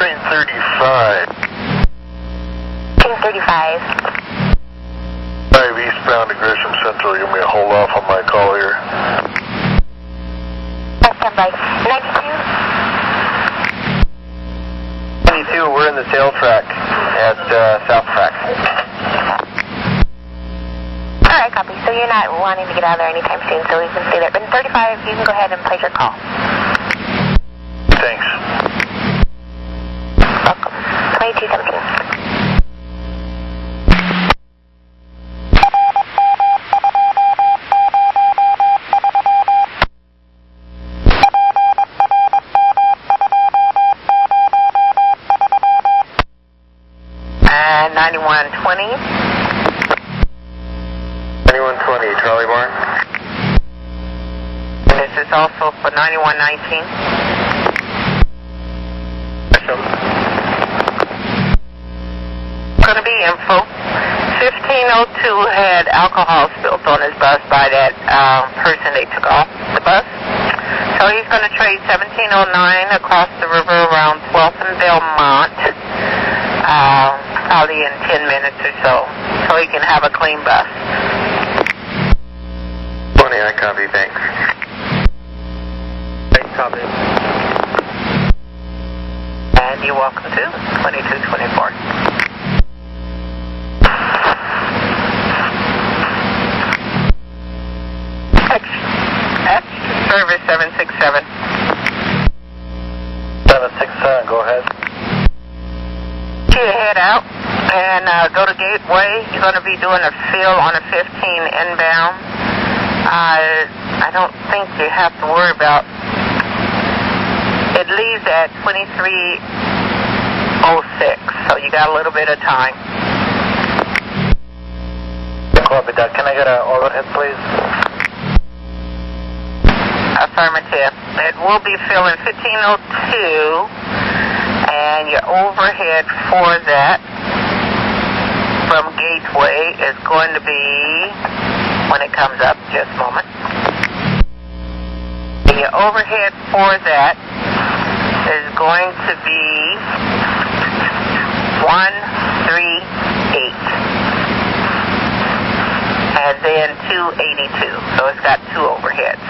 train 35. Train 35. 5 eastbound to Gresham Central. You may hold off on my call here. Stand by. 92? 92, we're in the sail track at South Track. Alright, copy. So you're not wanting to get out of there anytime soon, so we can stay there. But in 35, you can go ahead and place your call. Thanks. Welcome. 2217. And 9120. 9120, Charlie Barn. This is also for 9119. Going to be info. 1502 had alcohol spilled on his bus by that person they took off the bus. So he's going to trade 1709 across the river around 12th and Belmont, probably in 10 minutes or so he can have a clean bus. 20, I copy, thanks. Thanks, copy. And you're welcome to 2224. Service 767. 767, go ahead. You head out and go to Gateway. You're going to be doing a fill on a 15 inbound. I don't think you have to worry about. It leaves at 23:06, so you got a little bit of time. Copy that. Can I get an overhead, please? Affirmative. It will be filling 1502, and your overhead for that from Gateway is going to be, when it comes up, just a moment. Your overhead for that is going to be 138, and then 282, so it's got two overheads.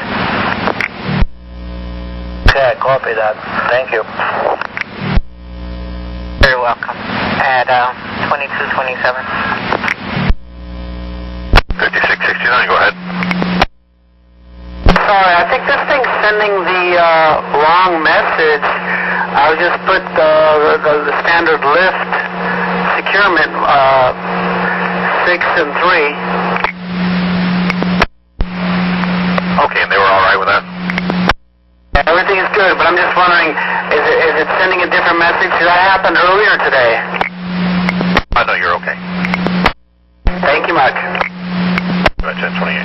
Okay, copy that. Thank you. Very welcome. At 2227. 5669, go ahead. Sorry, I think this thing's sending the wrong message. I'll just put the standard lift securement 6 and 3. Okay, and they were all right with that? Everything is good, but I'm just wondering, is it sending a different message? Did that happen earlier today? I know you're okay. Thank you much. About 1028.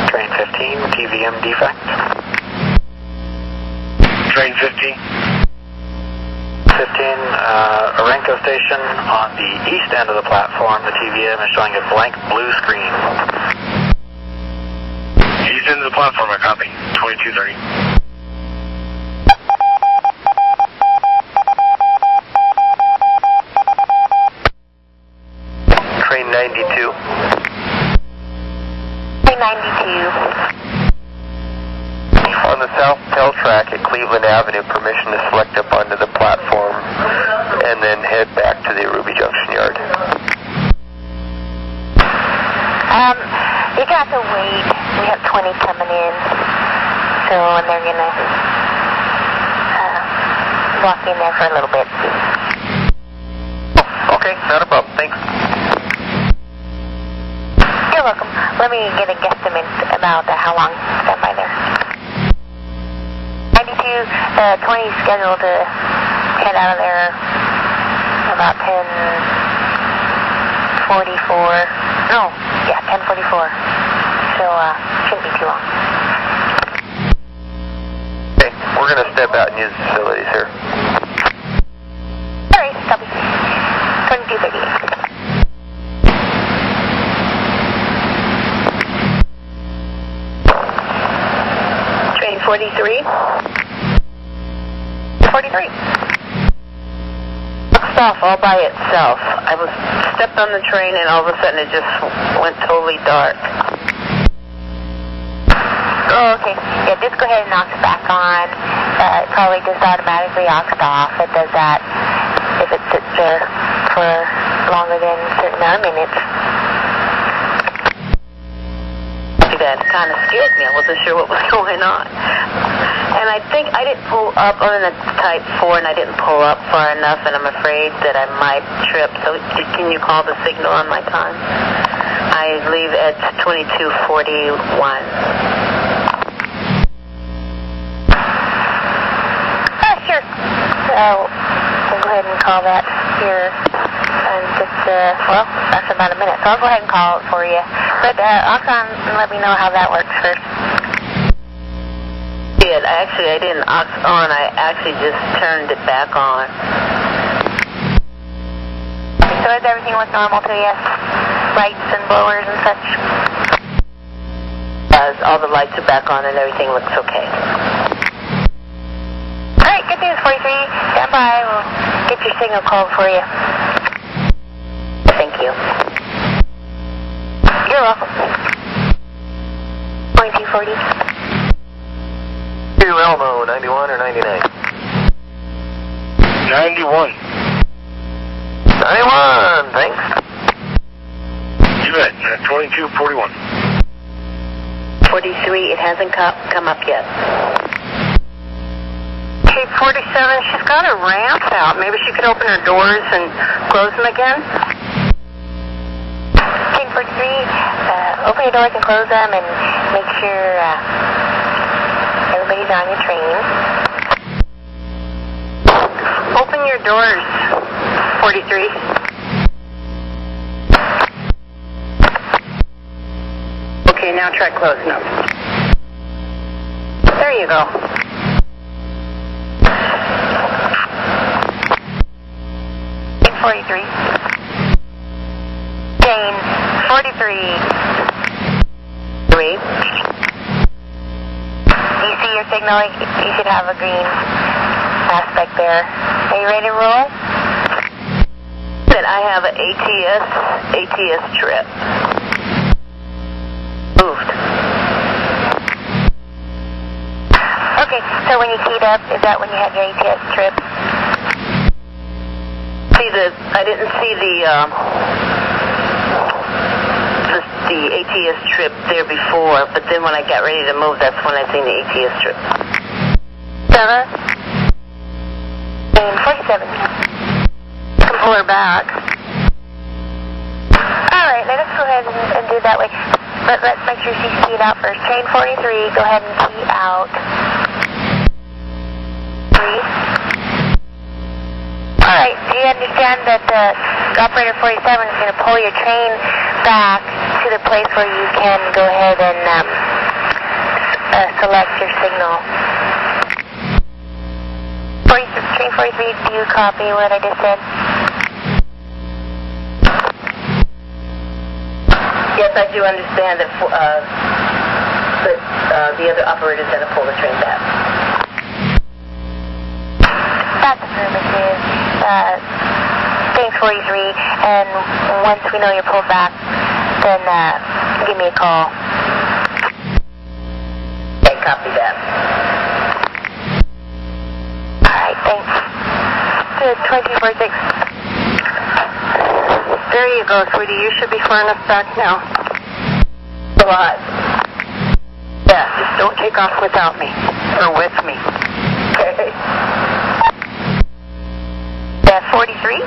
Train 15, TVM defect. Train 15. 15, Arenco station on the east end of the platform. The TVM is showing a blank blue screen. East end of the platform, I copy. 2230. Train 92. Train 92. On the south tail track at Cleveland Avenue, permission to select up onto the platform and then head back to the Ruby Junction yard. You're going to have to wait. We have 20 coming in, so and they're going to walk in there for a little bit. Okay, not a problem. Thanks. You're welcome. Let me get a guesstimate about how long stand by there. 92, 20 scheduled to head out of there about 10:44. No, yeah, 10:44. So, shouldn't be too long. Okay, we're going to step out and use the facilities here. Alright, copy. 2238. 43. 43. Looks off all by itself. I was stepped on the train and all of a sudden it just went totally dark. Oh, okay. Yeah, just go ahead and aux back on. It probably just automatically auxed off. It does that if it sits there for longer than a certain amount of minutes. That kind of scared me. I wasn't sure what was going on. And I think I didn't pull up on the type 4 and I didn't pull up far enough and I'm afraid that I might trip. So can you call the signal on my time? I leave at 22:41. Sure. We'll go ahead and call that here. And just, well, that's about a minute. So I'll go ahead and call it for you. But aux on and let me know how that works first. I didn't aux on. I actually just turned it back on. So is everything look normal to you? Lights and blowers and such? All the lights are back on and everything looks okay. Alright, good news, 43. Stand by. We'll get your signal called for you. Thank you. You're welcome. 2240. Elmo, 91 or 99? 91. 91, thanks. You bet. 2241. 43, it hasn't come up yet. Okay, 47, she's got her ramps out. Maybe she could open her doors and close them again? King 43, open your doors and close them and make sure everybody's on your train. Open your doors, 43. Okay, now try closing them. There you go. King 43. Jane 43. 3. You see your signal? You should have a green aspect there. Are you ready to roll? That I have an ATS trip. Moved. Okay, so when you keyed up, is that when you had your ATS trip? I didn't see the ATS trip there before, but then when I got ready to move, that's when I seen the ATS trip. 7. And 47. You can pull her back. Alright, let us go ahead and do it that way. But let's make sure she's keyed out first. Train 43, go ahead and key out. 3. Alright, do you understand that operator 47 is going to pull your train back to the place where you can go ahead and select your signal? Train 43, do you copy what I just said? Yes, I do understand that the other operator's going to pull the train back. That's affirmative. Train 43, and once we know you're pulled back, then give me a call. Okay, copy that. Alright, thanks. 2246. There you go, sweetie. You should be far enough back now. A lot. Yeah, just don't take off without me. Or with me. Okay. 43.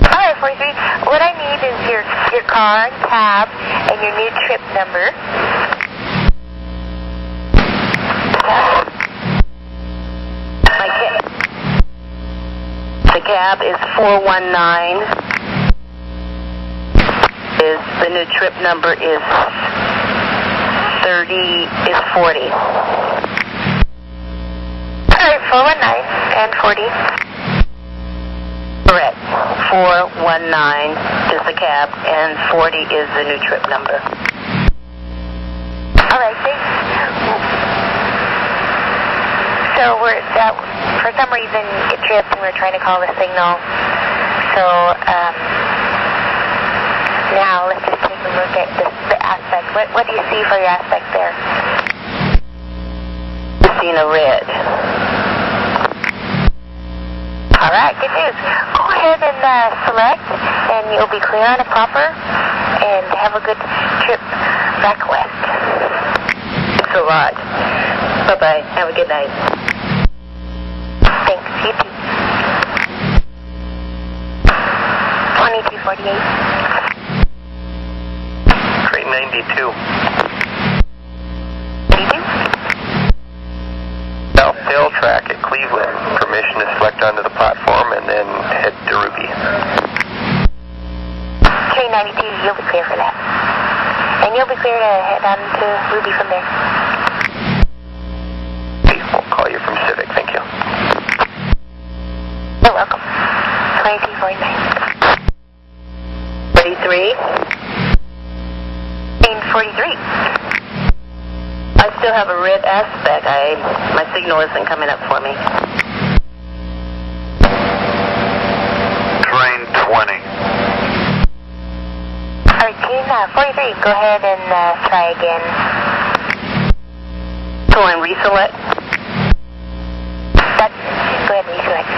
Alright, 43. What I need is your car and cab and your new trip number. The cab is 419. The new trip number is 40. Alright, 419 and 40. Correct. 419 is the cab, and 40 is the new trip number. All right, thanks. So for some reason it tripped and we're trying to call the signal. So now let's just take a look at the aspect. What do you see for your aspect there? I've seen a red. All right, good news. Go ahead and select, and you'll be clear on a proper, and have a good trip back west. Thanks a lot. Bye-bye. Have a good night. Thanks, you too. 2248. Train 92. 82? South Hill track at Cleveland. Permission to select onto the platform and then head to Ruby. Train 92, you'll be clear for that. And you'll be clear to head on to Ruby from there. We'll call you from Civic, thank you. You're welcome. 2249. 43. Train 43. I still have a red aspect. My signal isn't coming up for me. Train 20. All right, train 43, go ahead and try again. So and reselect. Go ahead and reselect.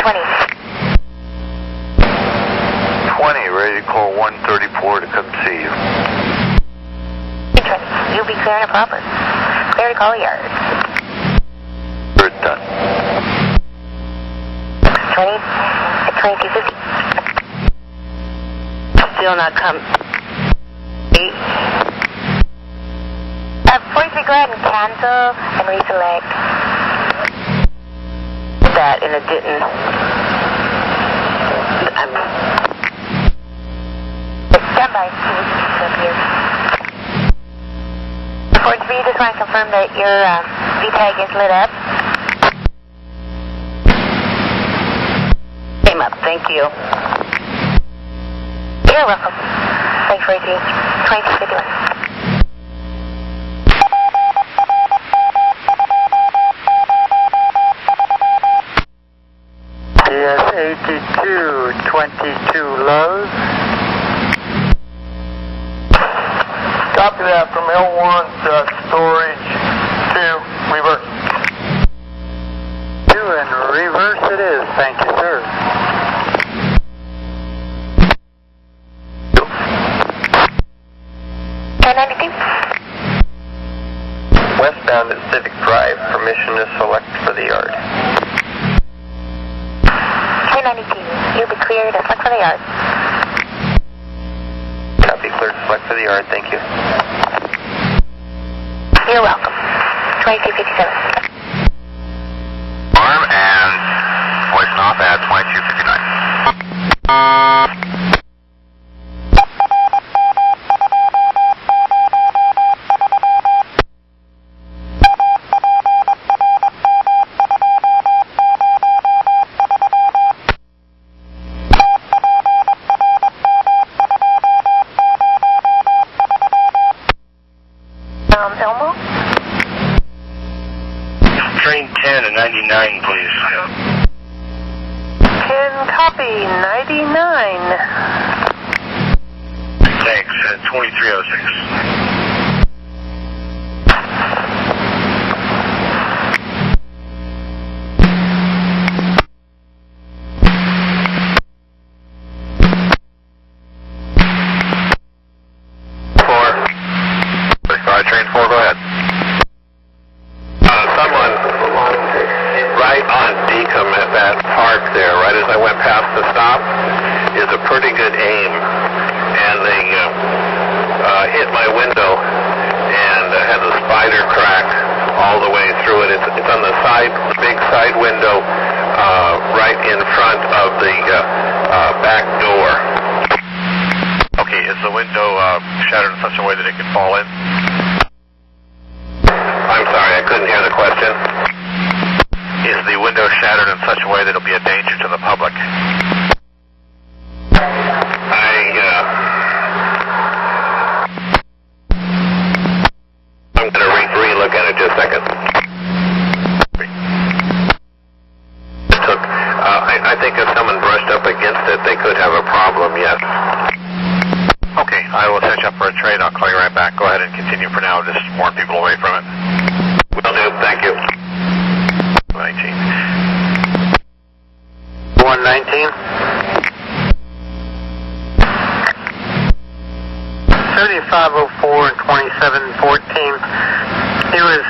20. 20, ready to call 134 to come see you. 20. You'll be clear and proper. Clear to call the yard. We're done. 20 at 2250. Still not coming. 8. 43, go ahead and cancel and reselect. That and it didn't. Stand by. Up here. 43, just want to confirm that your VTAG is lit up. Came up. Thank you. You're welcome. Thanks, 43. 2251. Yes, 8222 lows. Copy that from L1 to storage 2, reverse. 2 and reverse it is, thank you, sir. Westbound at Civic Drive, permission to select for the yard. 92, you'll be clear to select for the yard. Copy, clear to select for the yard, thank you. You're welcome. 2257. Arm and voicing off at 2259. Elmo? Train 10 and 99, please. 10, copy. 99. Thanks. 2306. Train 4, go ahead. Someone right on Deacon at that park there, right as I went past the stop, is a pretty good aim. And they hit my window and has a spider crack all the way through it. It's on the side, the big side window right in front of the back door. Okay, is the window shattered in such a way that it could fall in? I'm sorry, I couldn't hear the question. Is the window shattered in such a way that it'll be a danger to the public? for a trade, I'll call you right back. Go ahead and continue for now. Just warn people away from it. Will do. Thank you. 19. 119. 7504 and 2714. He was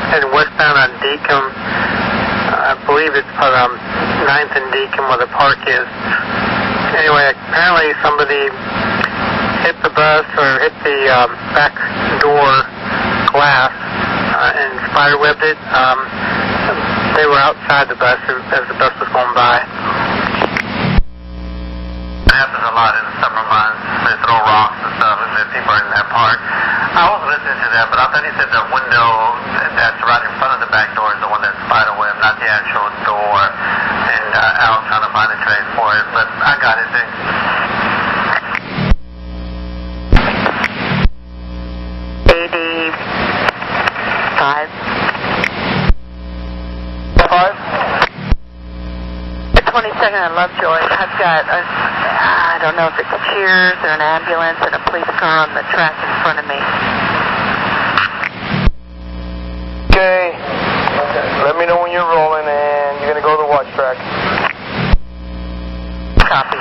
heading westbound on Deacom. I believe it's 9th and Deacom where the park is. Anyway, apparently somebody hit the bus or hit the back door glass and spiderwebbed it. They were outside the bus as the bus was going by. It happens a lot in the summer months. They throw rocks and stuff, and then people are in that park. I was listening to that, but I thought he said the window that's right in front of the back door is the one that's spiderweb, not the actual door. And I was trying to find a trade for it, but I got it. Thanks. The 22nd and Lovejoy. I've got I don't know if it's Cheers or an ambulance and a police car on the track in front of me. Okay. Let me know when you're rolling, and you're going to go to the watch track. Copy.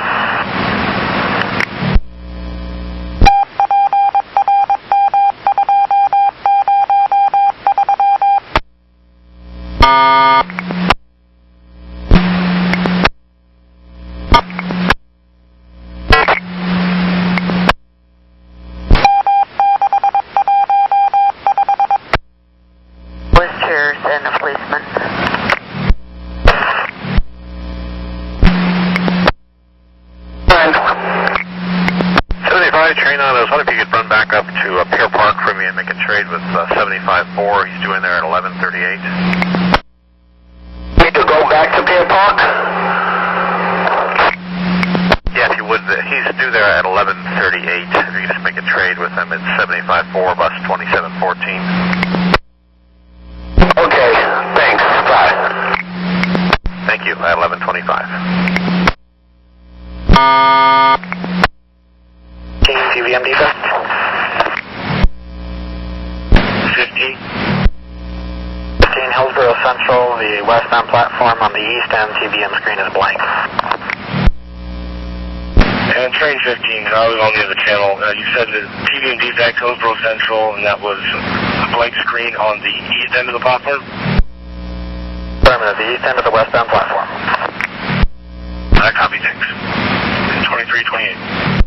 And a policeman. 75, train on. I was wondering if you could run back up to Pier Park for me and make a trade with 75-4. He's doing there at 11:38. Need to go back to Pier Park? Yeah, if you would. He's due there at 11:38. If you could just make a trade with him at 75-4, bus 2714. Okay, thanks. Bye. Thank you, at 11:25. TVM defect. 50. 15 Hillsborough Central, the westbound platform on the east end, TVM screen is blank. And train 15, I was on the other channel. You said that TVM defect, Hillsborough Central, and that was a blank screen on the east end of the platform? Affirmative, the east end of the westbound platform. I copy, thanks. 2328.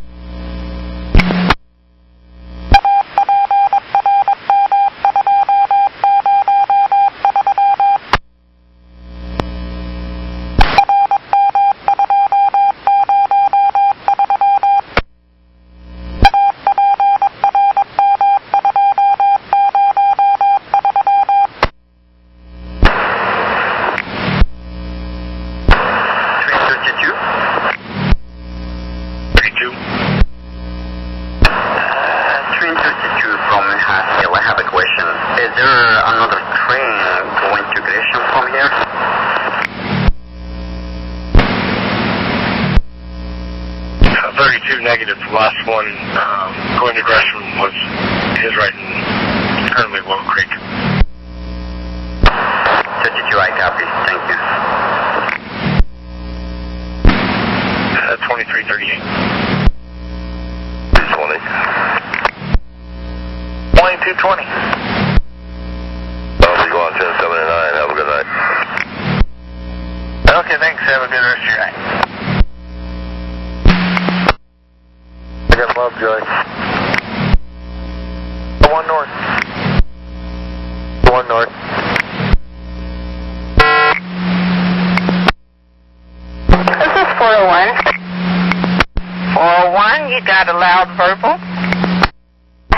Negative. The last one going to Gresham was his right and currently Willow Creek. 52, I copy. Thank you. 2338. 20. 2220. I'll be going 1079. Have a good night. Okay, thanks. Have a good rest of your night. Lovejoy. 1 north. 1 north. This is 401. 401, you got a loud verbal?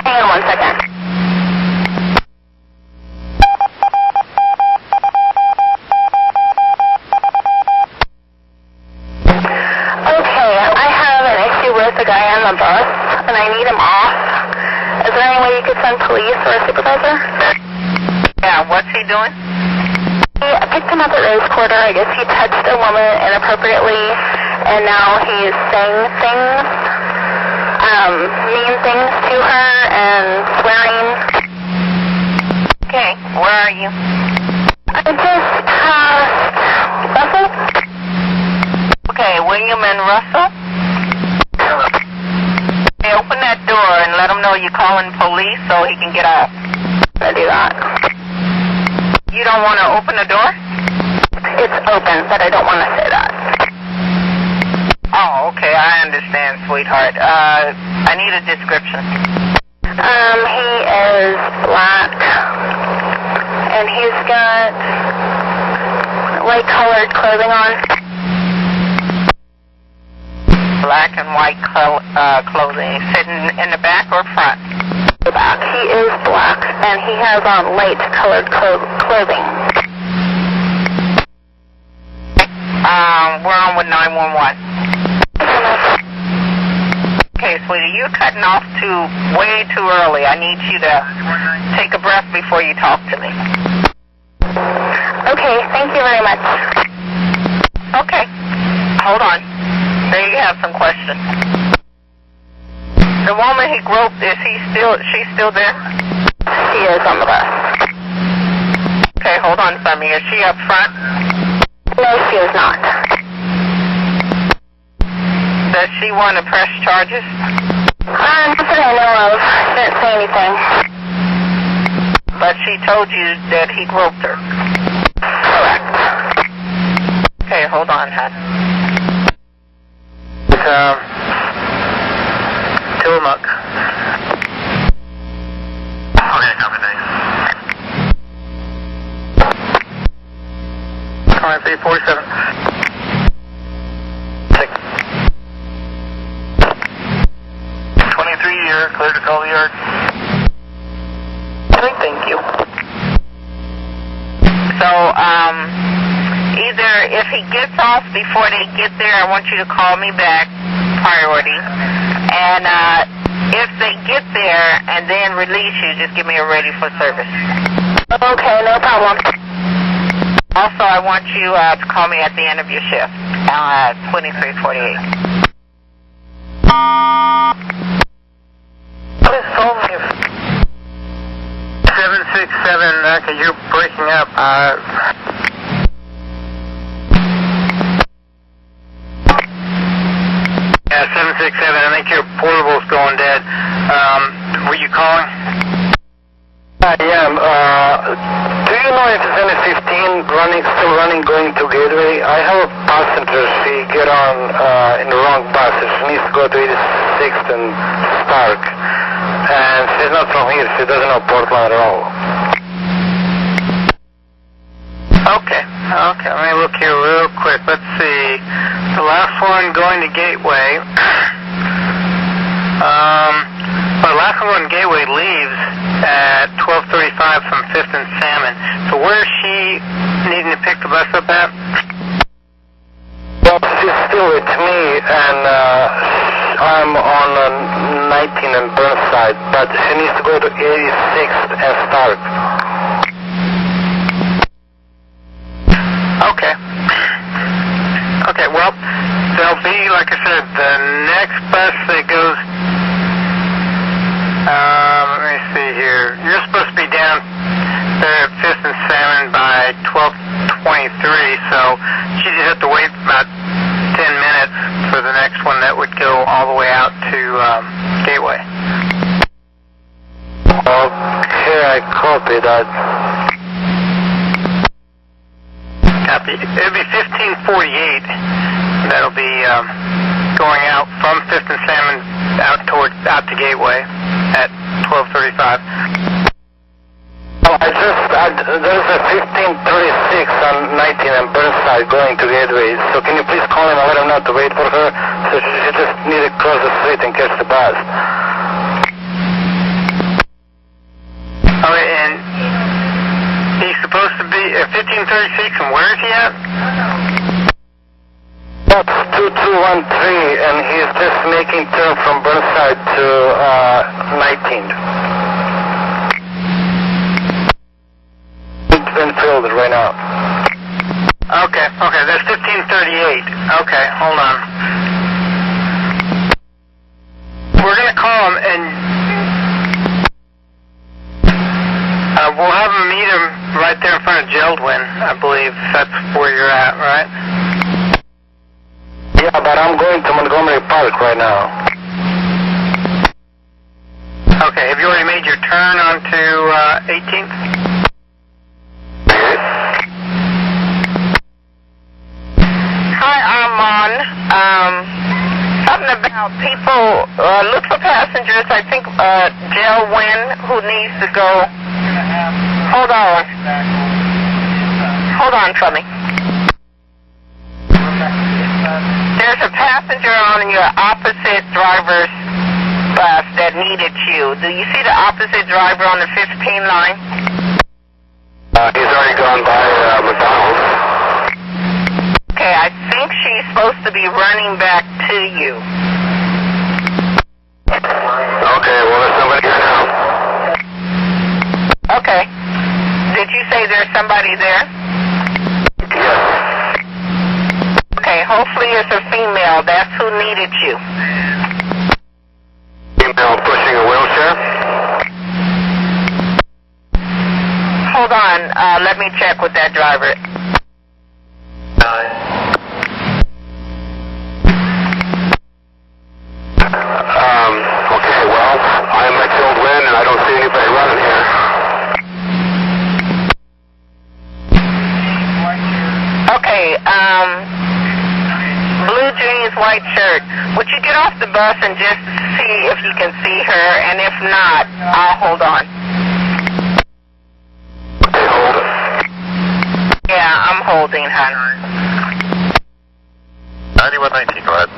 Hang on 1 second. The guy on the bus, and I need him off. Is there any way you could send police or a supervisor? Yeah, what's he doing? I picked him up at Rose Quarter. I guess he touched a woman inappropriately, and now he's saying things. I mean things to her and swearing. Okay, where are you? I just passed Russell. Okay, William and Russell? Okay, open that door and let him know you're calling police so he can get off. I do that. You don't want to open the door? It's open, but I don't want to say that. Oh, okay, I understand, sweetheart. I need a description. He is black, and he's got light-colored clothing on. Black and white clothing. Sitting in the back or front? The back. He is black, and he has on light-colored clothing. We're on with 911. Okay, sweetie, you're cutting off way too early. I need you to take a breath before you talk to me. Okay, thank you very much. Okay, hold on. There you have some questions. The woman he groped, she's still there? She is on the bus. Okay, hold on for me. Is she up front? No, she is not. Does she want to press charges? Not that I know of. She didn't say anything. But she told you that he groped her? Correct. Okay, hold on, hon. Tillamook. Okay, copy, thanks. Calling 347. 23, you're clear to call the yard. Thank you. So, either if he gets off before they get there, I want you to call me back, priority. And if they get there and then release you, just give me a ready for service. Okay, no problem. Also, I want you to call me at the end of your shift, 2348. What is phone here? 767, okay, you're breaking up. Yeah, 767, I think your portable's going dead. Were you calling? Yeah, do you know if there's any 15 still running going to Gateway? I have a passenger, she get on in the wrong bus, she needs to go to 86th and Stark. And she's not from here, she doesn't know Portland at all. Okay, let me look here real quick. Let's see. The last one going to Gateway. The last one going to Gateway leaves at 12:35 from 5th and Salmon. So where is she needing to pick the bus up at? Well, she's still with me, and I'm on 19 and Burnside, but she needs to go to 86th and Stark. Okay, well, there'll be, like I said, the next bus that goes, let me see here. You're supposed to be down there at 5th and Salmon by 12:23, so she just have to wait about 10 minutes for the next one that would go all the way out to Gateway. Okay, I copy that. Copy. It'll be 1548. That'll be going out from 5th and Salmon out to Gateway at 12:35. Well, there's a 1536 on 19 and Burnside going to Gateway. So can you please call him and let him know to wait for her? So she just need to cross the street and catch the bus. Okay, and he's supposed to be at 1536, and where is he at? That's 2213, and he's just making turn from Burnside to 19th. Winfield right now. Okay, that's 1538. Okay, hold on. We're going I believe that's where you're at, right? Yeah, but I'm going to Montgomery Park right now. Okay, have you already made your turn onto 18th? Hi, Armand. Something about people, look for passengers, I think, Jill Wynn, who needs to go. Hold on. Hold on for me. There's a passenger on your opposite driver's bus that needed you. Do you see the opposite driver on the 15 line? He's already gone by McDonald's. Okay, I think she's supposed to be running back to you. Okay, well, there's somebody here now. Okay. Did you say there's somebody there? Yes. Okay, hopefully it's a female. That's who needed you. Female pushing a wheelchair? Hold on. Let me check with that driver. Okay, well, I'm at Jill Wynn and I don't see anybody running here. Okay, blue jeans, white shirt. Would you get off the bus and just see if you can see her? And if not, I'll hold on. Okay, hold it. Yeah, I'm holding, hon. 9119, go ahead.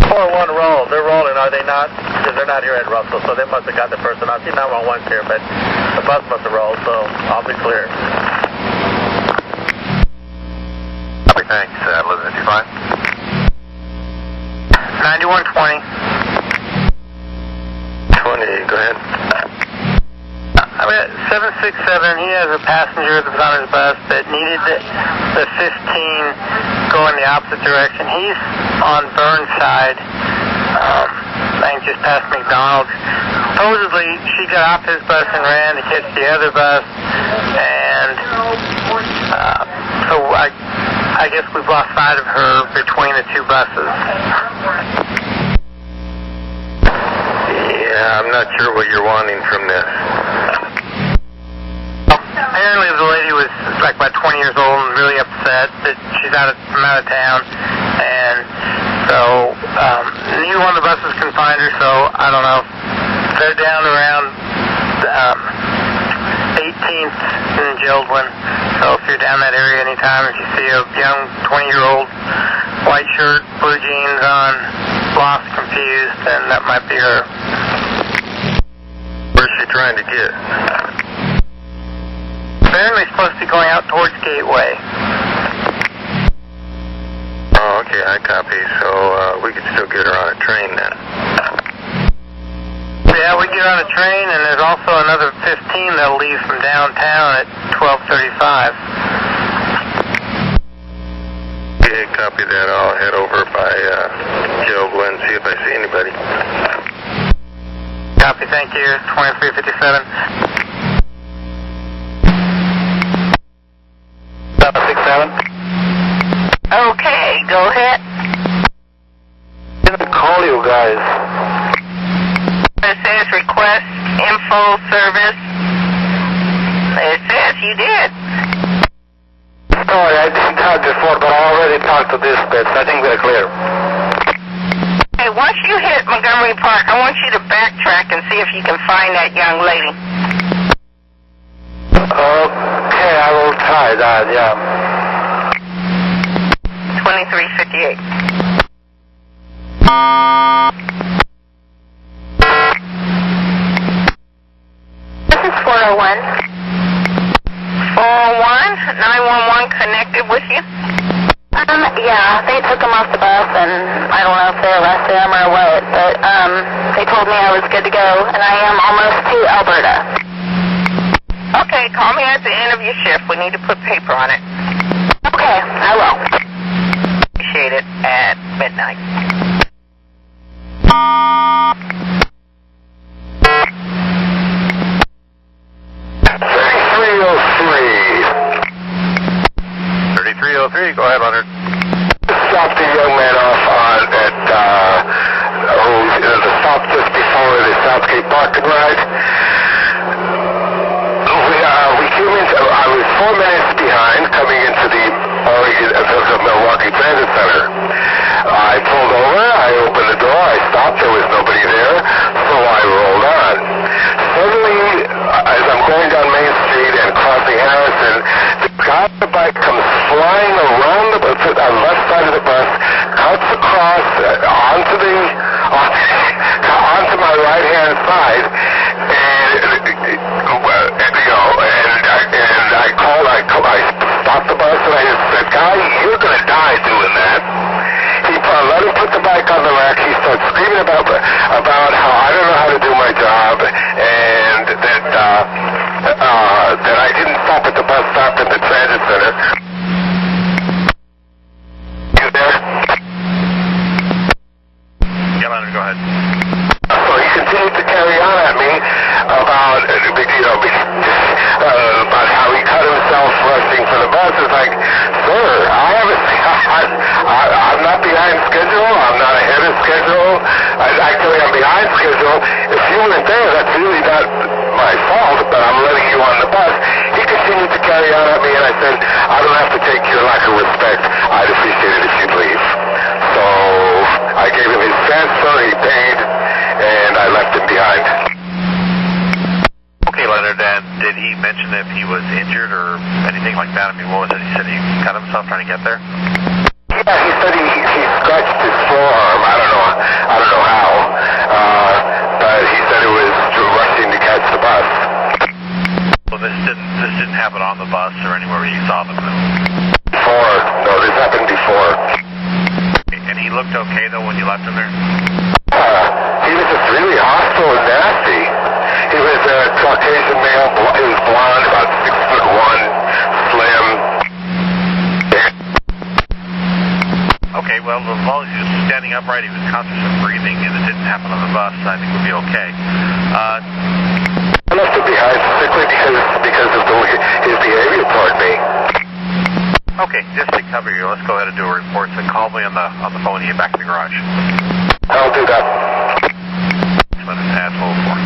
4-1 roll. They're rolling, are they not? Because they're not here at Russell, so they must have got the person. I see 911's here, but the bus must have rolled, so I'll be clear. Okay, thanks. 1155. 9120. 20, go ahead. I'm at 767. He has a passenger that was on his bus that needed the 15 going the opposite direction. He's on Burnside, I think just past McDonald's. Supposedly, she got off his bus and ran to catch the other bus, and so I guess we've lost sight of her between the two buses. Yeah, I'm not sure what you're wanting from this. Apparently the lady was like about 20 years old and really upset that she's from out of town, and so neither one of the buses can find her, so I don't know. They're down around 18th in Gildwin, so if you're down that area anytime, if you see a young 20-year-old, white shirt, blue jeans on, lost, confused, then that might be her. Where's she trying to get? Apparently supposed to be going out towards Gateway. Oh, okay, I copy. So we could still get her on a train then. Yeah, we get on a train, and there's also another 15 that'll leave from downtown at 12:35. Okay, copy that. I'll head over by Jill Glen, see if I see anybody. Copy, thank you. 2357. 767. Okay, go ahead. I'm going to call you guys. It says request info service. It says you did. Sorry, I didn't talk before, but I already talked to this bit. I think we're clear. Hey, once you hit Montgomery Park, I want you to backtrack and see if you can find that young lady. Okay, I will try that, yeah. 2358. This is 401. 401, 911 connected with you? Yeah, they took him off the bus, and I don't know if they arrested him or what, but they told me I was good to go, and I am almost to Alberta. Okay, call me at the end of your shift. We need to put paper on it. Okay, I will. Appreciate it at midnight. hear you. Go ahead, Leonard. Stopped a young man off the stop just before the Southgate parking ride. We came into, I was 4 minutes behind coming into the Milwaukee Transit Center. I pulled over, I opened the door, I stopped, there was nobody there, so I rolled on. Suddenly, as I'm going down Main Street and crossing Harrison, the guy on the bike comes flying around on the left side of the bus, cuts across onto my right-hand side, I stopped the bus and I just said, "Guy, you're going to die doing that." He let him put the bike on the rack. He starts screaming about how I don't know how to do my job, and that I didn't stop at the bus stop at the transit center. You there? Yeah, Leonard, go ahead. So he continued to carry on at me about how he cut himself rushing for the bus. It's like, sir, I'm not behind schedule. I'm not ahead of schedule. Actually, I'm behind schedule. If you weren't there, that's really not my fault, but I'm letting you on the bus. He continued to carry on at me, and I said, I don't have to take your lack of respect. I'd appreciate it if you'd leave. So I gave him his transfer, he paid, and I left him behind. Okay, Leonard, and did he mention if he was injured or anything like that? I mean, what was it? He said he cut himself trying to get there? Yeah, he said he scratched his forearm. I don't know how. But he said it was rushing to catch the bus. Well, this didn't happen on the bus or anywhere where you saw them. Before. No, this happened before. And he looked okay, though, when you left him there? He was just really hostile and nasty. He was a Caucasian male. He was blonde, about 6'1", slim. Okay, well, as long as he was standing upright, he was conscious of breathing, and it didn't happen on the bus, I think we'll be okay. I left him behind strictly because of his behavior toward me. Okay, just to cover you, let's go ahead and do a report. So call me on the phone when you get back to the garage. I'll do that. Let us add hold for.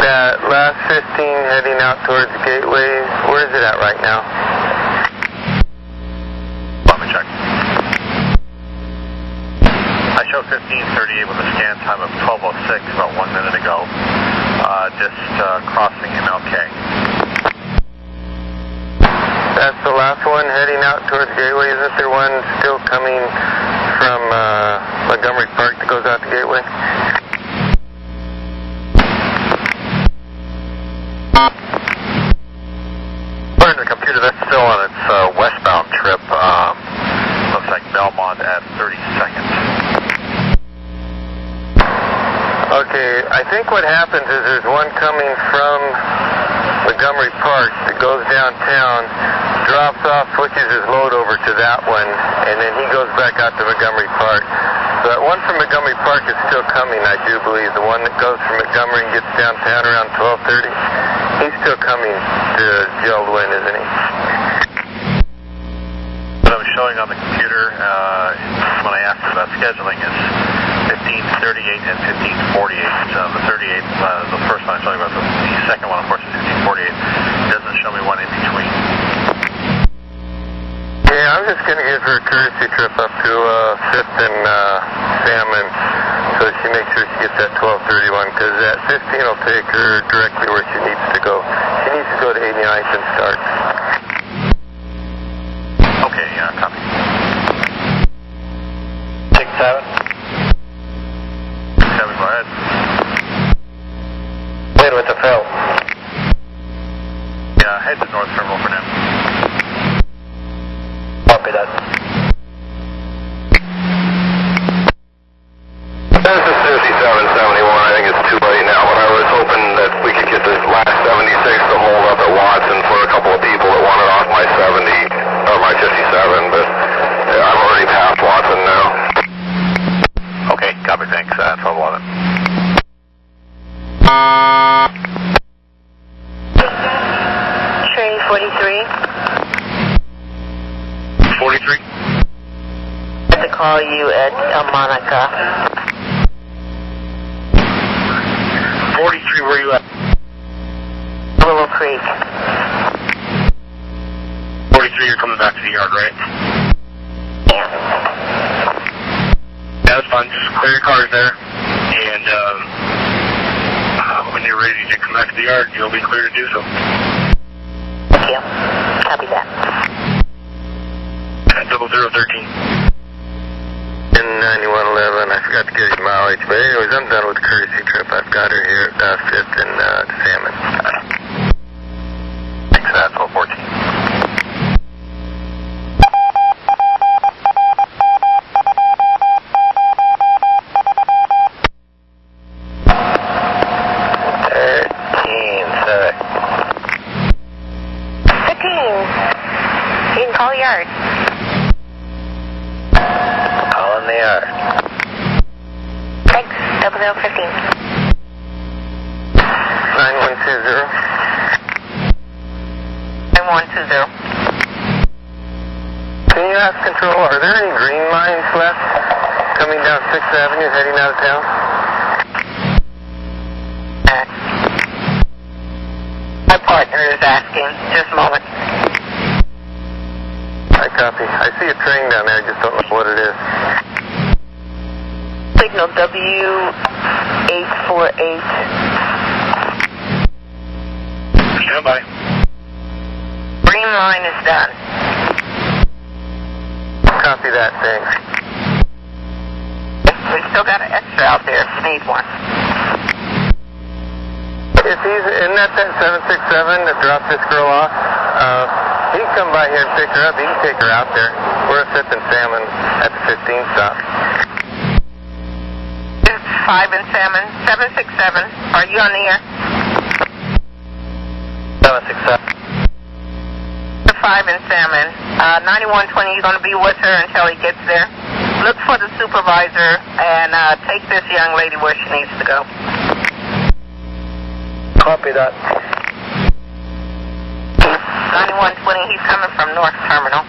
That last 15 heading out towards Gateway, where is it at right now? Let me check. I show 1538 with a scan time of 12:06, about 1 minute ago. Just crossing MLK. That's the last one heading out towards Gateway. Isn't there one still coming from Montgomery Park that goes out to Gateway? According to the computer, that's still on its westbound trip. Looks like Belmont at 30 seconds. Okay, I think what happens is there's one coming from Montgomery Park that goes downtown, drops off, switches his load over to that one, and then he goes back out to Montgomery Park. So that one from Montgomery Park is still coming, I do believe. The one that goes from Montgomery and gets downtown around 12:30, he's still coming to Geraldwin, isn't he? What I'm showing on the computer when I asked about scheduling is 1538 and 1548. The 38, the first one I'm showing about, the second one, of course, is 1548. It doesn't show me one in between. Yeah, I'm just going to give her a courtesy trip up to 5th and Salmon so she makes sure she gets that 1231, because that 15 will take her directly where she needs to go. She needs to go to 89th and start. Okay, copy. 6-7. 6-7, go ahead. Wait with the fill. Yeah, head to North Terminal for now. Copy that. This is 5771. I think it's too late now, but I was hoping that we could get this last 76 to hold up at Watson for a couple of people that wanted off my 70, or my 57, but I'm already past Watson now. Train 43. 43? To call you at Monica. 43, where you at? Willow Creek. 43, you're coming back to the yard, right? Yeah. Yeah, that's fine. Just clear your cars there. And when you're ready to come back to the yard, you'll be clear to do so. Thank you. Copy that. 0013. In 9111, I forgot to give you mileage, but anyways, I'm done with the courtesy trip. I've got her here at 5th and Salmon. Thanks for that, 1214. You can call yard. Calling the yard. Thanks. 0015. 9120. 9120. Can you ask Control, are there any green lines left coming down 6th Avenue heading out of town? My partner is asking. Just a moment. I copy. I see a train down there, I just don't know what it is. Signal W848. Stand by. Green line is done. Copy that, thanks. We still got an extra out there if you need one. Isn't that 767 that dropped this girl off? He can come by here and pick her up. He can take her out there. We're at 5th and Salmon at the 15th stop. 5 and Salmon. 767. Are you on the air? 767. 5 and Salmon. 9120, you're going to be with her until he gets there. Look for the supervisor and take this young lady where she needs to go. Copy that. 9120, he's coming from North Terminal.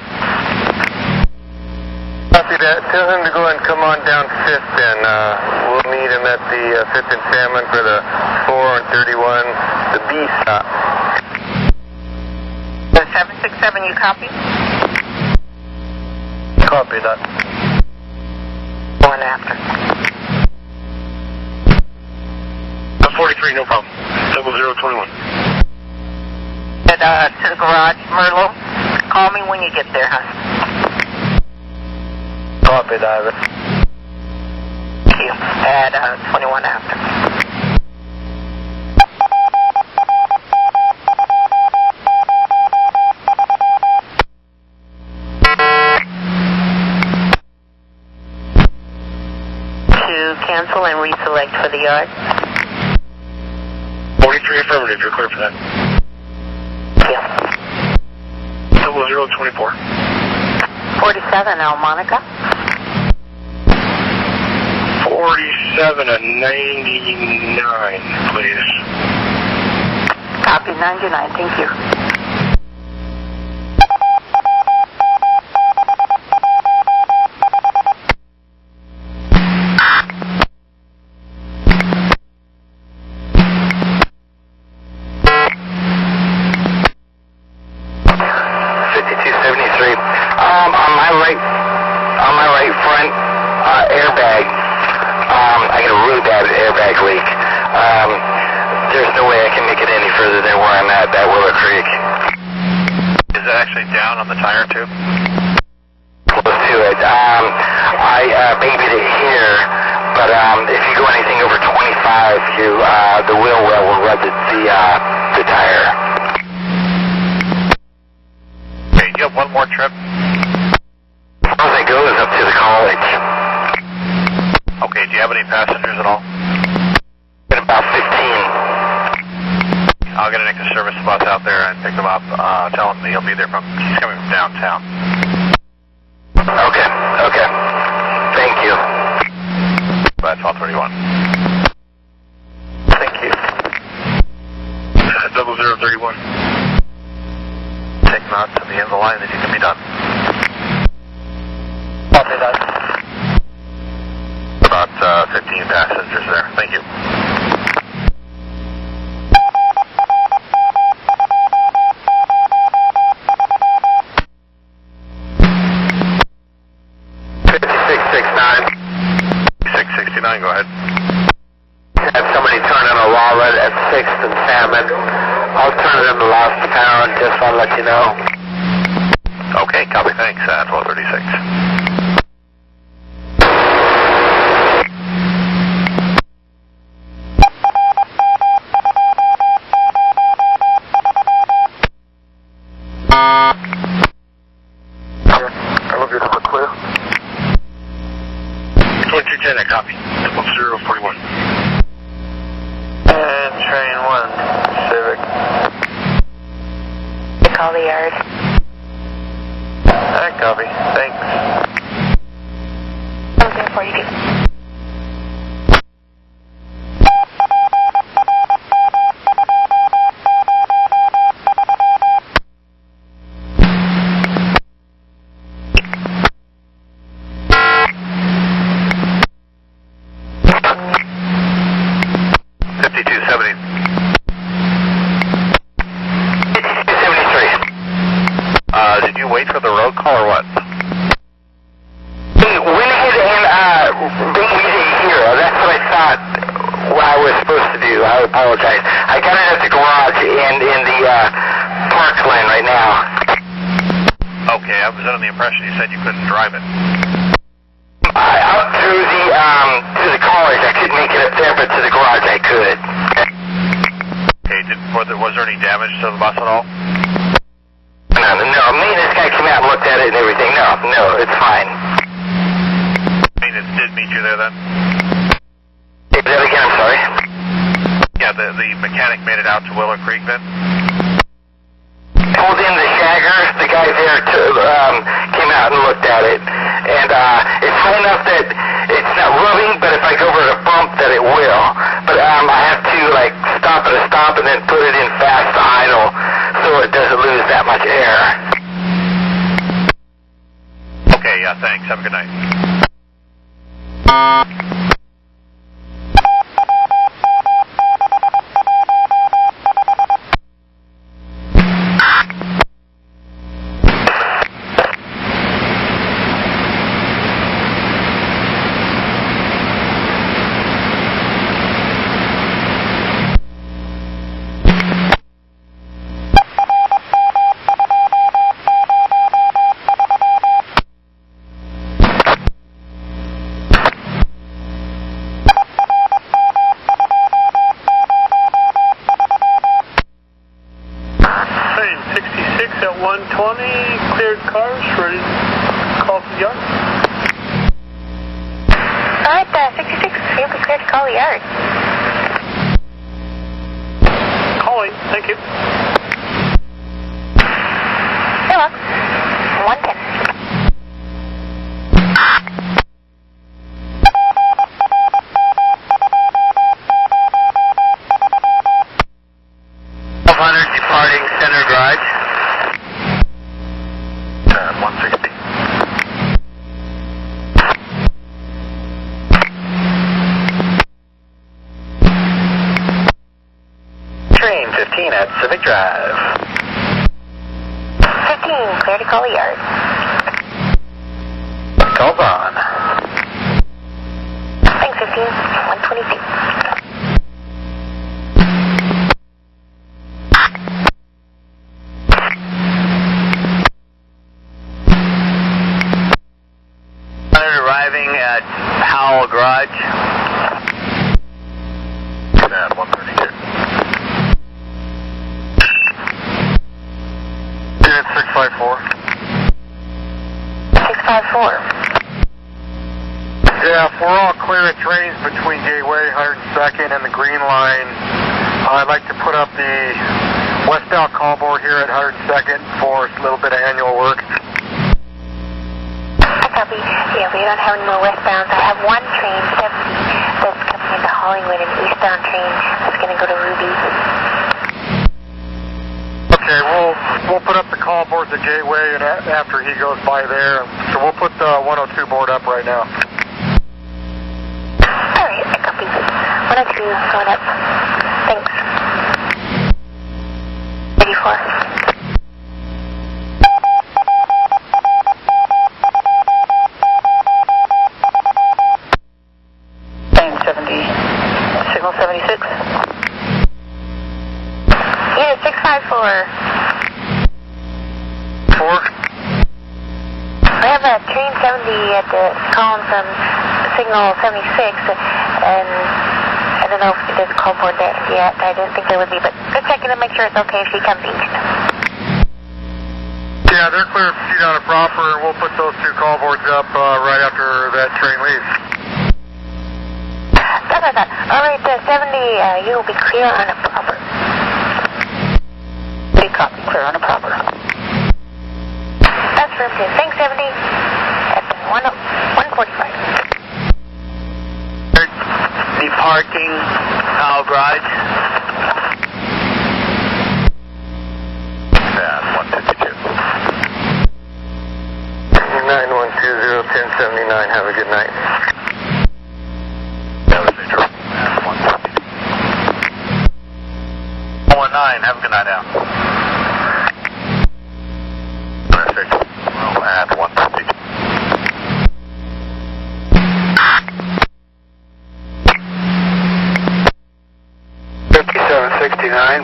Copy that. Tell him to go and come on down 5th, and we'll meet him at the 5th and Salmon for the 4 and 31, the B stop. The 767, you copy? Copy that. Going after. 43, no problem. 0021. To the garage, Merlo. Call me when you get there, huh? Copy that. Thank you. At 21 after. To cancel and reselect for the yard. 43 affirmative, you're clear for that. Thank you. 0024. 47, Monica. 47 and 99, please. Copy 99, thank you. On my right front airbag, I got a really bad airbag leak. There's no way I can make it any further than where I'm at Willow Creek. Is it actually down on the tire tube? Close to it. I babied it here, but if you go anything over 25, the wheel well will rub the tire. Okay, you have one more trip? As far as I go is up to the college. Okay, do you have any passengers at all? In about 15. I'll get an extra service bus out there and pick them up. Tell them he'll be there he's coming from downtown. Okay. Thank you. That's 1231. Thank you. 41. Take knots to the end of the line that you can be done. Copy that. About 15 passengers there. Thank you. Go ahead. Had somebody turn in a wallet at 6th and Salmon. I'll turn it in the lost pound, just want to let you know. Okay, copy, thanks. 1236. Elevator for clear. 2210, I copy. 041. And train 1, Civic. Call the yard. I copy. Thanks. 42. Did you wait for the road call or what? He went ahead and bring me here. That's what I thought I was supposed to do. I apologize. I got it at the garage and in the park lane right now. Okay, I was under the impression you said you couldn't drive it. Out through the college, I couldn't make it up there, but to the garage I could. Okay, was there any damage to the bus at all? No, maintenance guy came out and looked at it and everything. No, it's fine. Maintenance did meet you there then? Say that again, I'm sorry. Yeah, the mechanic made it out to Willow Creek then? Pulled in the shagger, the guy there came out and looked at it. And it's high enough that it's not rubbing, but if I go over the bump that it will. But I have to like stop at a stop and then put it in fast idle so it doesn't lose that much air. Okay, yeah, thanks. Have a good night. At 120, cleared cars, ready to call the yard. Alright, 66, you'll be cleared to call the yard. Calling, thank you. You're welcome. 110. Departing Center Garage. 160. Train 15 at Civic Drive. 15, clear to call the yard. Calls on. Thanks, 15, 122. Arriving at Howell Garage. At 132. Unit 654. 654. Yeah, if we're all clear at trains between Gateway, 102nd, and the Green Line, I'd like to put up the westbound call board here at 102nd for a little bit of annual work. Copy. Yeah, we don't have any more westbounds. I have one train, 70, that's coming into Hollywood, an eastbound train that's going to go to Ruby. board's at Gateway and after he goes by there. So we'll put the 102 board up right now. All right, I copy. 102 going up. Thanks. 84. Same 70. Signal 76. Unit 654. 4. I have a train 70 at the column from signal 76, and I don't know if there's a call board there yet. I didn't think there would be, but just checking to make sure it's okay if she comes east. Yeah, they're clear to proceed on a proper, and we'll put those 2 call boards up right after that train leaves. That's what I thought. All right, 70, you will be clear on a proper. Big copy, clear on a proper. That's affirmative. Thanks, 70. At 145. Departing our garage. Pass 152. 9120-1079, have a good night. That was neutral. Pass 152. 119, have a good night now. Well, at 152.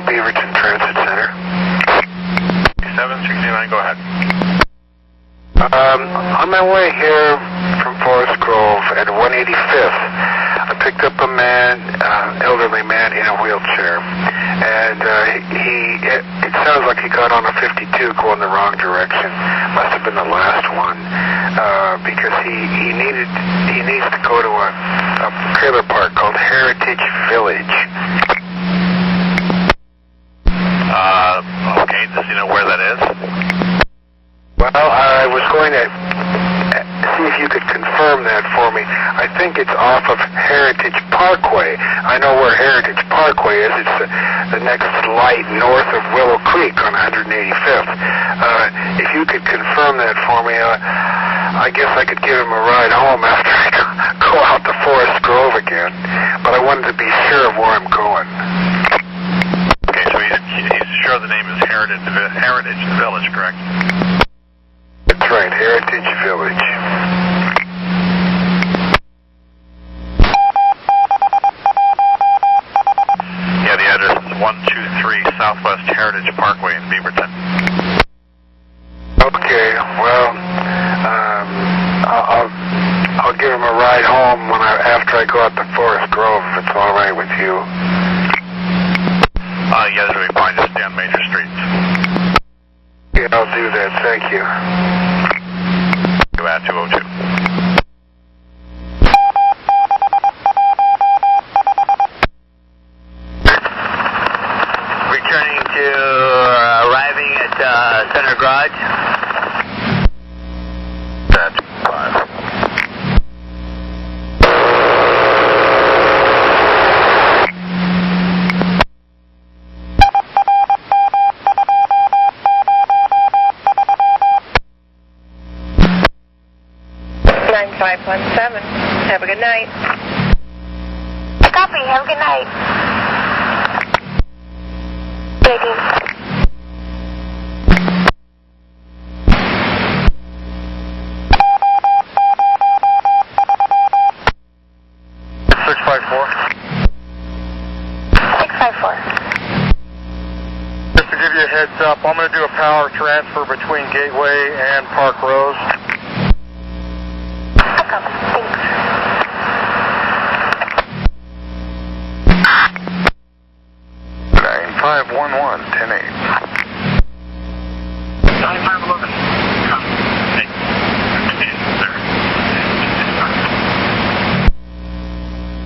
Beaverton Transit Center. 769, go ahead. On my way here from Forest Grove at 185th, I picked up a man, elderly man in a wheelchair, and it sounds like he got on a 52 going the wrong direction. Must have been the last one, because he needs to go to a trailer park called Heritage Village. Okay, does he know where that is? Well, I was going to see if you could confirm that for me. I think it's off of Heritage Parkway. I know where Heritage Parkway is. It's the next light north of Willow Creek on 185th. If you could confirm that for me, I guess I could give him a ride home after I go out to Forest Grove again. But I wanted to be sure of where I'm going. Okay, so he's sure the name is Heritage Village, correct? That's right, Heritage Village. Yeah, the address is 123 Southwest Heritage Parkway in Beaverton. Okay, well, I'll give him a ride home after I go out to Forest Grove, if it's all right with you. Yeah, that's really fine. Just stay on major streets. Yeah, I'll do that. Thank you. Go at 202. Returning to arriving at Center Garage. That's 5. Have a good night. Copy. Have a good night. 18. Just to give you a heads up, I'm going to do a power transfer between Gateway and Park Rose. Copy. Thanks. 9511, 10-8. 9511.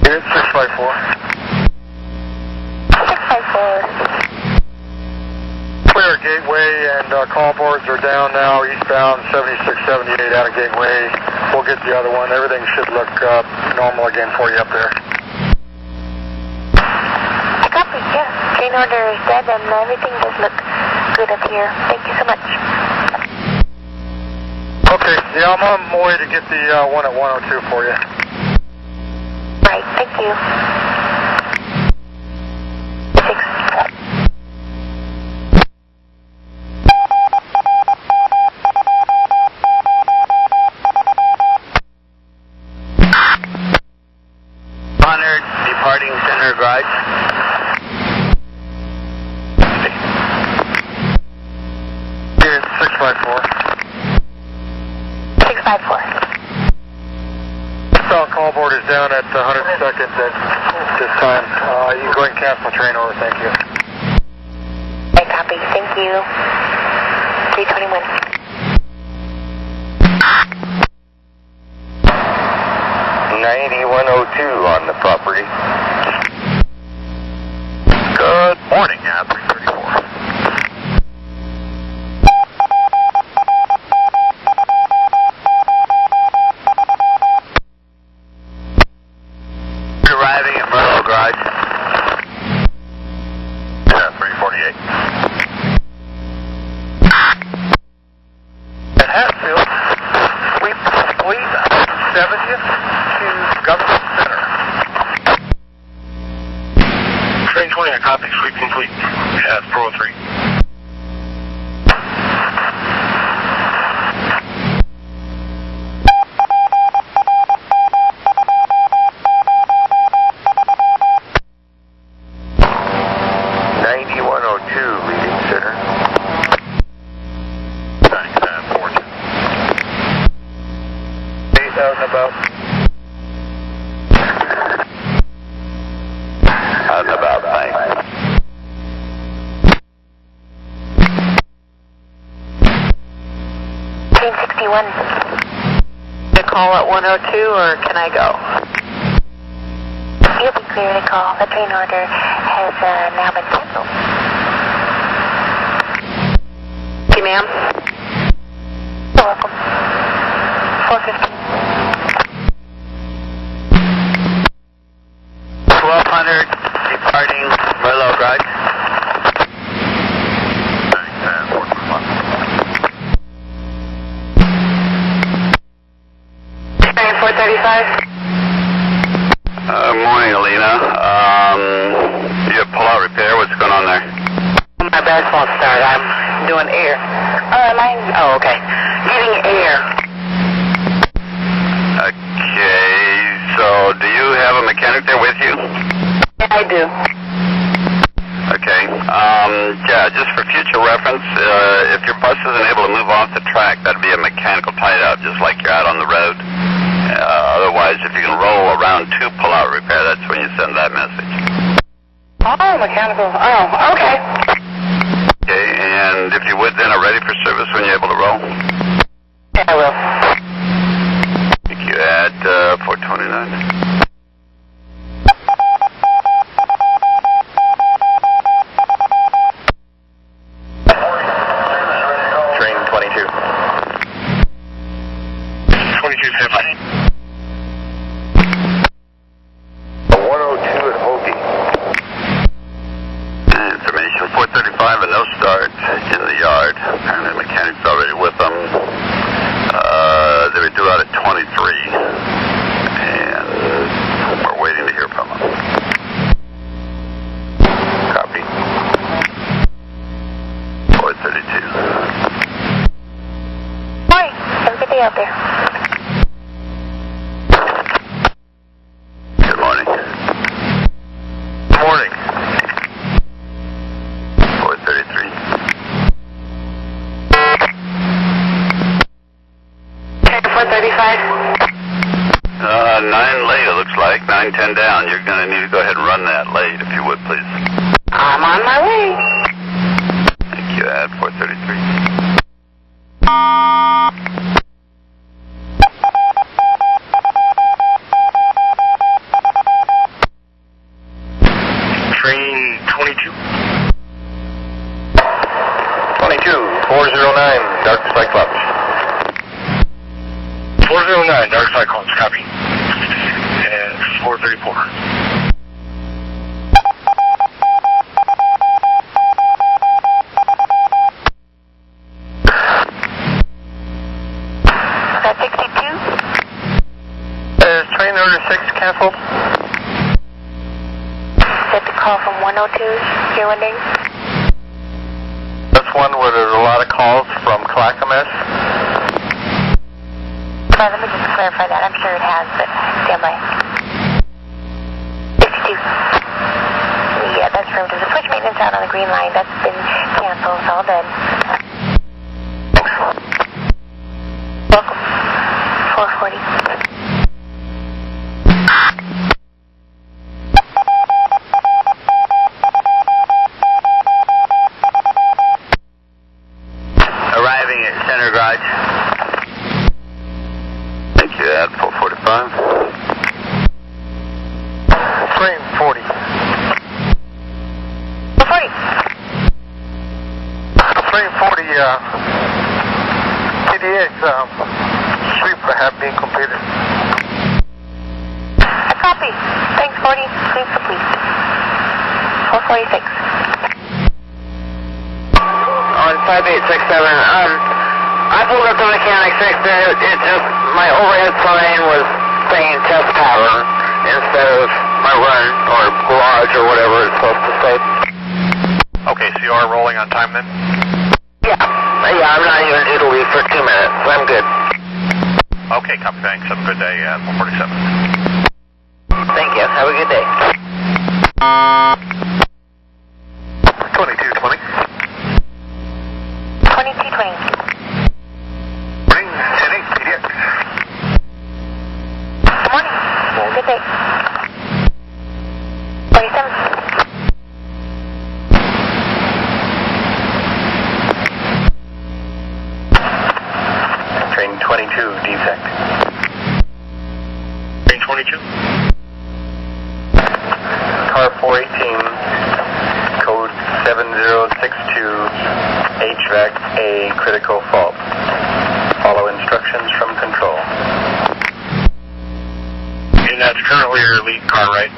Unit 654. 654. Clear Gateway and call boards are down now, eastbound 7678 out of Gateway. We'll get the other one. Everything should look normal again for you up there. Copy, yeah. Train order is dead and everything does look good up here. Thank you so much. Okay, yeah, I'm on my way to get the one at 102 for you. Right, thank you. 6. Departing center garage. 654. 654. South call board is down at 102nd at this time. You can go ahead and cancel the train order, thank you. I copy, thank you. 321. 9102 on the property. Good morning, 334. Arriving at Merlot Garage. 348. At Hatfield, sweep complete, 70th to Government Center. Train 20, I copy. Sweep complete. At 403. Leading center. 942. 8,000 about. Out and about, thanks. Train 61. To call at 102, or can I go? You'll be clear to call. The train order has now been canceled. Thank you, ma'am. You're welcome. 450. 1200, departing Merlot Garage. 421. Train 435. Morning, Alina. You have pull-out repair. What's going on there? My bad phone started. I'm doing air. Oh, okay. Getting air. Okay, so do you have a mechanic there with you? Yeah, I do. Okay. Yeah, just for future reference, if your bus isn't able to move off the track, that'd be a mechanical tie-out, just like you're out on the road. Otherwise, if you can roll around to pull-out repair, that's when you send that message. Oh, mechanical. Oh, okay. Okay, and if you would, then are ready for service when you're able to roll? Yeah, I will. Thank you. At 429. Train 22. 22 standby. 102 at Hoagie. Information 435, a no start in the yard. Apparently the mechanic's already with them. They were due out at 23. And we're waiting to hear from them. Copy. 432. Morning. Have a good day out there. Good morning. Morning. 433. Train 435. 9 late, it looks like. 910 down. You're going to need to go ahead and run that late, if you would, please. I'm on my way. Thank you. At 433. Train 22. 409, Dark Cyclops. 409, Dark Cyclones, copy. And 434. wondering? That's one where there's a lot of calls from Clackamas. Sorry, let me just clarify that. I'm sure it has, but stand by. 52. Yeah, that's room. There's a switch maintenance out on the green line. That's been canceled. It's all done. Welcome. 440. Arriving at Center Garage. Thank you, at 445. Frame 40. 40. Frame 40, PDX sweep have been completed. A copy. Thanks, 40. Sweep complete. 446. On 5867, I pulled up the mechanics fixed it. It just, my overhead sign was saying test power instead of my run or garage or whatever it's supposed to say. Okay, so you are rolling on time then? Yeah, I'm not even due to leave for 2 minutes. I'm good. Okay, copy, thanks. Have a good day at 147. Thank you. Have a good day. 2220. 2220. Ring 10-8, PDX. Good morning. Good day. 47. Train 22, defect. Train 22? Car 418, code 7062, HVAC A, critical fault. Follow instructions from control. And that's currently your lead car, right?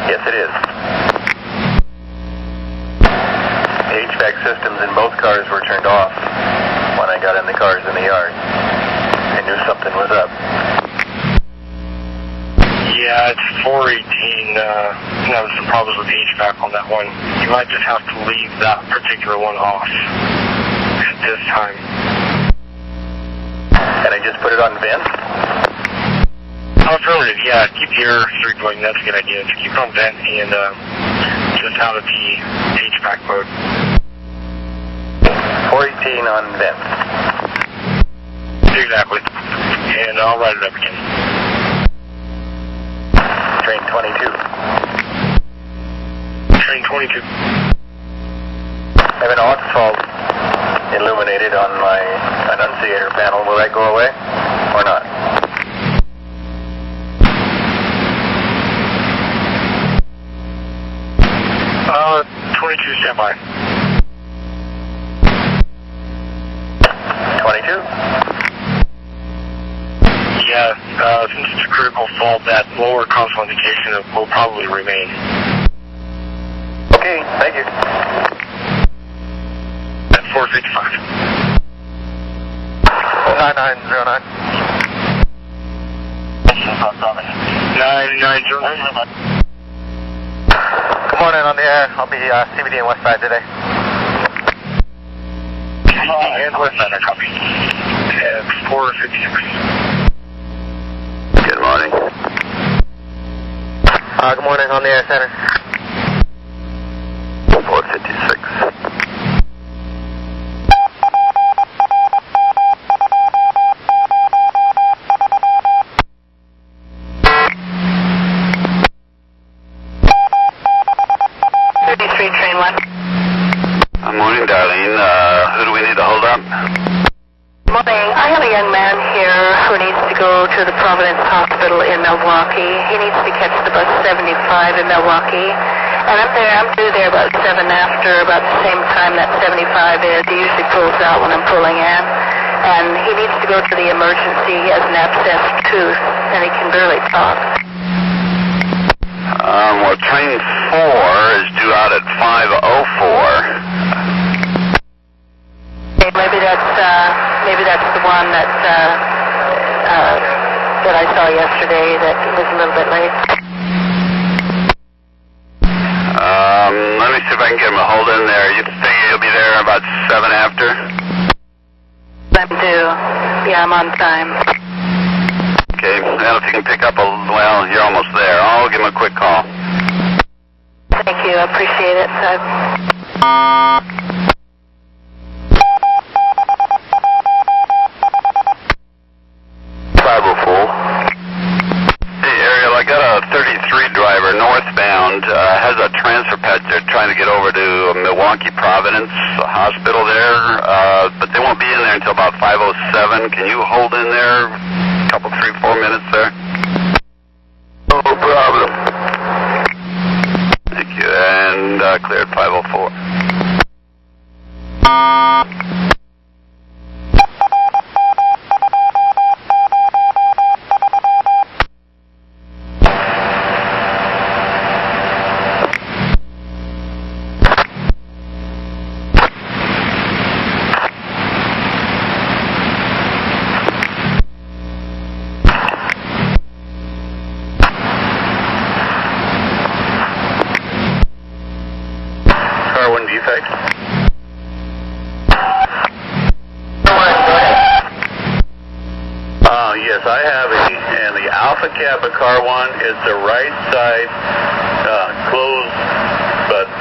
Yes, it is. The HVAC systems in both cars were turned off when I got in the cars in the yard. I knew something was up. Yeah, it's 418. Having some problems with the HVAC on that one. You might just have to leave that particular one off at this time. Can I just put it on vent? Affirmative, yeah. Keep the air circulating. That's a good idea. Just keep it on vent and just out of the HVAC mode. 418 on vent. Exactly. And I'll write it up again. Train 22. Train 22. I have an aux fault illuminated on my annunciator panel. Will that go away or not? 22 standby. 22? Yeah, since it's a critical fault, that lower console indication will probably remain. Okay, thank you. At 455. 9909. 9909. Good morning, on the air. I'll be CBD and West Side today. And West Side, copy. At 456. Good morning. Good morning, on the air, Center. 456. Train 1. Good morning, Darlene. Who do we need to hold up? Morning. I have a young man here who needs to go to the Providence Hospital in Milwaukee. He needs to catch the bus 75 in Milwaukee. And I'm due there about 7 after, about the same time that 75 is. He usually pulls out when I'm pulling in. And he needs to go to the emergency. He has an abscessed tooth, and he can barely talk. Well, train 4 is due out at 5:04. Okay, maybe that's the one that I saw yesterday that was a little bit late. you think you'll be there about 7 after? I'm due. Yeah, I'm on time. Okay, well, if you can pick up well, you're almost there. I'll give him a quick call. Thank you. I appreciate it. 504. Hey, Ariel, I got a 33 driver northbound, has a transfer patch. They're trying to get over to Milwaukee Providence Hospital there, but they won't be in there until about 5:07. Can you hold in there a couple, 3-4 minutes there? No problem. Thank you, and cleared 504. Defect. Yes, I have it, and the Alpha Kappa car 1 is the right side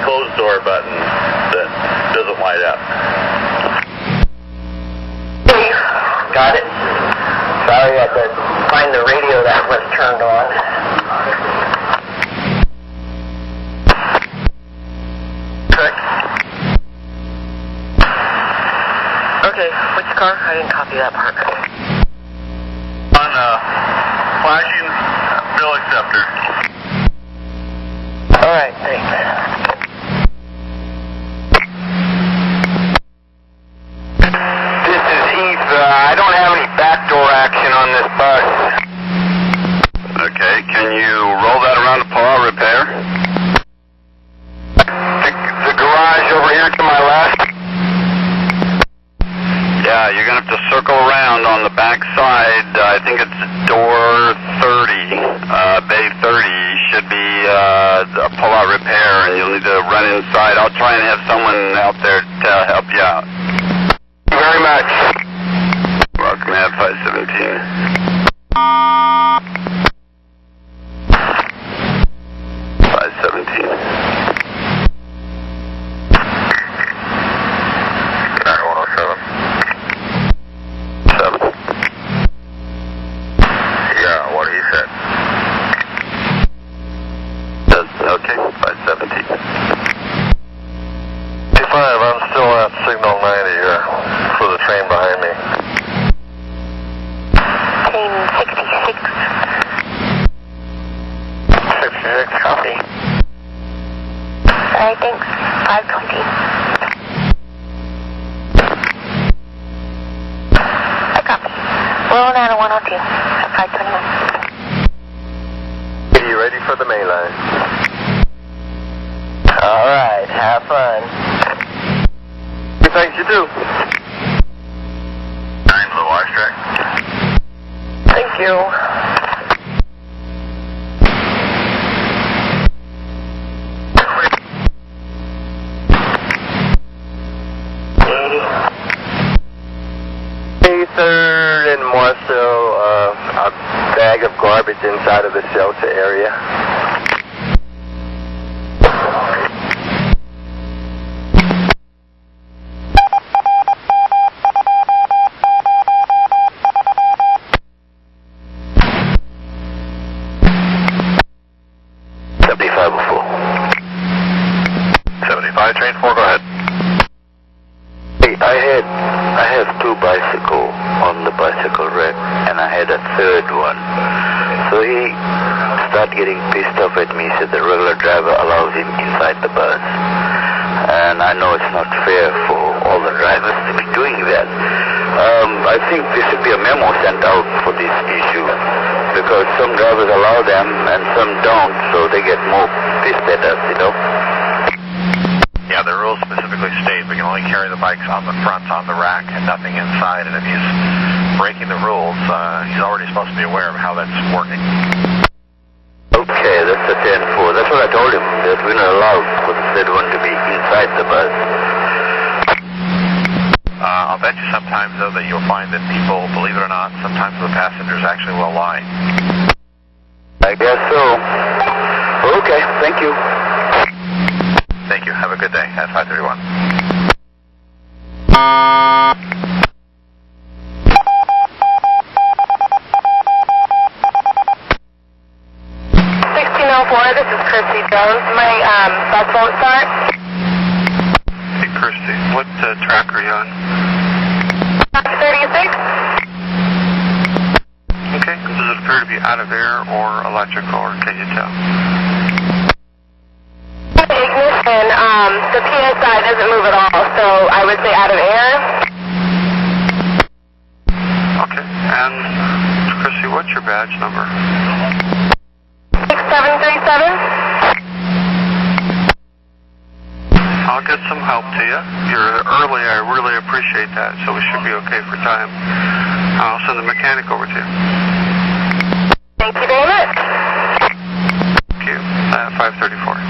closed door button that doesn't light up. Got it. Sorry, I had to find the radio that was turned on. Okay, which car? I didn't copy that part. On flashing bill acceptor. Alright, thanks. This is Heath. I don't have any backdoor action on this bus. Okay, can you roll that around to Paul Repair? The garage over here to my left. Yeah, you're going to have to circle around on the back side. I think it's door 30, bay 30 should be a pull-out repair, and you'll need to run inside. I'll try and have someone out there to help you out. Thank you very much. Welcome at 517. 517. 9107. 7. Yeah, what he said. Okay, 517. 5, I'm still at signal 90 here for the train behind me. Train 66. 66, copy. Alright, thanks. 520. I copy. Rolling out of 102 at 521. Are you ready for the main line? Alright, have fun. Thanks, you do. 9 for the wash track. Thank you. Third and more so a bag of garbage inside of the shelter area. Train 4, go ahead. Hey, I have 2 bicycles on the bicycle rack, and I had a third one. So he started getting pissed off at me. He said the regular driver allows him inside the bus. And I know it's not fair for all the drivers to be doing that. I think there should be a memo sent out for this issue, because some drivers allow them and some don't, so they get more pissed at us, you know. Yeah, the rules specifically state we can only carry the bikes on the front, on the rack, and nothing inside. And if he's breaking the rules, he's already supposed to be aware of how that's working. Okay, that's the 10-4. That's what I told him, that we're not allowed for the third one to be inside fight the buzz. I'll bet you sometimes, though, that you'll find that people, believe it or not, sometimes the passengers actually will lie. I guess so. Okay, thank you. Thank you. Have a good day at 531. This is Kirsty Jones. My bus won't start. Hey, Kirsty, what track are you on? 36. Okay. Does it appear to be out of air or electrical, or can you tell? Ignition, the PSI doesn't move at all, so I would say out of air. Okay. And, Kirsty, what's your badge number? 6737. I'll get some help to you. You're early. I really appreciate that, so we should be okay for time. I'll send the mechanic over to you. Thank you very much. Thank you. 534.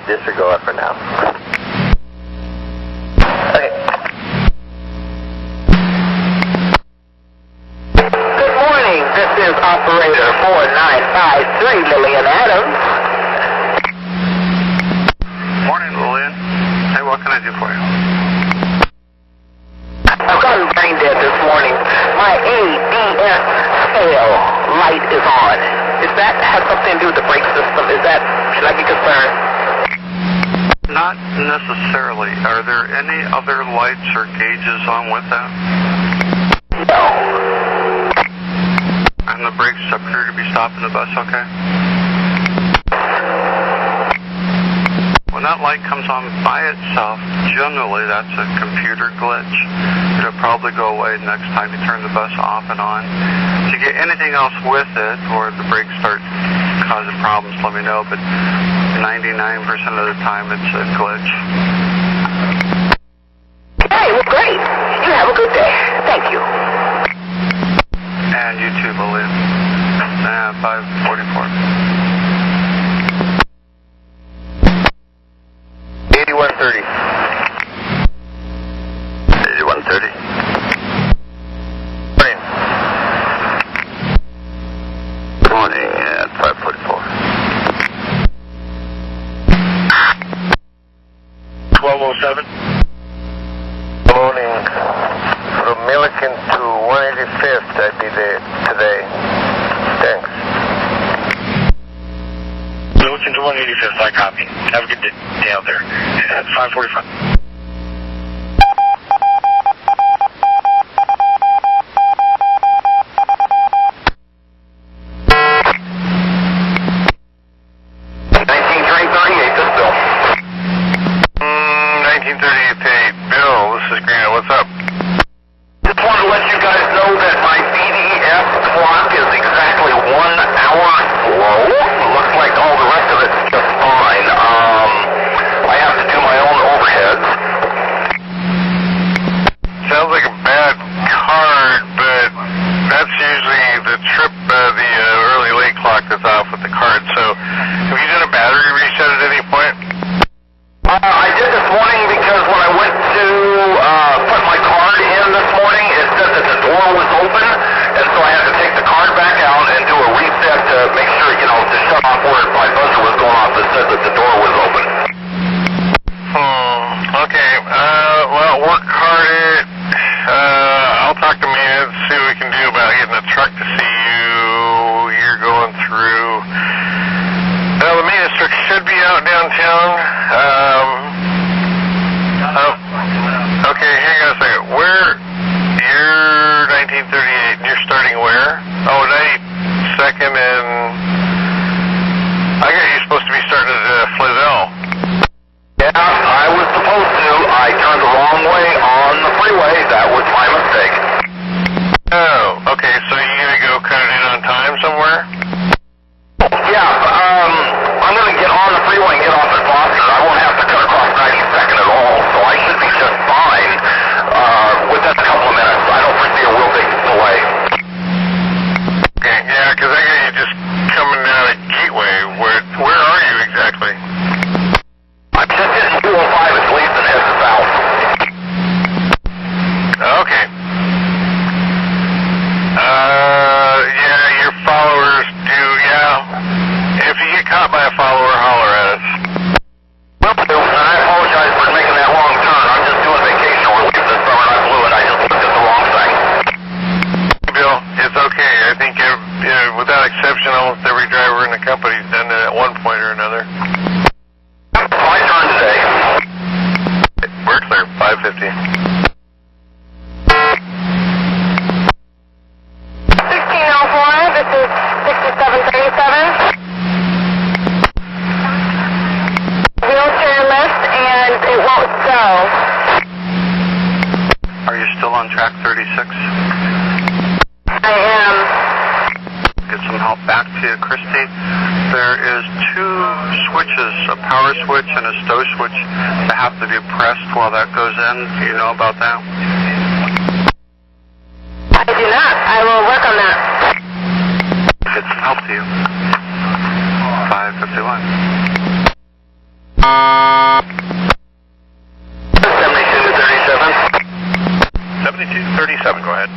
Disregard for now. Okay. Good morning. This is operator 4953 Lillian Adams. Morning, Lillian. Hey, what can I do for you? I've gotten brain dead this morning. My ABS fail light is on. Does that have something to do with the brake system? Should I be concerned? Not necessarily. Are there any other lights or gauges on with that? No. And the brakes appear to be stopping the bus, okay? When that light comes on by itself, generally that's a computer glitch. It'll probably go away next time you turn the bus off and on. If you get anything else with it, or the brakes start causing problems, let me know, but 99% of the time it's a glitch. Hey, well, great. You have a good day. Thank you. And you too, Lillian. 544. 8130. 8130. morning at 5:44. 1207. Morning. From Milliken to 185th, I'd be there today. Thanks. Milliken to 185th, I copy. Have a good day out there. At 5:45. What's up? Just wanted to let you guys know that my BDF clock is exactly 1 hour slow. Looks like all the rest of it's just fine. I have to do my own overheads. Sounds like a bad card, but that's usually the trip, the early late clock that's off with the card. So, have you done a battery reset at any point? I did this morning because when I went to put my card in this morning, it said that the door was open, and so I had to take the card back out and do a reset to make sure, you know, to shut off where my buzzer was going off that said that the door was open. Okay, well, work hard at it. I'll talk to maintenance, see what we can do about getting a truck to see you. You're going through. Well, the maintenance truck should be out downtown. Okay, hang on a second. You're 1938, and you're starting where? Oh, 92nd and... I got you supposed to be starting at Flizell. Yeah, I was supposed to. I turned the wrong way on the freeway. That was my mistake. Oh, okay, so you gonna go cut it in on time somewhere? Yeah, I'm gonna get on the freeway and get off at Foster. I won't have to cut across 92nd at all, so I should be just fine within a couple of minutes. I don't foresee a real big delay. Okay, yeah, because I got you just coming out of Gateway. Where are you exactly? I'm just hitting 205 at least and heading south. Okay. Yeah, your followers do, yeah. If you get caught by a follower, holler at us. Will do, and I apologize for making that wrong turn. I'm just doing vacation relief this summer and I blew it. I just looked at the wrong thing. Bill, it's okay. I think without exception, almost every driver in the company's done it at one point or another. My turn today. We're clear, 550. 1604, this is 6737. Wheelchair lift, and it won't go. Are you still on track 36? I am. Get some help back to you, Christy. There is 2 switches, a power switch and a stow switch that have to be pressed while that goes in. Do you know about that? I do not. I will work on that. Get some help to you. 551. 7237, go ahead.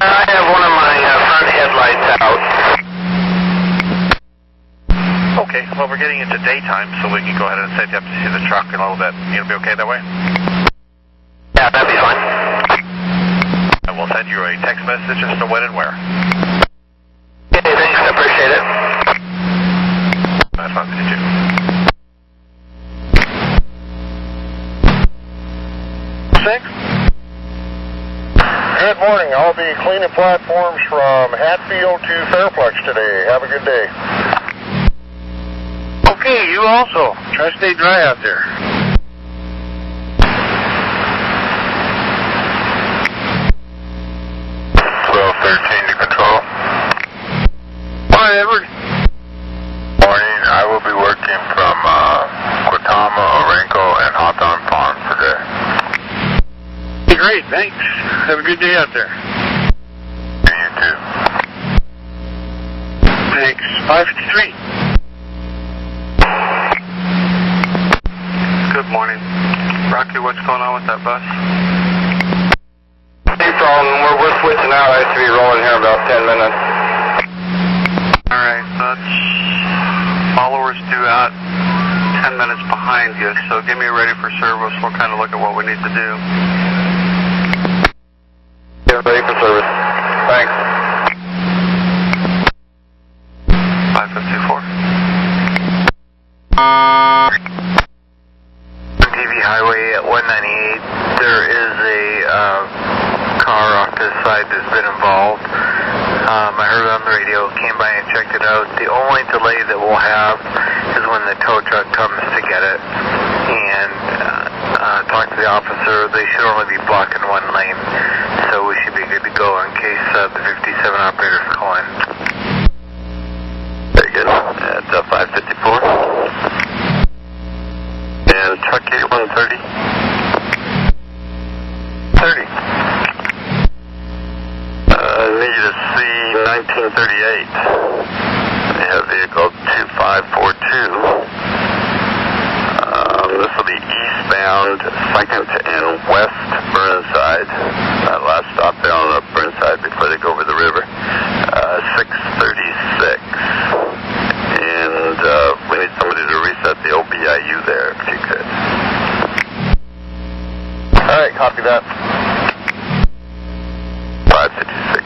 I have one of my front headlights out. Okay, well, we're getting into daytime, so we can go ahead and set you up to see the truck and all of that. You gonna be okay that way? Yeah, that'd be fine. And we'll send you a text message as to when and where. Okay, thanks, I appreciate it. That's not to do. Good morning. I'll be cleaning platforms from Hatfield to Fairplex today. Have a good day. Okay, you also. Try to stay dry out there. To control. Morning, Edward. Morning. I will be working from Quatama, Orenco, and Hawthorne Farm today. Great, thanks. Have a good day out there. You too. Thanks. 553. Good morning. Rocky, what's going on with that bus? No problem. We're switching out. I should be rolling here in about 10 minutes. me ready for service. We'll kind of look at what we need to do. Yeah, ready for service. Thanks. 554. TV Highway at 198, there is a car off to the side that's been involved. I heard it on the radio, came by and checked it out. The only delay that we'll have is when the tow truck comes to get it. And talk to the officer, they should only be blocking one lane. So we should be good to go in case the 57 operators call in. Very good. At 554. And truck 8130. 30. Need to see 1938. They have vehicle 2542. This will be eastbound 2nd and West Burnside. Last stop there on the Burnside before they go over the river. 636. And we need somebody to reset the OBIU there if you could. All right, copy that. 556.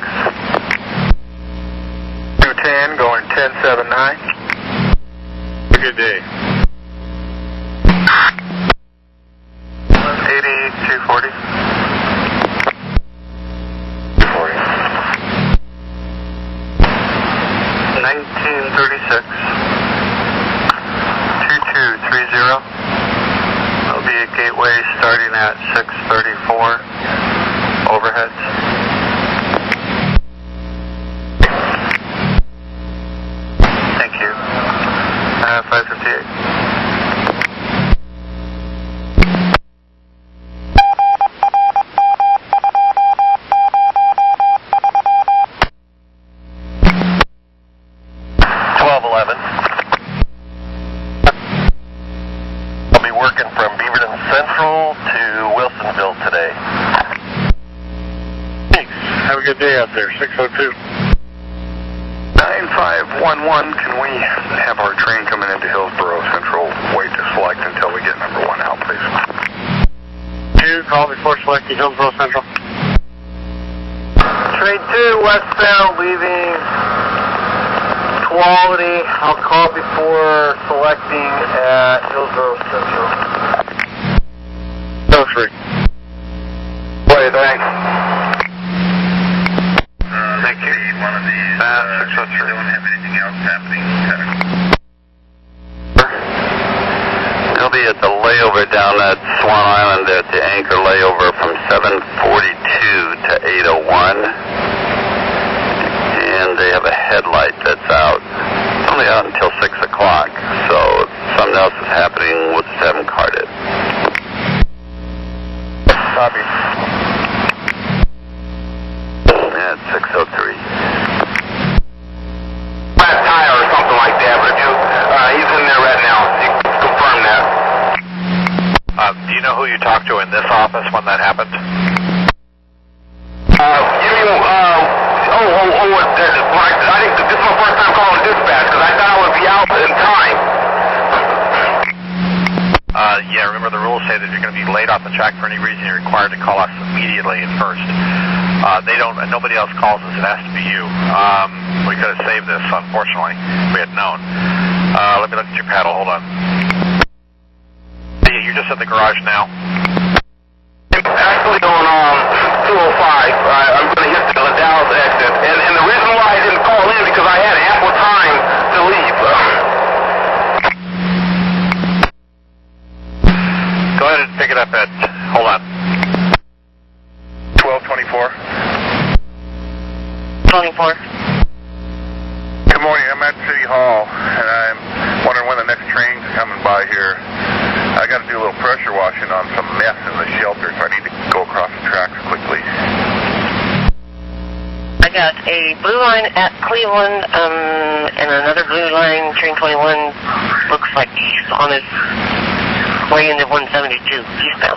210 going 1079. Good day. 8240. 240. 1936. 2230. There'll be a gateway starting at 634. Overheads. Thank you. 558. I'll be working from Beaverton Central to Wilsonville today. Thanks. Have a good day out there. 602. 9511, can we have our train coming into Hillsborough Central wait to select until we get number 1 out, please? 2, call before selecting Hillsborough Central. Train 2 westbound leaving Quality. I'll call before selecting at Hillsborough Central. No, 3. Wait, thanks. Thank you. One of these, 603. don't have anything else happening. They'll be at the layover down at Swan Island at the anchor layover from 742 to 801. And they have a headlight that's out. It's only out until 6 o'clock, so if something else is happening, we'll just have them carded. Copy. At 603. Flat tire or something like that, but he's in there right now. You can confirm that. Do you know who you talked to in this office when that happened? I think this is my first time calling dispatch because I thought I would be out in time. Yeah, remember the rules say that if you're going to be late off the track for any reason, you're required to call us immediately and first. Nobody else calls us, it has to be you. We could have saved this, unfortunately, if we had known. Let me look at your paddle, hold on. Yeah, you're just at the garage now. Actually on 205, I'm going to hit the Dallas exit. And the reason why I didn't call in because I had ample time to leave. Go ahead and pick it up at, hold on. 1224. 24. Good morning. I'm at City Hall, and I'm wondering when the next train's coming by here. I got to do a little pressure washing on some mess in the shelter, so I need to go across the tracks quickly. I got a blue line at Cleveland, and another blue line, train 21, looks like he's on his way into 172, eastbound.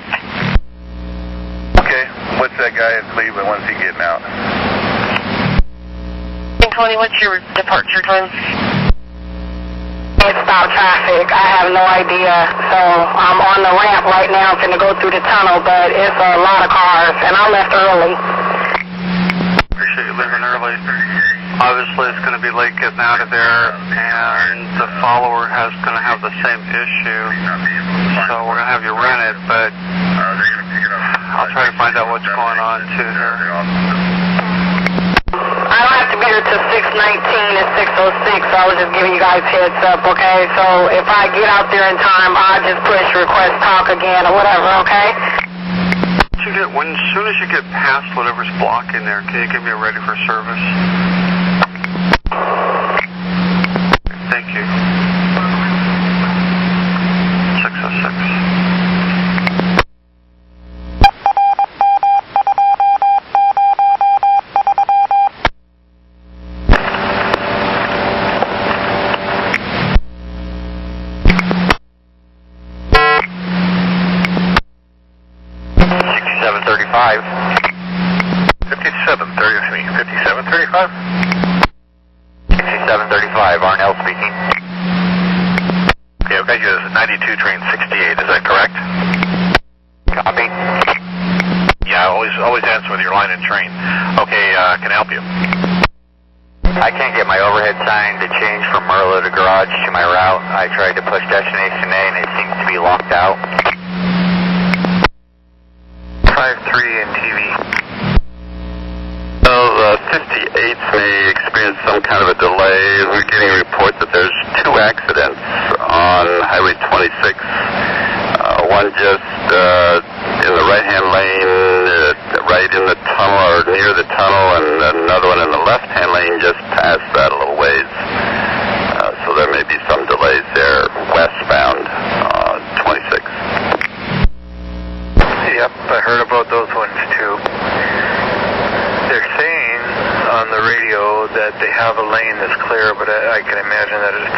Okay. What's that guy in Cleveland? When's he getting out? Train 20, what's your departure time? It's stop traffic. I have no idea. So I'm on the ramp right now. I'm going to go through the tunnel, but it's a lot of cars, and I left early. Appreciate you leaving early. Obviously, it's going to be late getting out of there, and the follower is going to have the same issue. So we're going to have you rent it, but I'll try to find out what's going on too here. I don't have to be here till 6:19 and 6:06, so I was just giving you guys heads up, okay? So if I get out there in time, I'll just push request talk again or whatever, okay? As soon as you get past whatever's blocking there, can you get me ready for service? Thank you. 6:06. Arnell speaking. Okay, I've got you as 92 train 68, is that correct? Copy. Yeah, always answer with your line and train. Okay, can I help you? I can't get my overhead sign to change from Merla to Garage to my route. I tried to push destination A and it seems to be locked out. 53 and TV. 58 may experience some kind of a delay. We're getting reports that there's 2 accidents on Highway 26. One just in the right-hand lane, right in the tunnel or near the tunnel, and another one in the left-hand lane just past that a little ways. So there may be some delays there westbound 26. Yep, I heard about those ones too. They're saying on the radio that they have a lane that's clear, but I can imagine that it's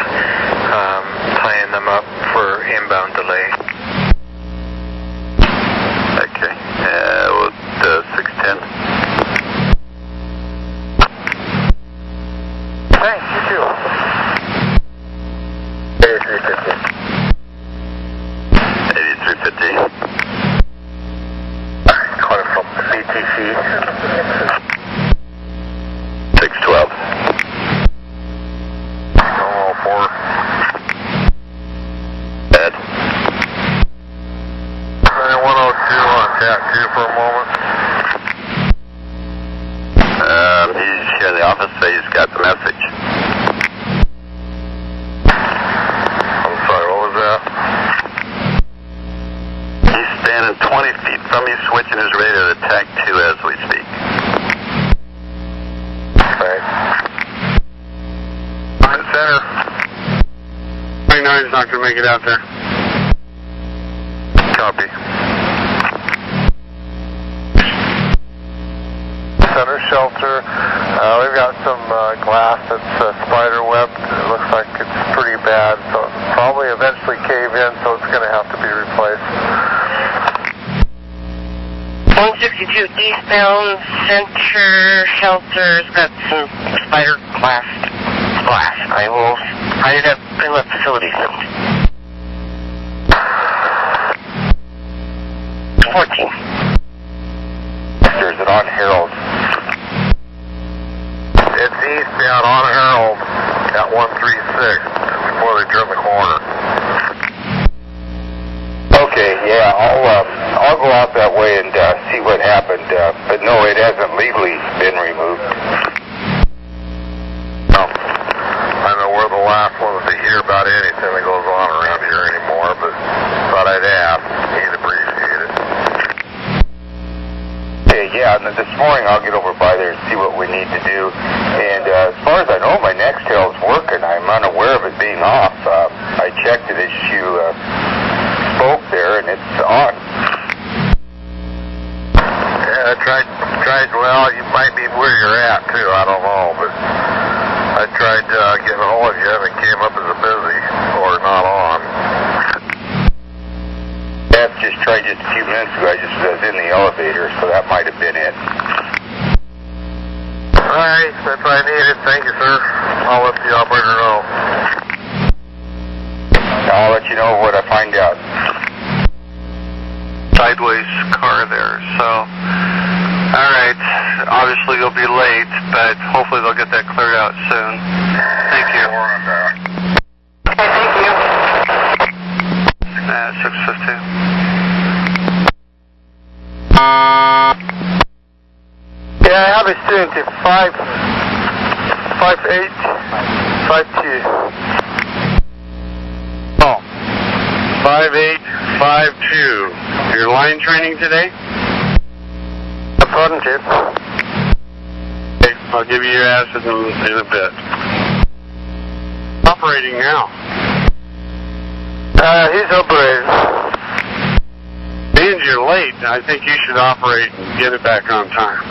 tying them up for inbound delay. Okay, with 610. Thanks, you too. 8350. 8350. Calling from CTC. 612. 104. Ed. 102 on tap 2 for a moment. He's here in the office, so he's got the message. I'm sorry, what was that? He's standing 20 feet from you, switching his radio to TAC 2 as we speak. Thanks. Center. 29's not going to make it out there. Copy. Center shelter. We've got some glass that's spider webbed. It looks like it's pretty bad, so it'll probably eventually cave in, so it's going to have to be replaced. 162 eastbound center shelter's got some spider glass. I will hide it up in the facility soon. 14. Is it on Harold? It's eastbound on Harold at 136 before they turn the corner. Okay, yeah, I'll go out that way and see what happened. But no, it hasn't legally been removed. No, I know we're the last ones to hear about anything that goes on around here anymore, but thought I'd ask. He'd appreciate it. Okay, yeah, and this morning I'll get over by there and see what we need to do. And as far as I know, my Nextel's working. I'm unaware of it being off. I checked it as you spoke there, and it's on. Yeah, I tried, well, you might be where you're at, too, I don't know, but I tried getting a hold of you, and it came up as a busy, or not on. Yeah, just tried just a few minutes ago. I just was in the elevator, so that might have been it. All right, that's what I needed. Thank you, sir. I'll let the operator know. let you know what I find out. Sideways car there, so alright, obviously you'll be late, but hopefully they'll get that cleared out soon. Thank you. Okay, thank you. 6:50. Yeah, I have a student at 5852. Oh, 5852. Your line training today? Affirmative. Okay, I'll give you your acid in a bit. Operating now. He's operating. Means you're late. I think you should operate and get it back on time.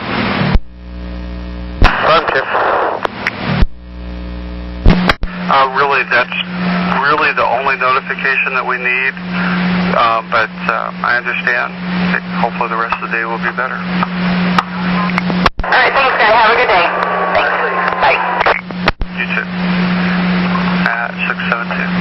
Affirmative. Really, that's really the only notification that we need. But I understand. Hopefully the rest of the day will be better. All right, thanks, guys. Have a good day. Thanks. Bye. You too. At 6:17.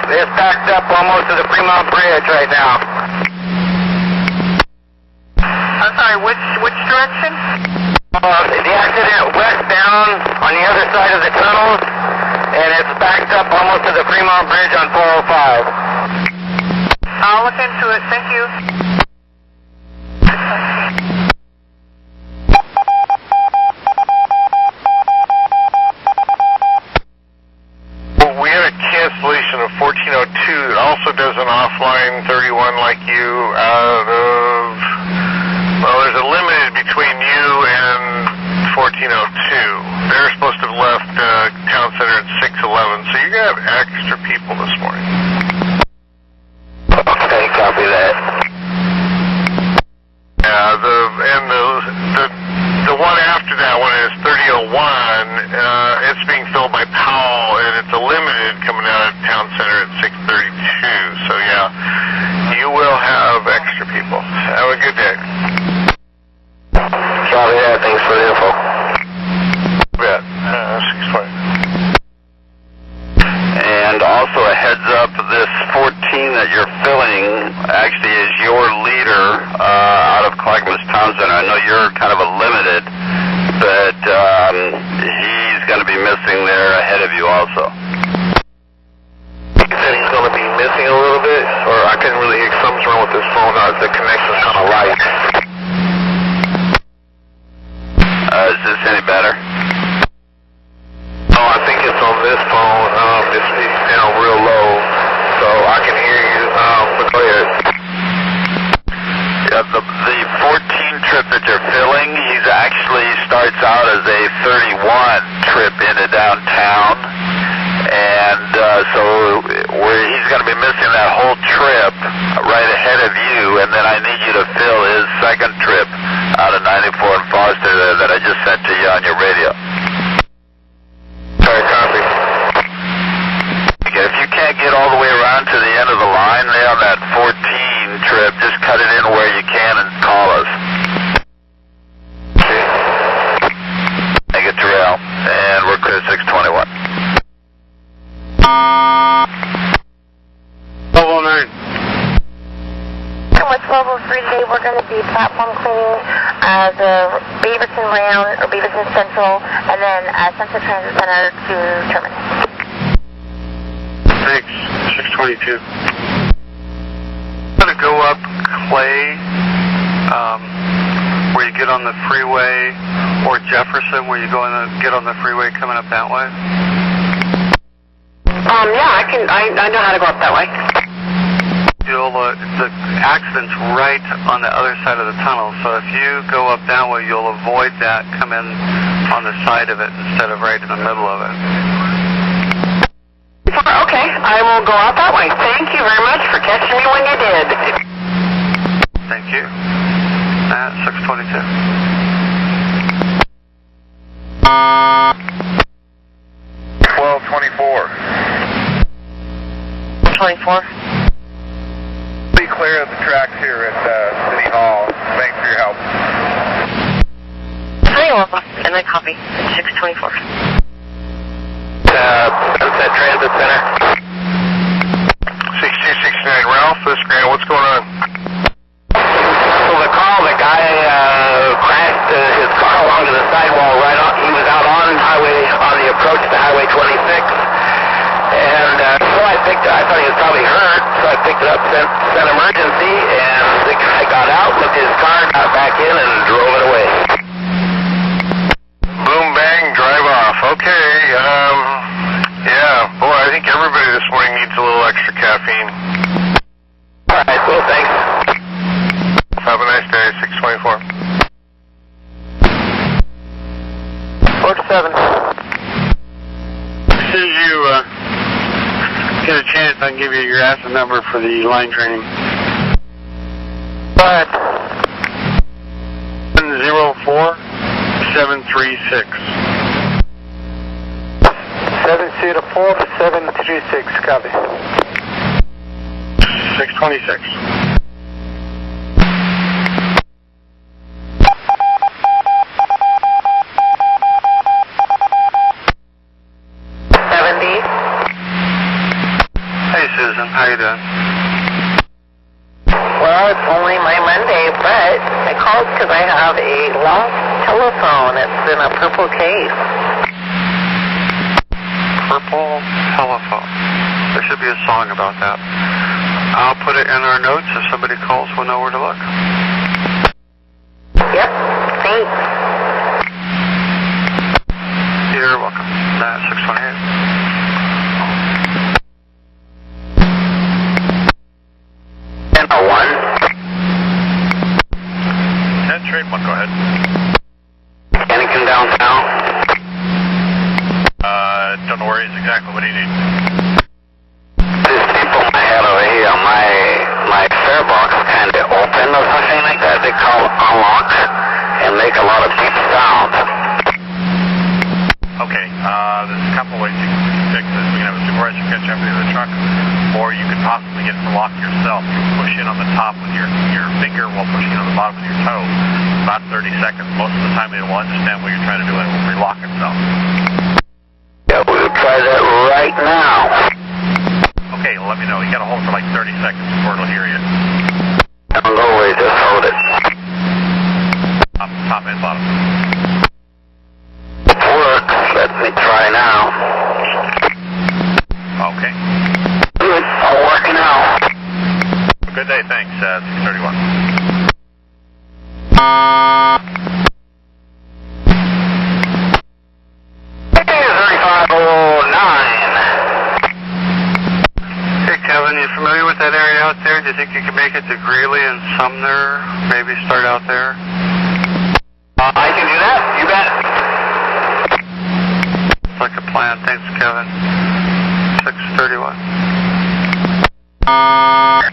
It's backed up almost to the Fremont Bridge right now. I'm sorry, which direction? The accident westbound on the other side of the tunnels, and it's backed up almost to the Fremont Bridge on 405. I'll look into it. Thank you. We had a cancellation of 1402 that also does an offline 31 like you out of, well, there's a limited between you and 1402. They're supposed to have left town center at 611, so you're going to have extra people this morning. Okay, copy that. Yeah, the one after that one is 3001. It's being filled by Powell, and it's a limited coming out of town center at 632. So yeah, you will have extra people. Have a good day. Copy that. Thanks for the info. You bet. 620. And also a heads up, this 14 that you're filling actually is your leader out of Clackamas Town Center. I know you're kind of a limited, but he's going to be missing there ahead of you also. He said he's going to be missing a little bit, or I couldn't really hear something's wrong with this phone. The connection's kind of light. Is this any better? No, I think it's on this phone. It's real low, so I can hear you. But go ahead. Yeah, the 14 trip that you're filling, he's actually starts out as a 31 trip into downtown, and so he's going to be missing that whole trip right ahead of you, and then I need you to fill his second trip out of 94 and Foster that I just sent to you on your radio. Sorry, copy. If you can't get all the way around to the end of the line there on that 14 trip, just cut it in where you can and call us. Okay. Make it trail, and we're clear 621. 1209. With 1203 today, we're going to be platform cleaning the Beaverton Round or Beaverton Central, and then Central Transit Center to Terminus. Thanks. 622. I'm going to go up Clay, where you get on the freeway, or Jefferson, where you get on the freeway coming up that way. Yeah, I know how to go up that way. The accident's right on the other side of the tunnel, so if you go up that way, you'll avoid that, come in on the side of it instead of right in the middle of it. Okay, I will go out that way. Thank you very much for catching Catch me when you did. Thank you. At 622. 1224. 24. Be clear of the tracks here at City Hall. Thanks for your help. Hi, Alpha. And I copy. 624. Sunset Transit Center. 6269 Ralph, this Grant, what's going on? So the call, the guy crashed his car along to the sidewall right on. He was out on the approach to Highway 26. And so I thought he was probably hurt, so I picked it up, sent emergency, and the guy got out, looked at his car, got back in, and drove it away. Boom, bang, drive off. Okay, yeah, boy, I think everybody this morning needs a little extra caffeine. All right, cool, thanks. Have a nice day, 624. 47. As soon as you get a chance, I can give you your ASA number for the line training. Go ahead. 704736. 704736, copy. 626. Hey, Susan. How you doing? Well, it's only my Monday, but I called because I have a lost telephone. It's in a purple case. Purple telephone. There should be a song about that. I'll put it in our notes. If somebody calls, we'll know where to look. Yep, thanks. You're welcome. 628. Trade 1, go ahead. Anakin downtown. Don't know where he is exactly. What do you need? These people I had over here, my fare box kind of open or something like that. They call unlock and make a lot of deep sound. Okay, there's a couple ways you can fix this. We can have a supervisor catch up to the truck, or you could possibly get it to lock yourself. You push in on the top with your finger while pushing on the bottom with your toe. About 30 seconds. Most of the time it will understand what you're trying to do and it will relock itself. Yeah, we'll try that right now. Okay, well, let me know. You got to hold for like 30 seconds before it'll hear you. No way, just hold it. Top and bottom. It works. Let me try now. Okay. Good. All working out. Good day, thanks. 631. Kevin, you familiar with that area out there? Do you think you can make it to Greeley and Sumner? Maybe start out there? I can do that. You bet. Looks like a plan. Thanks, Kevin. 631. I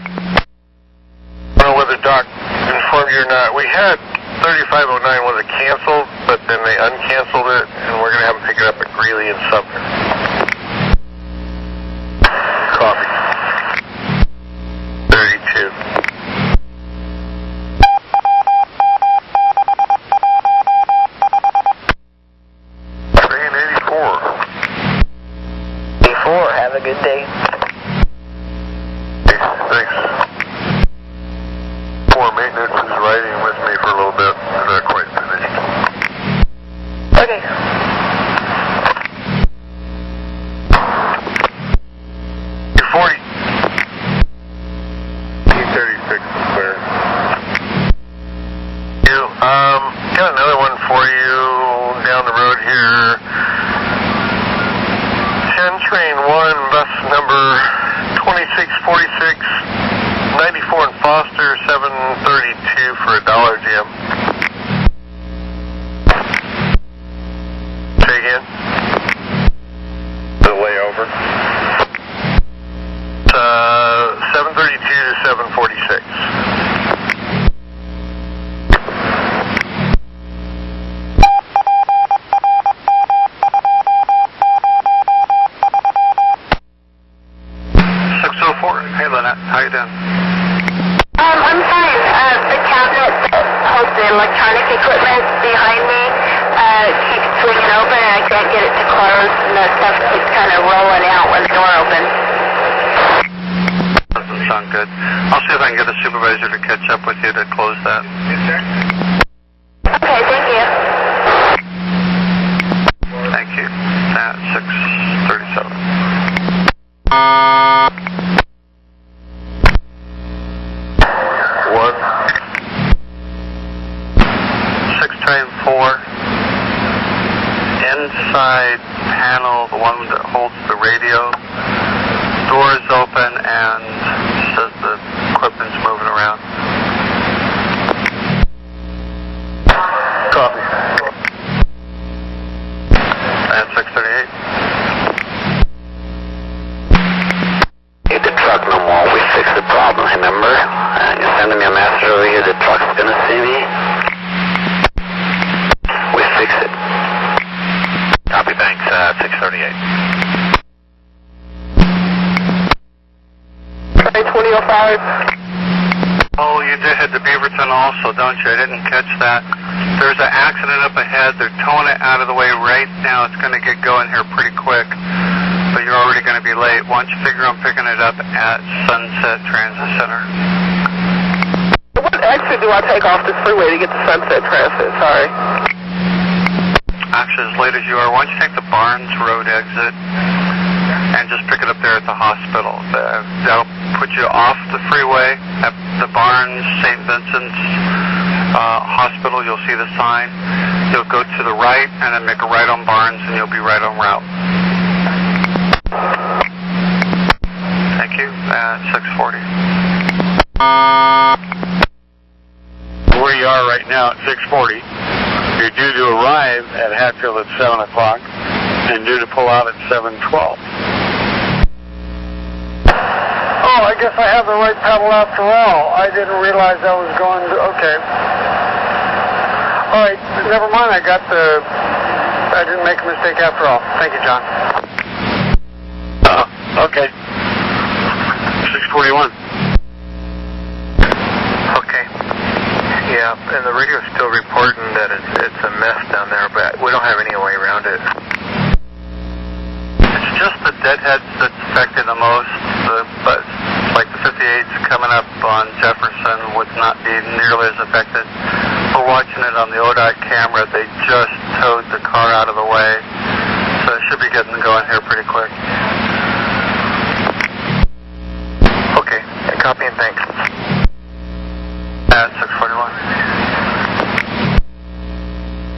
don't know whether Doc informed you or not. We had 3509 was it canceled, but then they uncanceled it, and we're going to have them pick it up at Greeley and Sumner. Copy. 32. Train 84. 84, have a good day. Thanks. Poor maintenance is riding with me for a little bit. I'm not quite finished. Okay. You're 40. 36 square. Got another one for you down the road here. 10 train 1, bus number 2646, 94 and Foster, 732 for $1, Jim. Say again? The layover. 732 to stuff keeps kind of rolling out when the door opens. Doesn't sound good. I'll see if I can get the supervisor to catch up with you to close that. Okay, thank you. Thank you. At 6:37. One. 6 train 4. Inside panel, the one that holds the radio. Door is open and says the equipment's moving around. Copy. At 6:38. Need the truck no more. We fixed the problem, remember? You're sending me a message over here. The truck's gonna see me. We fixed it. Copy, thanks. 6:38. 2005. Oh, you did hit the Beaverton also, don't you? I didn't catch that. There's an accident up ahead. They're towing it out of the way right now. It's going to get going here pretty quick, but you're already going to be late. Why don't you figure on picking it up at Sunset Transit Center? What exit do I take off this freeway to get to Sunset Transit? Sorry. Actually, as late as you are, why don't you take the Barnes Road exit and just pick it up there at the hospital. That'll put you off the freeway at the Barnes St. Vincent's Hospital. You'll see the sign. You'll go to the right and then make a right on Barnes and you'll be right on route. Thank you. At 6:40. Where you are right now at 6:40, you're due to arrive at Hatfield at 7 o'clock and due to pull out at 7:12. Oh, I guess I have the right pedal after all. I didn't realize I was going to, okay. All right, never mind, I didn't make a mistake after all. Thank you, John. Okay. 6:41. Okay. Yeah, and the radio's still reporting that it's a mess down there, but we don't have any way around it. It's just the deadheads that's affected the most. But like the 58s coming up on Jefferson would not be nearly as affected. We're watching it on the ODOT camera. They just towed the car out of the way. So it should be getting going here pretty quick. Okay, copy and thanks. At 6:41.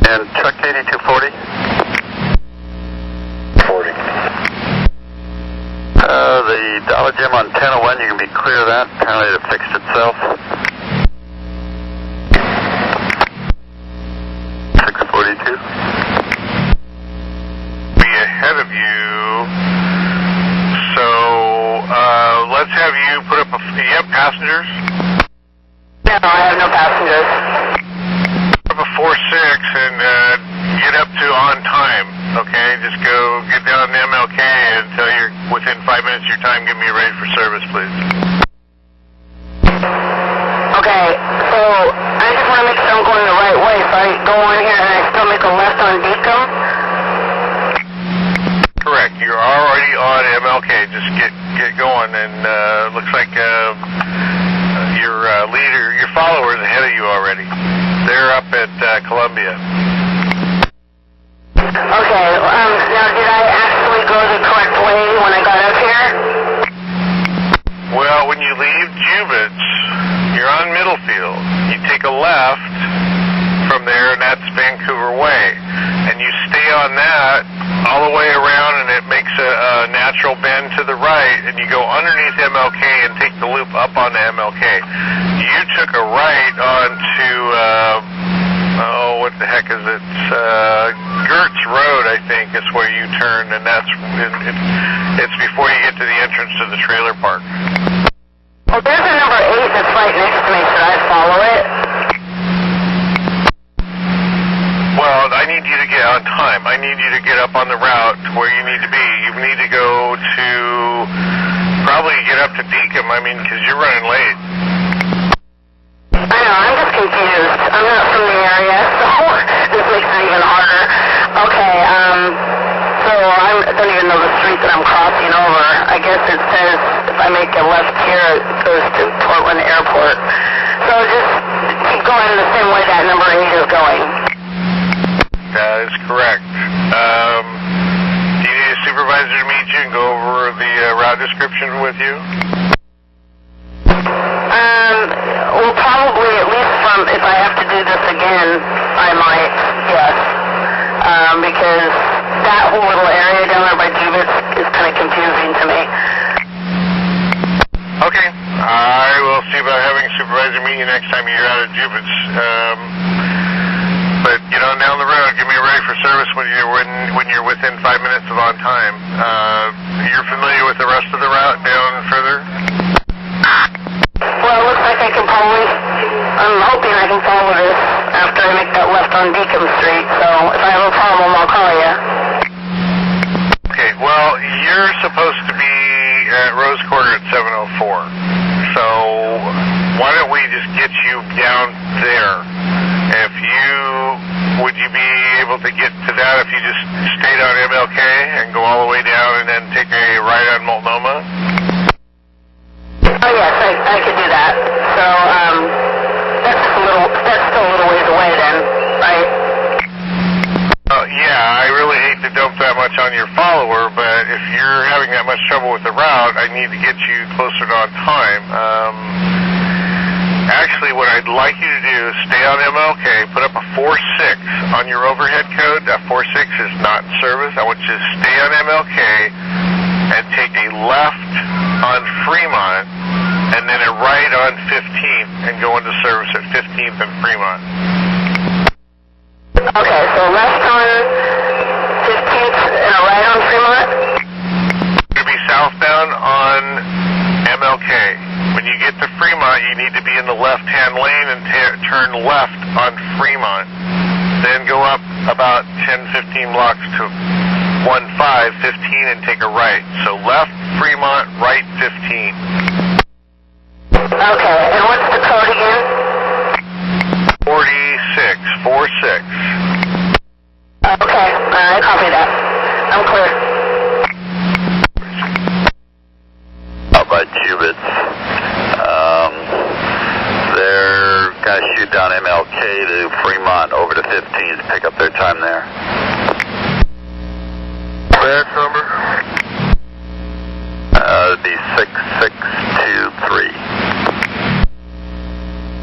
And truck 8240. 40. The Dollar Gym on 1001, you can be clear of that. Apparently it fixed itself. 6:42. Be ahead of you. So, let's have you put up you have passengers? No, I have no passengers. Put up a 4-6 and get up to on time, okay? Just go get down to MLK until you're within 5 minutes of your time. Get me ready for service, please. Okay, so I just want to make sure I'm going the right way. So I go on here and I still make a left on Deacon? Correct. You're already on MLK. Just get going, and looks like your leader, your followers ahead of you already. They're up at Columbia. Okay, now did I actually go the correct way when I got up here? Well, when you leave Juvits, you're on Middlefield. You take a left from there, and that's Vancouver Way. And you stay on that all the way around, and it makes a natural bend to the right, and you go underneath MLK and take the loop up onto MLK. You took a right onto, what the heck is it? Gertz Road, I think, is where you turn, and it's before you get to the entrance to the trailer park. Well, there's a number 8 that's right next to me. Should I follow it? Well, I need you to get on time. I need you to get up on the route to where you need to be. You need to go to, probably get up to Deacon, because you're running late. I know, I'm just confused. I'm not from the area, so this makes it even harder. Okay, so don't even know the street that I'm crossing over. I guess it says if I make a left here, it goes to Portland Airport. So just keep going the same way that number 8 is going. That is correct. Do you need a supervisor to meet you and go over the route description with you? Well, probably at least from, if I have to do this again, I might, yes. Because that whole little area down there by Jubitz is kind of confusing to me. Okay. I will see about having a supervisor meet you next time you're out of Jubitz. But, you know, down the road, give me a ready for service when you're within 5 minutes of on time. You're familiar with the rest of the route down further? Well, it looks like I can probably, I'm hoping I can follow this after I make that left on Deacon Street. So if I have a problem, I'll call you. Okay, well, you're supposed to be at Rose Quarter at 7:04. So why don't we just get you down there? Would you be able to get to that if you just stayed on MLK and go all the way down and then take a ride on Multnomah? Oh yes, I could do that. So that's still a little ways away then, right? Yeah, I really hate to dump that much on your follower, but if you're having that much trouble with the route, I need to get you closer to on time. Actually, what I'd like you to do is stay on MLK, put up a 4-6 on your overhead code. That 4-6 is not in service. I want you to stay on MLK and take a left on Fremont and then a right on 15th and go into service at 15th and Fremont. Okay, so left on 15th and a right on Fremont? You're going to be southbound on MLK. When you get to Fremont, you need to be in the left-hand lane and turn left on Fremont. Then go up about 10-15 blocks to 15 and take a right. So left Fremont, right 15. Okay, and what's the code again? 46. Okay, I copy that. I'm clear. How about Jubitz? They're going to shoot down MLK to Fremont over to 15 to pick up their time there. Badge number? It'd be 6623.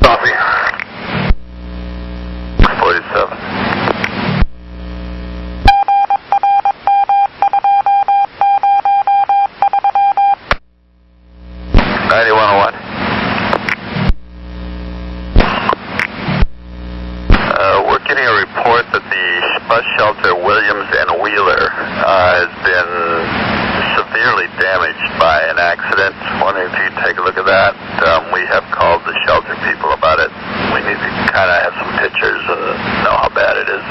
Copy. 47. We're getting a report that the bus shelter Williams and Wheeler has been severely damaged by an accident. Wondering if you'd take a look at that. We have called the shelter people about it. We need to kind of have some pictures and know how bad it is.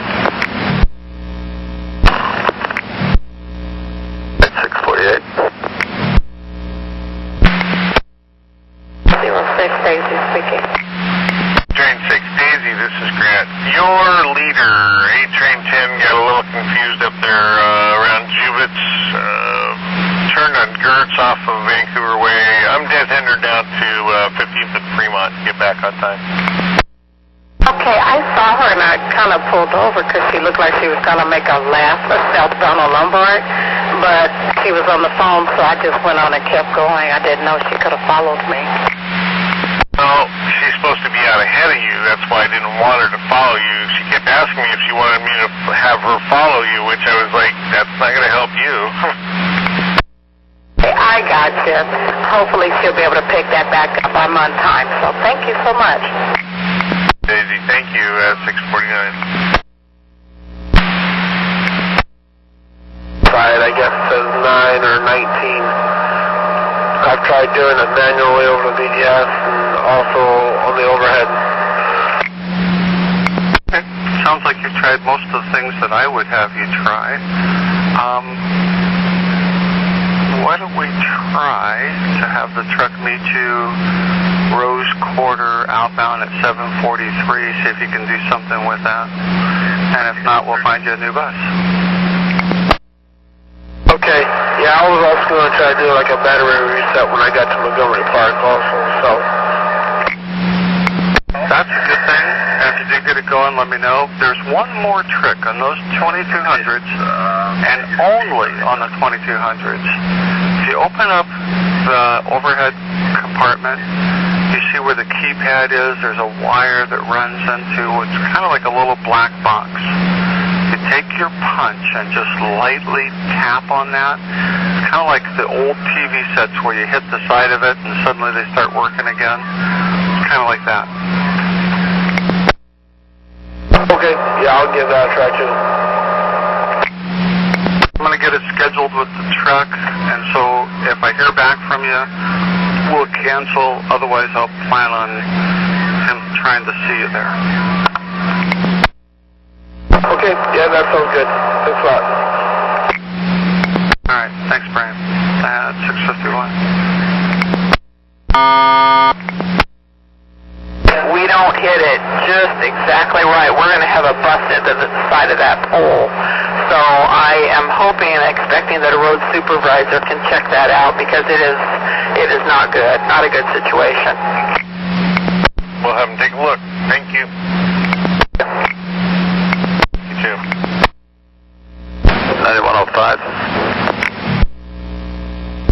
At 648. 06 Daisy speaking. Train 6, Daisy, this is Grant. Your leader, A-Train 10, got a little confused up there around Jubitz. Turned on Gertz off of Vancouver Way. I'm dead-hander down to 15th and Fremont to get back on time. Okay, I saw her and I kind of pulled over because she looked like she was going to make a left southbound on Lombard, but she was on the phone, so I just went on and kept going. I didn't know she could have followed me. Well, she's supposed to be out ahead of you. That's why I didn't want her to follow you. She kept asking me if she wanted me to have her follow you, which I was like, that's not going to help you. I got you. Hopefully she'll be able to pick that back up. I'm on time, so thank you so much. Daisy, thank you. 649. Tried, I guess it says 9 or 19. I've tried doing it manually over the VDS and also on the overhead. It sounds like you've tried most of the things that I would have you try. Why don't we try to have the truck meet you Rose Quarter outbound at 7:43, see if you can do something with that. And if not, we'll find you a new bus. going to try to do like a battery reset when I got to Montgomery Park also, so. That's a good thing. If you do get it going, let me know. There's one more trick on those 2200s, and only on the 2200s. If you open up the overhead compartment, you see where the keypad is. There's a wire that runs into what's kind of like a little black box. You take your punch and just lightly tap on that. It's kind of like the old TV sets where you hit the side of it and suddenly they start working again. It's kind of like that. Okay, yeah, I'll give that a try too. I'm going to get it scheduled with the truck, and so if I hear back from you, we'll cancel. Otherwise, I'll plan on him trying to see you there. Okay, yeah, that sounds good. Thanks a lot. All right, thanks, Brian. 651. We don't hit it just exactly right, we're going to have a bust into the side of that pole. So I am hoping and expecting that a road supervisor can check that out, because it is not good, not a good situation. We'll have him take a look. Thank you. You too. 9105.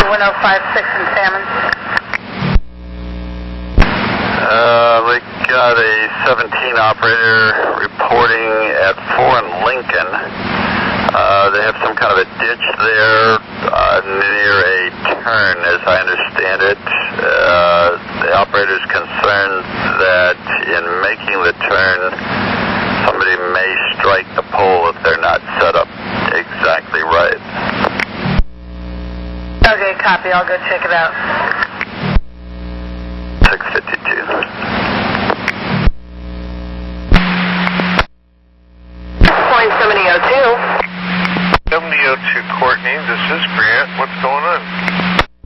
1056 in Salmon. We got a 17 operator reporting at 4 in Lincoln. They have some kind of a ditch there near a turn, as I understand it. The operator is concerned that in making the turn, somebody may strike the pole if they're not set up exactly right. Okay, copy. I'll go check it out. 652. 7002 Courtney, this is Grant. What's going on?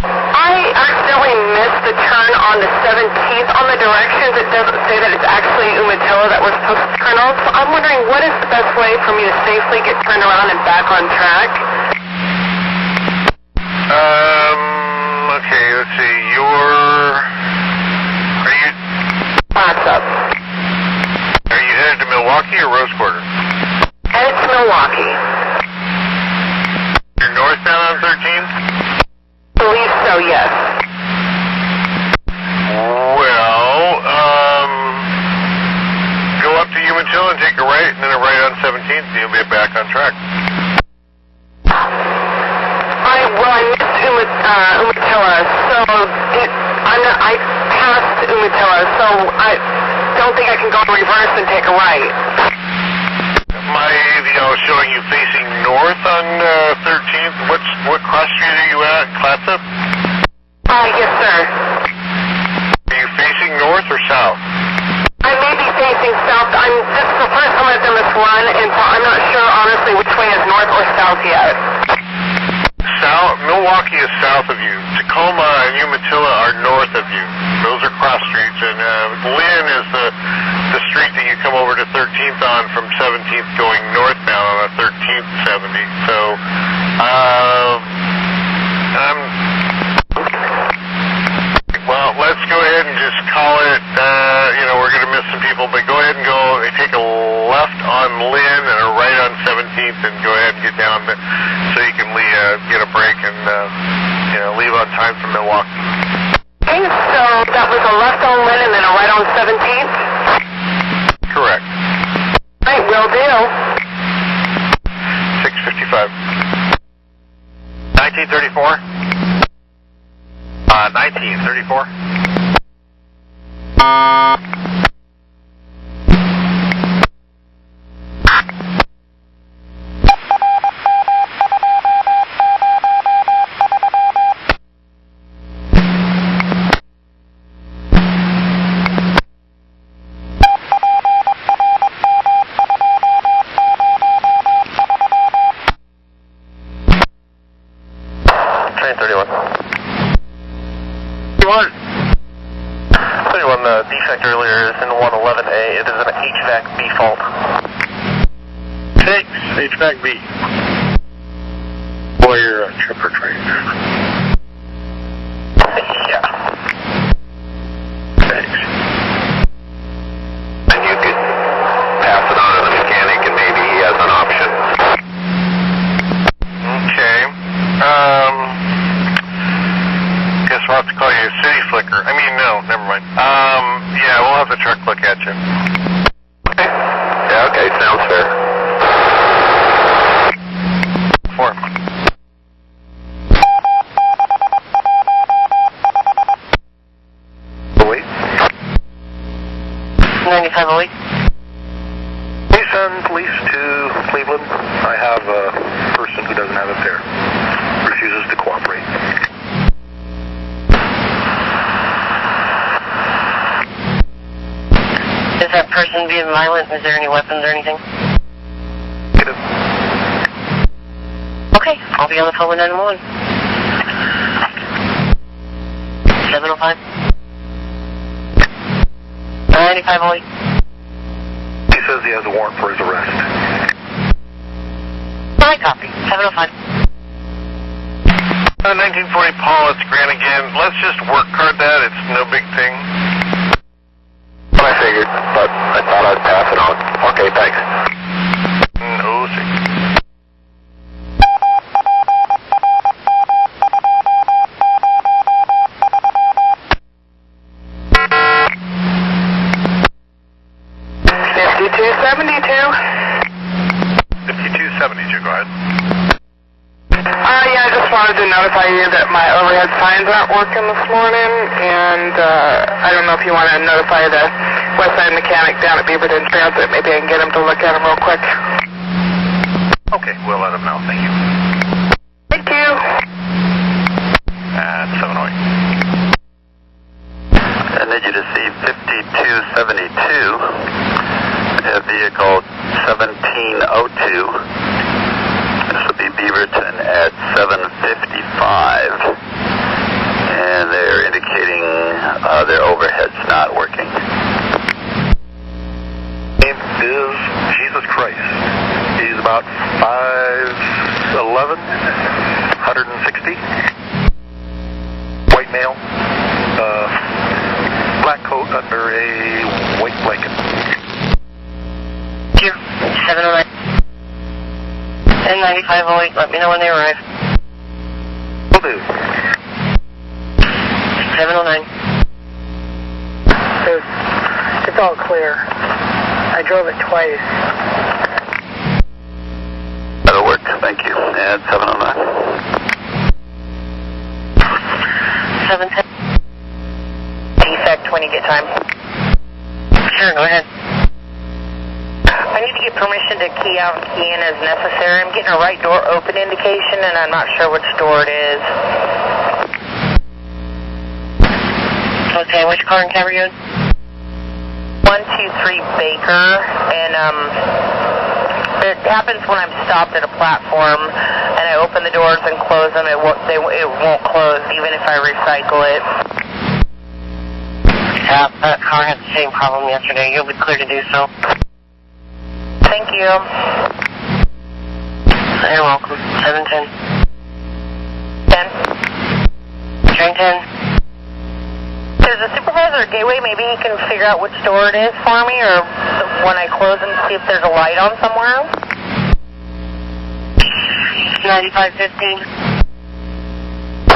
I accidentally missed the turn on the 17th. On the directions, it doesn't say that it's actually Umatilla that we're supposed to turn on. So I'm wondering, what is the best way for me to safely get turned around and back on track? Okay, let's see. What's up? Are you headed to Milwaukee or Rose Quarter? Headed to Milwaukee. You're northbound on 13th? Believe so, yes. Well, go up to Umatilla and take a right, and then a right on 17th, and you'll be back on track. I missed Umatilla, so I passed Umatilla, so I don't think I can go in reverse and take a right. Showing you facing north on 13th. What cross street are you at? Clatsop? Yes, sir. Are you facing north or south? I may be facing south. This is the first time I've done this run, and so I'm not sure, honestly, which way is north or south yet. Milwaukee is south of you. Tacoma and Umatilla are north of you. Those are cross streets, and Lynn is the street that you come over to 13th on from 17th going northbound on a 13th 70. So, well, let's go ahead and just call it, we're going to miss some people, but go ahead and take a left on Lynn and a right on 17th and go ahead and get down so you can get a break and, leave on time from Milwaukee. Okay, so that was a left on Lynn and then a right on 17th? Correct. Right, will do. 655. 1934? 1934. The defect earlier is in 111A. It is an HVAC B fault. Takes HVAC B. Boy, you're a tripper train. look at you. Okay. Yeah, okay, sounds fair. 4. Wait. 9508. Hey, send police to Cleveland. I have a person who doesn't have it there. Refuses to cooperate. Is that person being violent? Is there any weapons or anything? Negative. Okay, I'll be on the phone with 911. 705. 9508. He says he has a warrant for his arrest. I copy. 705. 1940 Paul, it's Grant again. Let's just work card that. It's no big thing. I figured, but I thought I'd pass it on. Okay, thanks. No, sir. Go ahead. Yeah, I just wanted to notify you that my overhead signs aren't working this morning, and I don't know if you want to notify the west side mechanic down at Beaverton Transit. Maybe I can get him to look at them real quick. Okay, we'll let him know. Thank you. Thank you. At 708. I need you to see 5272, a vehicle 1702. This will be Beaverton at 7:55, and they're indicating their overhead's not working. Name is Jesus Christ. He's about 5'11", 160. White male. Black coat under a white blanket. Thank you. 709. And 9508, let me know when they arrive. Will do. 709. It's all clear. I drove it twice. That'll work, thank you. And 709. 710. Defect when you get time. Sure, go ahead. I need to get permission to key out and key in as necessary. I'm getting a right door open indication, and I'm not sure which door it is. Okay, which car and cab are you in? 123 Baker, and it happens when I'm stopped at a platform, and I open the doors and close them. It won't close even if I recycle it. Yeah, that car had the same problem yesterday. You'll be clear to do so. Thank you. You're welcome. 710. 10. Train 10. There's a supervisor at Gateway. Maybe he can figure out which door it is for me, or when I close and see if there's a light on somewhere. 9515.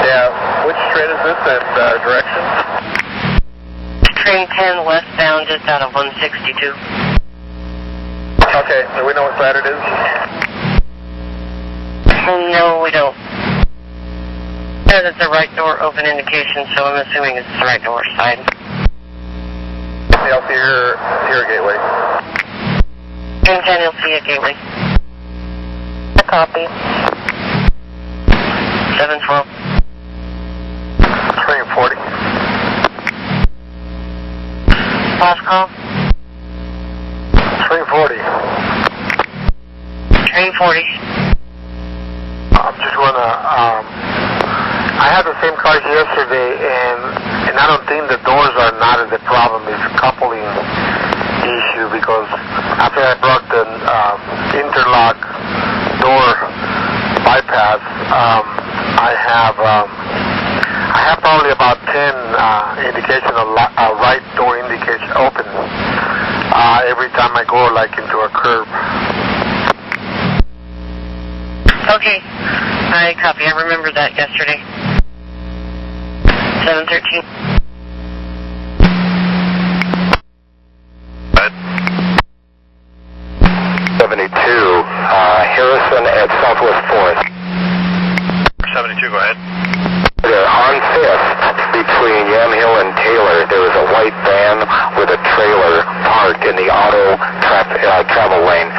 Yeah, which street is this and direction? Train 10 westbound just out of 162. Okay, do we know what side it is? No, we don't. Says it's a right door open indication, so I'm assuming it's the right door side. Yeah, I'll see here at Gateway. Train 10, you'll see at Gateway. A copy. 712. Train 40. Last call. Train 40. Train 40. I'm just gonna, I had the same car yesterday, and I don't think the doors are not the problem. It's a coupling issue, because after I brought the interlock door bypass, I have probably about 10 indication of right door indication open every time I go like into a curb. Okay. I copy. I remember that yesterday. 713. Yamhill and Taylor, there was a white van with a trailer parked in the auto travel lane.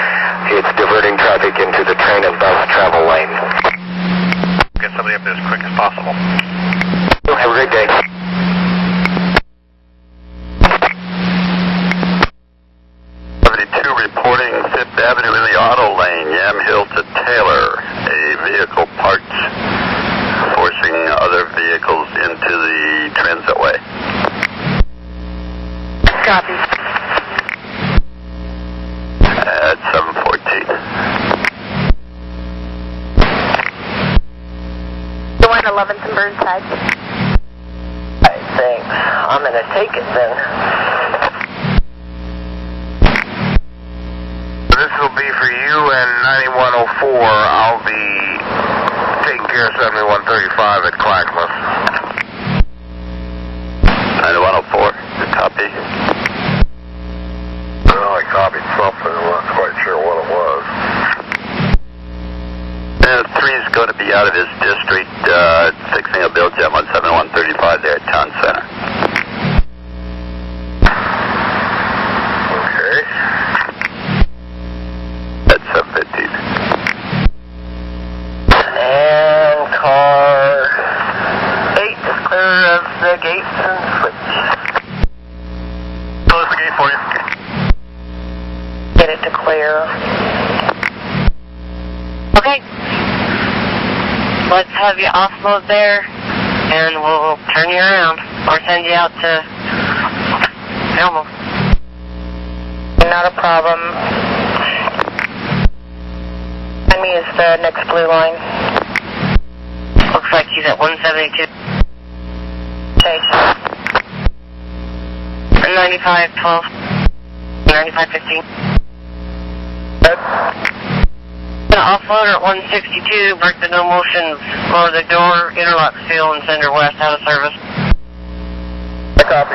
It's diverting traffic into the train and bus travel lane. Get somebody up there as quick as possible. Have a great day. Reporting 5th Avenue in the auto lane, Yamhill to Taylor. A vehicle parked, forcing other vehicles into the transitway. Copy. At 7:14. The one 11th and Burnside. I think I'm going to take it then. This will be for you and 9104. I'll be taking care of 7135 at Clackamas. 9104, copy. Well, I copied something. I'm not quite sure what it was. 3 is going to be out of his district, fixing a bill jam on 7135 there at Town Center. At 7:15. And car 8 is clear of the gates and switch. Close the gate for you. Get it to clear. Okay. Let's have you offload there, and we'll turn you around, or send you out to Elmo. Not a problem. Send me is the next blue line. Looks like he's at 172. Okay. 9512. 9515. Gonna offload her at 162, break the no motion, lower the door, interlock seal, and send her west out of service. Copy.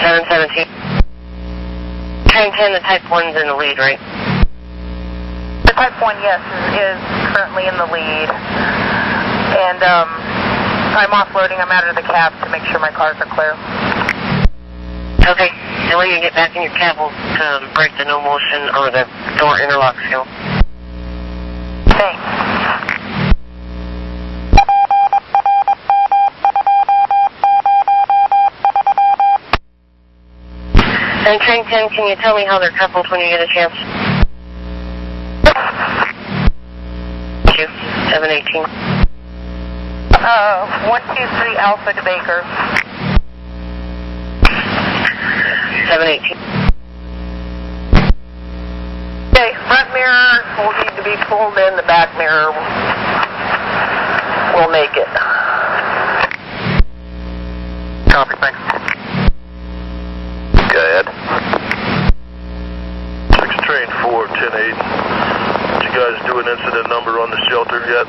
717. Train 10, the type 1's in the lead, right? The type 1, yes, is currently in the lead. And I'm offloading. I'm out of the cab to make sure my cars are clear. Okay. The way you get back in your cab will break the no motion or the door interlock seal. Thanks. And train 10, can you tell me how they're coupled when you get a chance? 718. 123 Alpha to Baker. 718. Okay, front mirror will need to be pulled in. The back mirror will make it. Copy, thanks. Go ahead. 6 train 4, 10-8. Did you guys do an incident number on the shelter yet?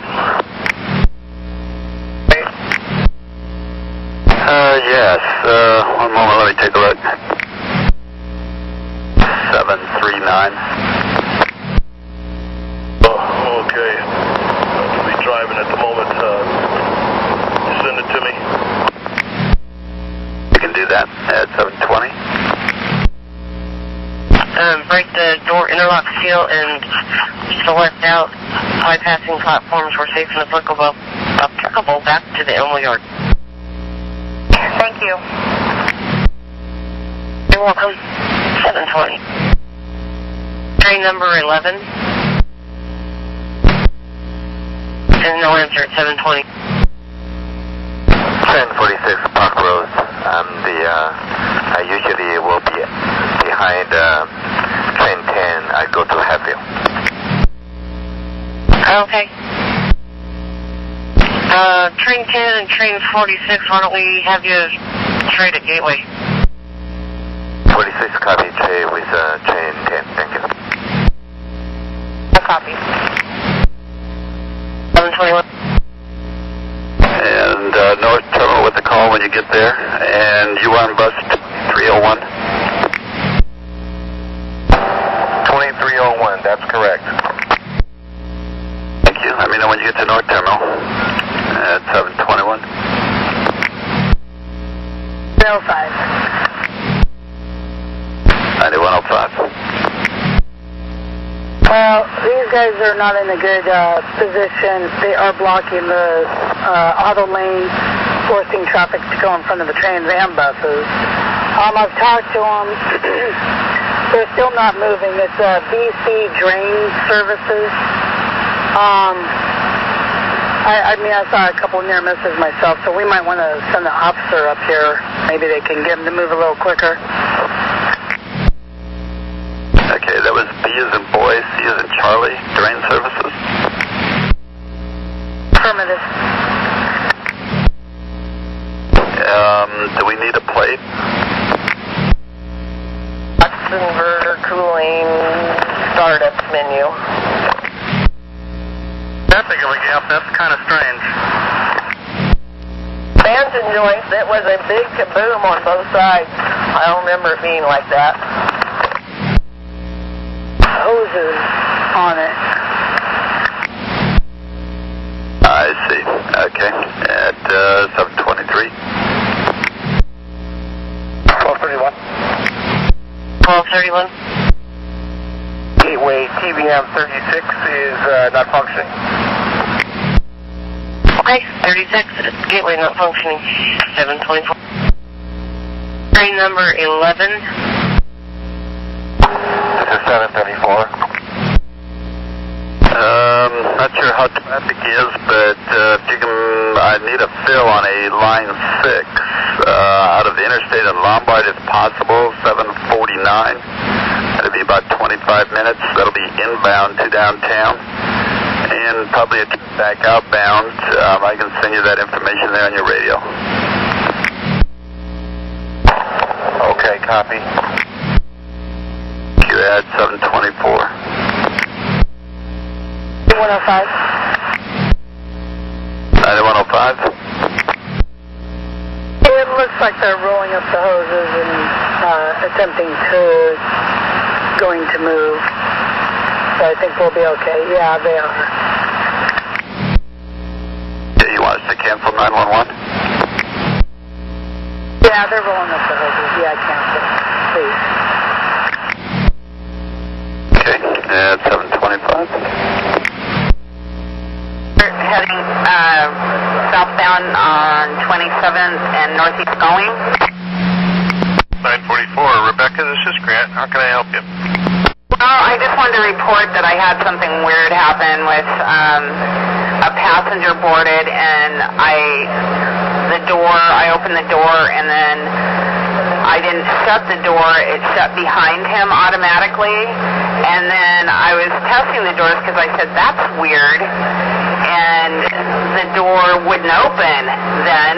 Yes. One moment, let me take a look. 739. Oh, okay. I'll be driving at the moment. Send it to me. You can do that at 720. Break the door interlock seal and select out bypassing platforms where safe and applicable back to the Elmo Yard. Thank you. You're welcome. 720. Train number 11. And no answer at 720. 1046 Park Road. I usually will be behind train 10. I go to Hatfield. Okay. Train 10 and train 46, why don't we have you trade at Gateway? 46 copy, trade with train 10. Thank you. A copy. 721. And North Terminal with the call when you get there. And you on bus 301? 2301, that's correct. Thank you. Let me know when you get to North Terminal at 721. guys are not in a good position. They are blocking the auto lane, forcing traffic to go in front of the trains and buses. I've talked to them. They're still not moving. It's BC Drain Services. I mean, I saw a couple near misses myself, so we might want to send an officer up here. Maybe they can get them to move a little quicker. Okay, that was B as in boy, C as in Charlie, Drain Services. Affirmative. Do we need a plate? Inverter cooling startup menu. That big of a gap, that's kind of strange. Bands and joints, it was a big kaboom on both sides. I don't remember it being like that. Hoses on it. I see. Okay. At 7:23. 1231. 1231. Gateway TBM-36 is not functioning. Okay, 36, gateway not functioning. 724. Train number 11. This is 734. Not sure how traffic is, but if you can, I need a fill on a line 6 out of the interstate in Lombard if possible, 749. That'll be about 25 minutes. That'll be inbound to downtown. And probably a trip back outbound. I can send you that information there on your radio. Okay, copy. You add 724. 105. 9105. It looks like they're rolling up the hoses and attempting to move. So I think we'll be okay. Yeah, they are. You want us to cancel 911? Yeah, they're rolling up the hoses. Yeah, cancel. Please. Okay, at 725. We're heading southbound on 27th and northeast going. 944, Rebecca, this is Grant. How can I help you? Well, I just wanted to report that I had something weird happen with a passenger boarded, and I opened the door, and then I didn't shut the door. It shut behind him automatically, and then I was testing the doors because I said, that's weird, and the door wouldn't open then,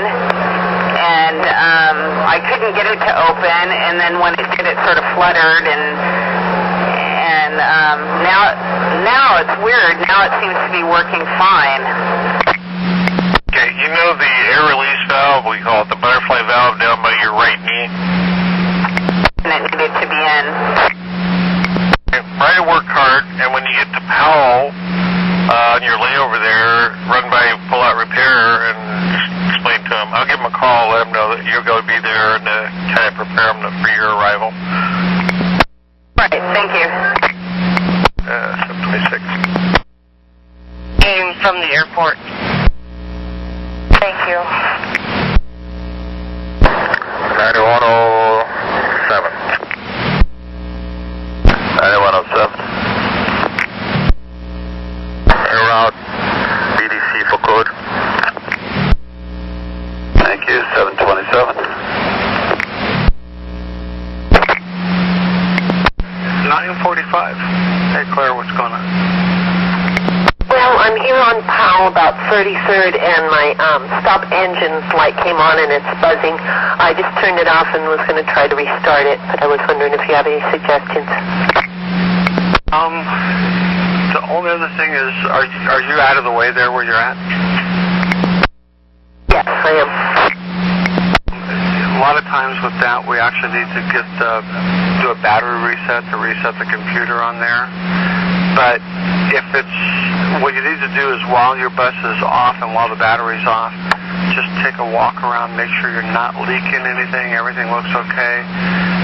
and I couldn't get it to open, and then when it did, it sort of fluttered, and now it's weird. Now it seems to be working fine. Okay, you know the air release valve, we call it the butterfly valve down by your right knee? And it needed to be in. Okay, try to work hard, and when you get to Powell, on your layover there, run by Pull Out Repair and just explain to them. I'll give them a call, let them know that you're going to be there, and kind of prepare them for your arrival. Right, thank you. 726. Came from the airport. Thank you. 9107. 9107. Air route BDC for code. Thank you, 727. 945. Hey, Claire, what's going on? Well, I'm here on Powell about 33rd, and my stop engine light came on and it's buzzing. I just turned it off and was going to try to restart it, but I was wondering if you have any suggestions. The only other thing is, are you out of the way there where you're at? Yes, I am. A lot of times with that, we actually need to do a battery reset to reset the computer on there. But if it's, what you need to do is while your bus is off and while the battery's off, just take a walk around, make sure you're not leaking anything, everything looks okay.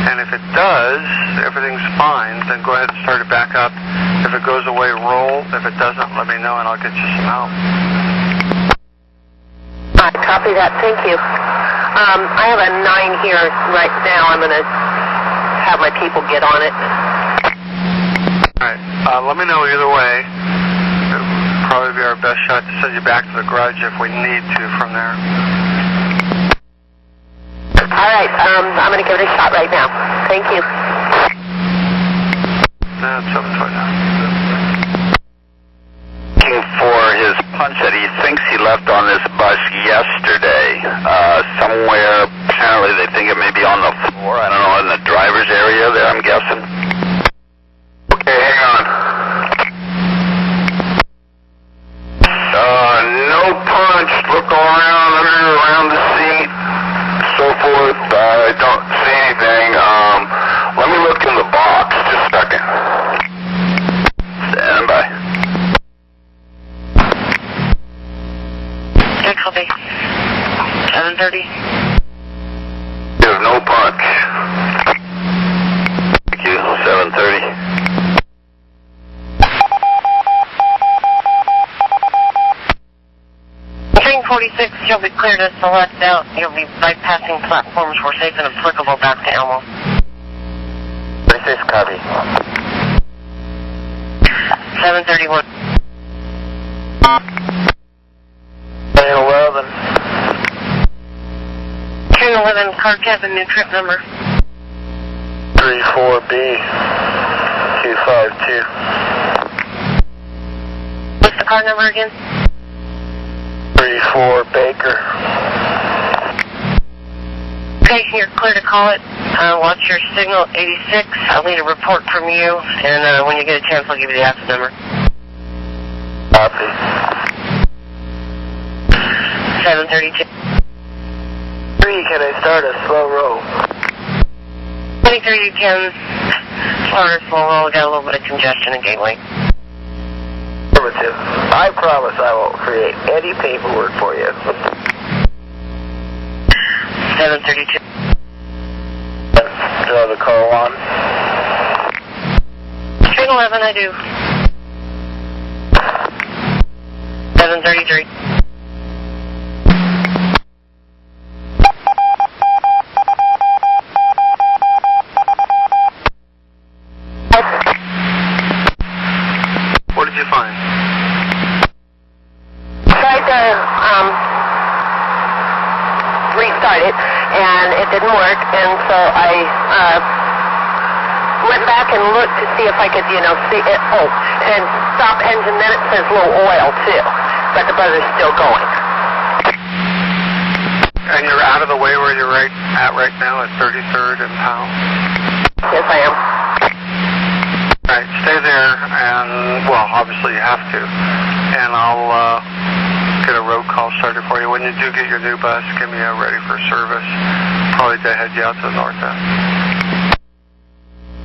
And if it does, everything's fine, then go ahead and start it back up If it goes away, roll. If it doesn't, let me know and I'll get you some help. Copy that. Thank you. I have a 9 here right now. I'm going to have my people get on it. All right. Let me know either way. It'll probably be our best shot to send you back to the garage if we need to from there. All right. I'm going to give it a shot right now. Thank you. That's 729. Looking for his punch that he thinks he left on this bus yesterday. Somewhere, apparently they think it may be on the floor. I don't know, in the driver's area there, I'm guessing. Okay, hang on. No punch. Look around the seat, so forth. I don't see anything. Let me look in the box. Just a second. Stand by. Okay, copy. 7:30. There's no punch. Thank you. 7:30. Train 46, you'll be clear to select out. You'll be bypassing platforms where safe and applicable back to Elmo. 46, copy. 7:31. Train 11. Train 11, car cabin, new trip number. 34B 252. What's the car number again? 34 Baker. Okay, you're clear to call it. Watch your signal 86. I'll need a report from you, and when you get a chance, I'll give you the active number. Copy. 7:32. 3, can I start a slow roll? 23, you can start a slow roll. Got a little bit of congestion in Gateway. Affirmative. I promise I won't create any paperwork for you. 7:32. Do I have the call on? Train 11, I do. 7:33. What did you find? Tried to restart it, and it didn't work, and so I went back and looked to see if I could, see it. Oh, and stop engine, then it says low oil, too, but the buzzer's still going. And you're out of the way where you're at right now at 33rd and Powell? Yes, I am. All right, stay there, and, well, obviously you have to. And I'll get a road call started for you. When you do get your new bus, give me a ready for service. Probably to head you out to the north end.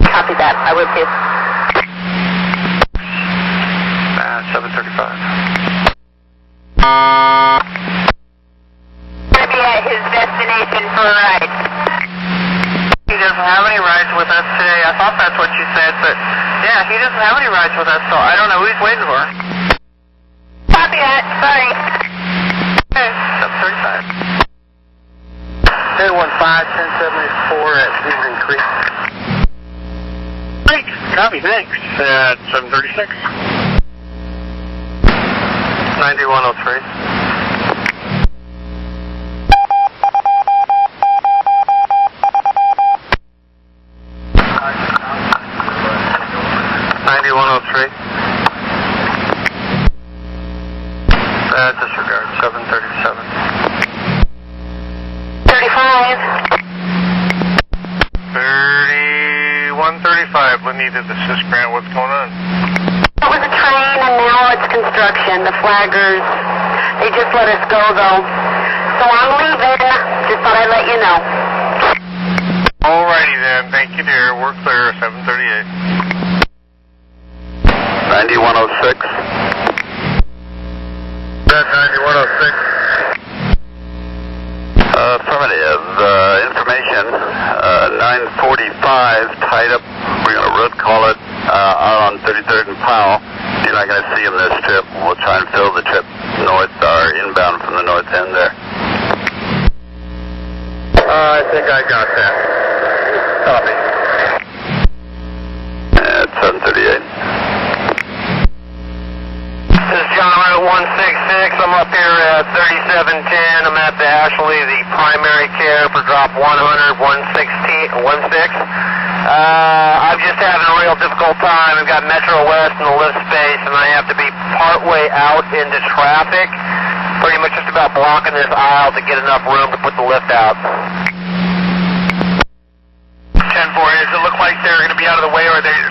Copy that. I will do. 7:35. Going to be at his destination for a ride. He doesn't have any rides with us today. I thought that's what you said, but yeah, he doesn't have any rides with us, so I don't know who he's waiting for. Copy that. Sorry. Okay, 7:35. 1015, 1074 at Beaver Creek. Great. Copy, thanks. At 7:36. 9103. Disregard. 737. 35. 3135. What needed assist, Grant? What's going on? It was a train, and now it's construction. The flaggers, they just let us go, though. So I'm leaving. Just thought I'd let you know. Alrighty then. Thank you, dear. We're clear. 738. 9106. That's 9106. Affirmative. Information. 945 tied up. We're going to road call it out on 33rd and Powell. You're not going to see him this trip. We'll try and fill the trip north, or inbound from the north end there. I think I got that. Copy. At 738. This is John Route 166. I'm up here at 3710. I'm at the Ashley, the primary care for drop 100, 116. I'm just having a real difficult time. I've got Metro West in the lift space, and I have to be partway out into traffic. Pretty much just about blocking this aisle to get enough room to put the lift out. 10-4, does it look like they're going to be out of the way, or are they just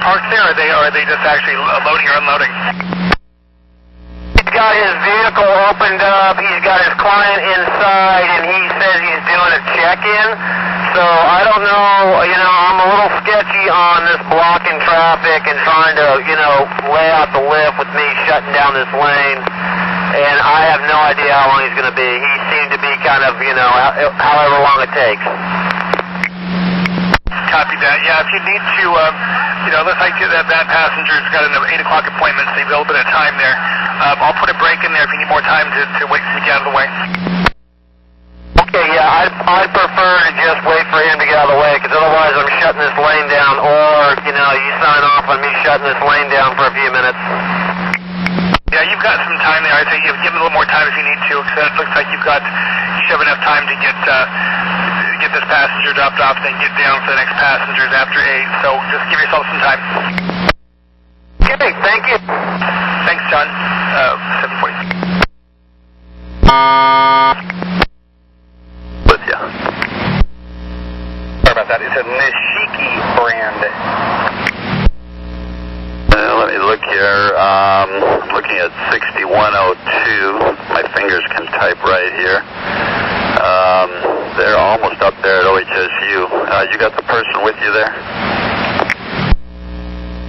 parked there, or are they just actually loading or unloading? He's got his vehicle opened up, he's got his client inside, and he says he's doing a check-in. So I don't know, I'm a little sketchy on this blocking traffic and trying to, lay out the lift with me shutting down this lane. And I have no idea how long he's going to be. He seemed to be kind of, however long it takes. Copy that. Yeah, if you need to, looks like that passenger's got an 8 o'clock appointment, so you have a little bit of time there. I'll put a break in there if you need more time to wait for me to get out of the way. Okay, yeah, I'd prefer to just wait for him to get out of the way, because otherwise I'm shutting this lane down, or, you sign off on me shutting this lane down for a few minutes. Yeah, you've got some time there. I'd say give him a little more time if you need to, because it looks like you should have enough time to get this passenger dropped off, then get down for the next passengers after 8. So just give yourself some time. Okay, thank you. Thanks, John. 740. With ya. Sorry about that. It's a Nishiki brand. Let me look here. Looking at 6102. My fingers can type right here. They're almost up there at OHSU. You got the person with you there?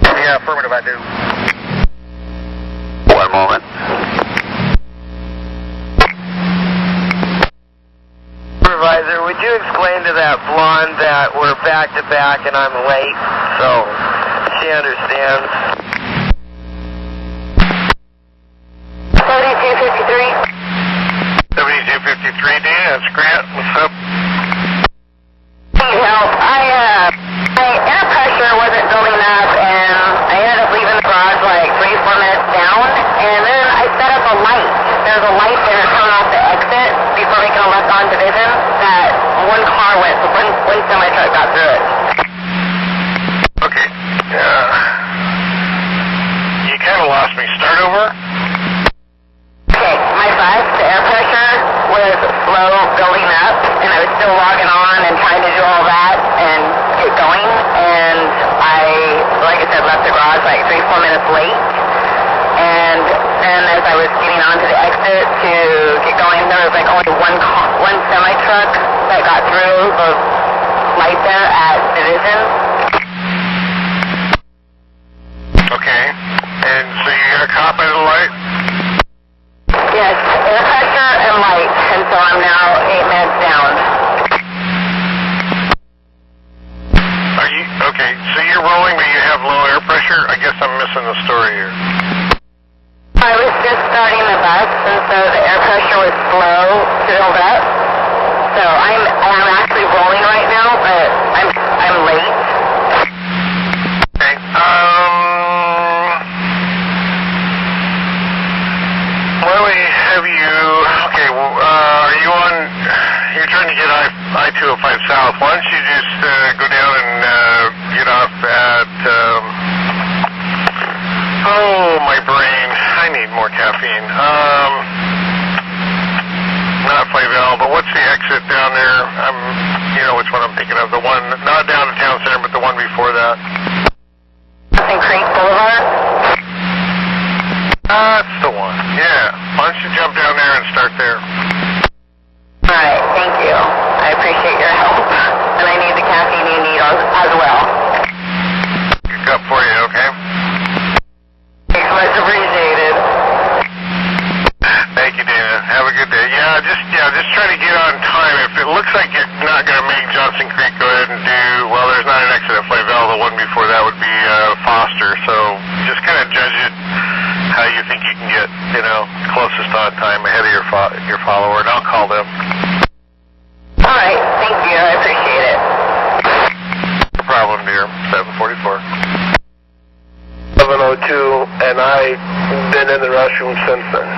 Yeah, affirmative, I do. One moment. Supervisor, would you explain to that blonde that we're back to back and I'm late, so she understands? 7253. 7253, Dan, that's Grant. What's up? Need help. My air pressure wasn't building up, and I ended up leaving the garage like 3-4 minutes down, and then I set up a light. There's a light there coming off the exit before making a left on division that one car went, so one semi-truck got through it. Okay. You kind of lost me. Start over. Okay, my bus, the air pressure was slow building up, and I was still logging on and trying to do all that and get going, and I, like I said, left the garage like 3-4 minutes late, and then as I was getting onto the exit to get going, there was like only one semi-truck that got through the light there at Division. Okay. And so you got a cop at the light? Yes, air pressure and light, and so I'm now 8 minutes down. Are you, okay, so you're rolling but you have low air pressure? I guess I'm missing the story here. I was just starting the bus, and so the air pressure was slow to build up. So I'm actually rolling right now, but I'm late. Okay. Why don't we have you, okay, well, are you on, you're trying to get I-205 south. Why don't you just go down and get off at, oh, my brain. I need more caffeine. Not Flavel, but what's the exit down there? You know which one I'm thinking of. The one, not down to Town Center, but the one before that. Johnson Creek Boulevard? That's the one. Yeah. Why don't you jump down there and start there? Alright, thank you. I appreciate your help. And I need the caffeine you need as well. Good cup for you, okay? Thanks, much appreciated. Thank you, Dana. Have a good day. Just try to get on time. If it looks like you're not going to make Johnson Creek, go ahead and do, well, there's not an exit at Flavel, the one before closest on time ahead of your follower, and I'll call them. All right, thank you. I appreciate it. No problem, dear. 744. 702, and I've been in the restroom since then.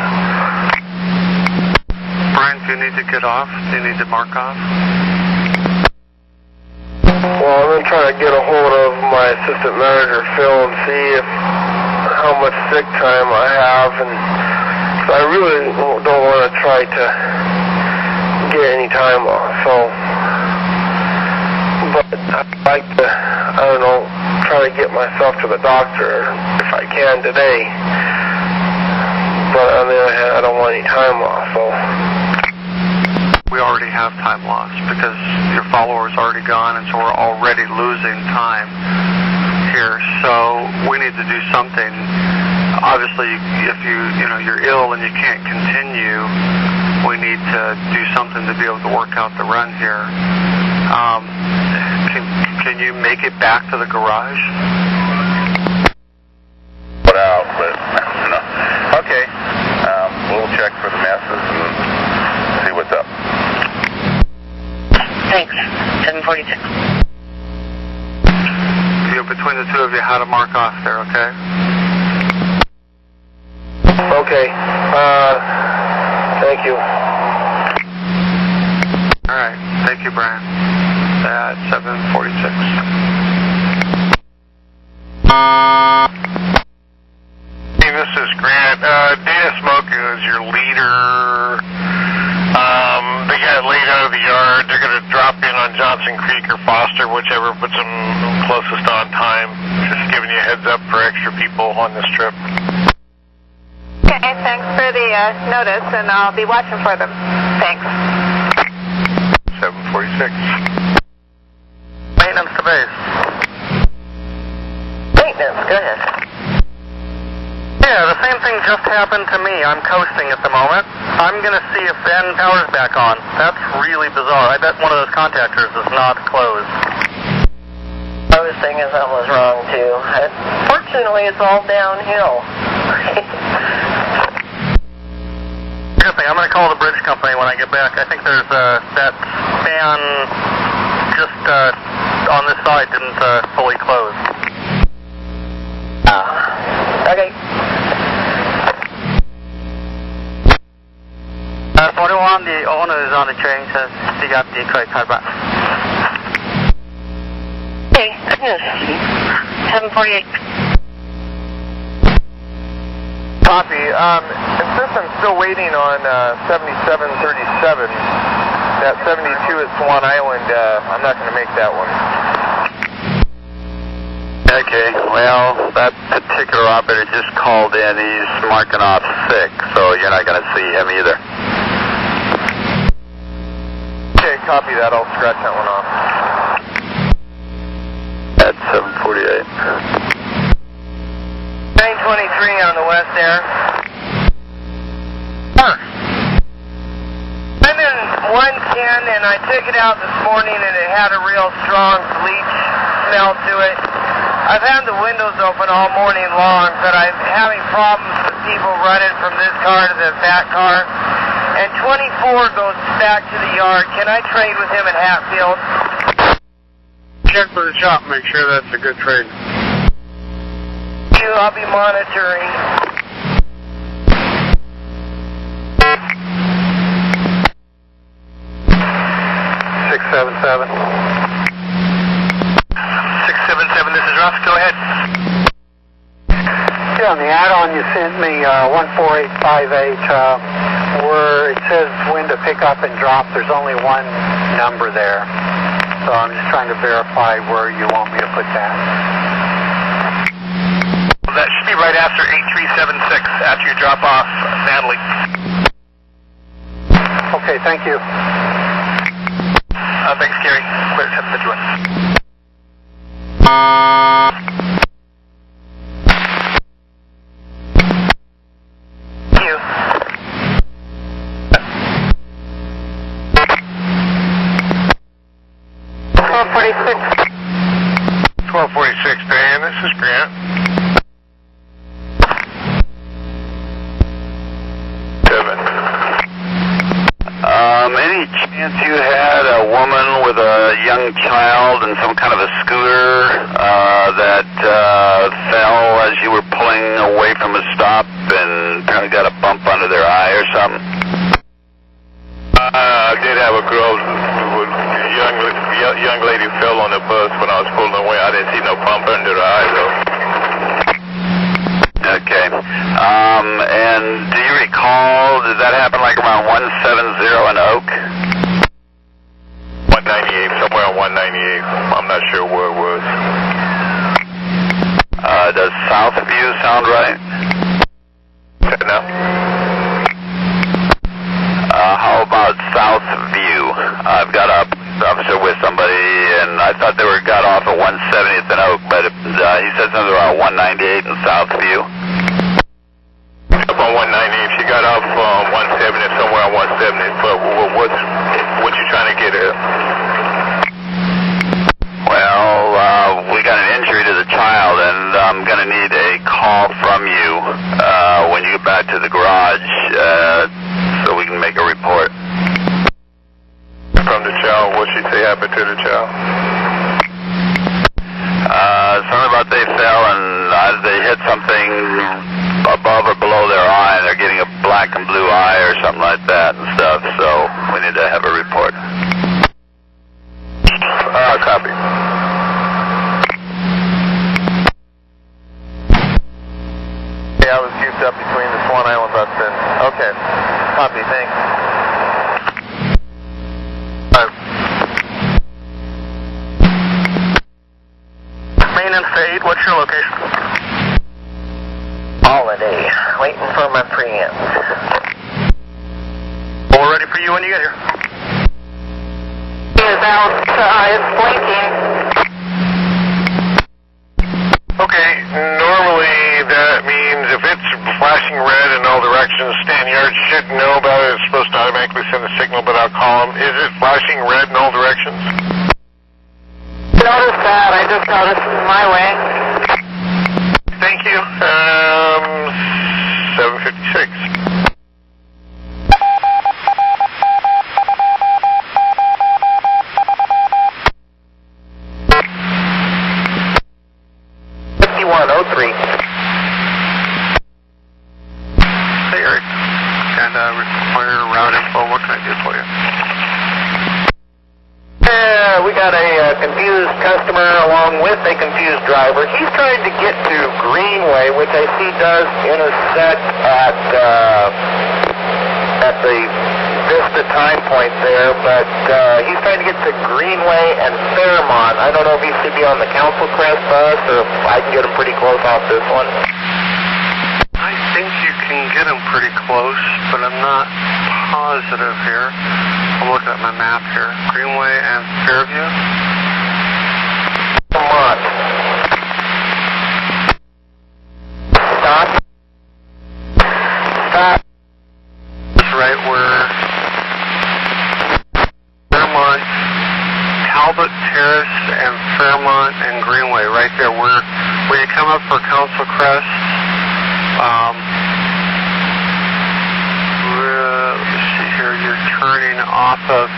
Brian, do you need to get off? Do you need to mark off? Well, I'm going to try to get a hold of my assistant manager, Phil, and see how much sick time I have, and I really don't want to try to get any time off, but I'd like to, try to get myself to the doctor if I can today, but on the other hand, I don't want any time off, so. We already have time loss because your follower's already gone, and so we're already losing time here. So we need to do something. Obviously, if you're ill and you can't continue, we need to do something to be able to work out the run here. Can you make it back to the garage? Put out, but okay. We'll check for the messes and see what's up. Thanks. 746. Between the two of you, how to mark off there, okay? Okay. Thank you. All right. Thank you, Brian. At 746. Hey, this is Grant. Dana Smoke is your leader. They got laid out of the yard. They're going to drop in on Johnson Creek or Foster, whichever puts them closest on time. Just giving you a heads up for extra people on this trip. Okay, thanks for the notice, and I'll be watching for them. Thanks. 746. Maintenance to base. Maintenance, go ahead. Yeah, the same thing just happened to me. I'm coasting at the moment. I'm going to see if N power's back on. That's really bizarre. I bet one of those contactors is not closed. I was thinking something was wrong, too. Fortunately, it's all downhill. Good thing. I'm going to call the bridge company when I get back. I think there's that span just on this side didn't fully close. Okay. 41, the owner is on the train, says he got the correct card back. Okay, good news. 748. Copy. Since I'm still waiting on 7737, that 72 at Swan Island, I'm not going to make that one. Okay, well, that particular operator just called in. He's marking off sick, so you're not going to see him either. Okay, copy that. I'll scratch that one off. At 748. 923 on the west there. I'm in 110, and I took it out this morning, and it had a real strong bleach smell to it. I've had the windows open all morning long, but I'm having problems with people running from this car to the back car. And 24 goes back to the yard. Can I trade with him at Hatfield? Check for the shop, make sure that's a good trade. I'll be monitoring. Six seven seven. 677, this is Russ. Go ahead. Yeah, on the add-on you sent me 14858, where it says when to pick up and drop, there's only one number there. So I'm just trying to verify where you want me to put that. Well, that should be right after 8376, after you drop off Natalie. Okay, thank you. Thanks, Gary. Clear 751. any chance you had a woman with a young child in some kind of a scooter that fell as you were pulling away from a stop and apparently got a bump under their eye or something? I did have a girl, young lady fell on the bus when I was pulling away. I didn't see no bump under her eye though. Okay. And do you recall, did that happen like around 170 in Oak? 198, somewhere on 198. I'm not sure where it was. Does Southview sound right? No. How about Southview? I've got a police officer with somebody, and I thought they got off at 170th and Oak, but he said something about 198 in Southview. Up on 190, she got off 170, somewhere on 170. But what you trying to get at? Well, we got an injury to the child, and I'm going to need a call from you when you get back to the garage so we can make a report. From the child, what she say happened to the child? Something about they fell and they hit something above or below their eye, and they're getting a black and blue eye or something like that and stuff, so we need to have a report. Copy. Yeah, I was queued up between the Swan Island bus and... Okay. Copy, thanks. Main Interstate, what's your location? Holiday, waiting for my friends. All ready for you when you get here. He is outside blinking. Okay, normally that means if it's flashing red in all directions, Stan Yard should know about it. It's supposed to automatically send a signal, but I'll call him. Is it flashing red in all directions? Notice that. I just noticed my way. Thank you. 756. Hey, Eric. And require route info. What can I do for you? We got a confused customer along with a confused driver. He's trying to get to Greenway, which I see does intersect at the Vista time point there, but he's trying to get to Greenway and Fairmont. I don't know if he should be on the Council Crest bus or if I can get him pretty close off this one. I think you can get them pretty close, but I'm not positive here. I'm looking at my map here. Greenway and Fairview. Come on. Stop. Stop. It's right where Fairmont, Talbot Terrace and Fairmont and Greenway, right there where you come up for Council Crest. Let me see here, you're turning off of,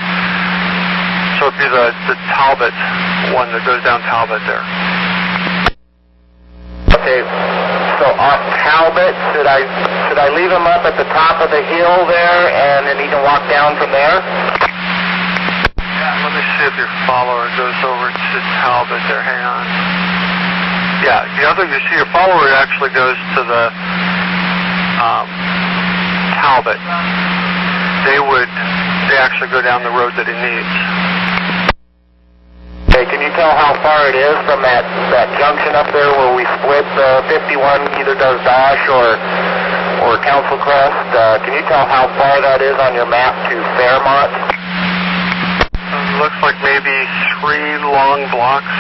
so it'd be the Talbot one that goes down Talbot there. Okay, so off Talbot, should I leave him up at the top of the hill there and then he can walk down from there? Yeah, let me see if your follower goes over to Talbot there, hang on. Yeah, you see your follower actually goes to the Talbot. They actually go down the road that he needs. Okay, can you tell how far it is from that junction up there where we split 51 either does Dash or Council Crest? Can you tell how far that is on your map to Fairmont? Looks like maybe 3 long blocks.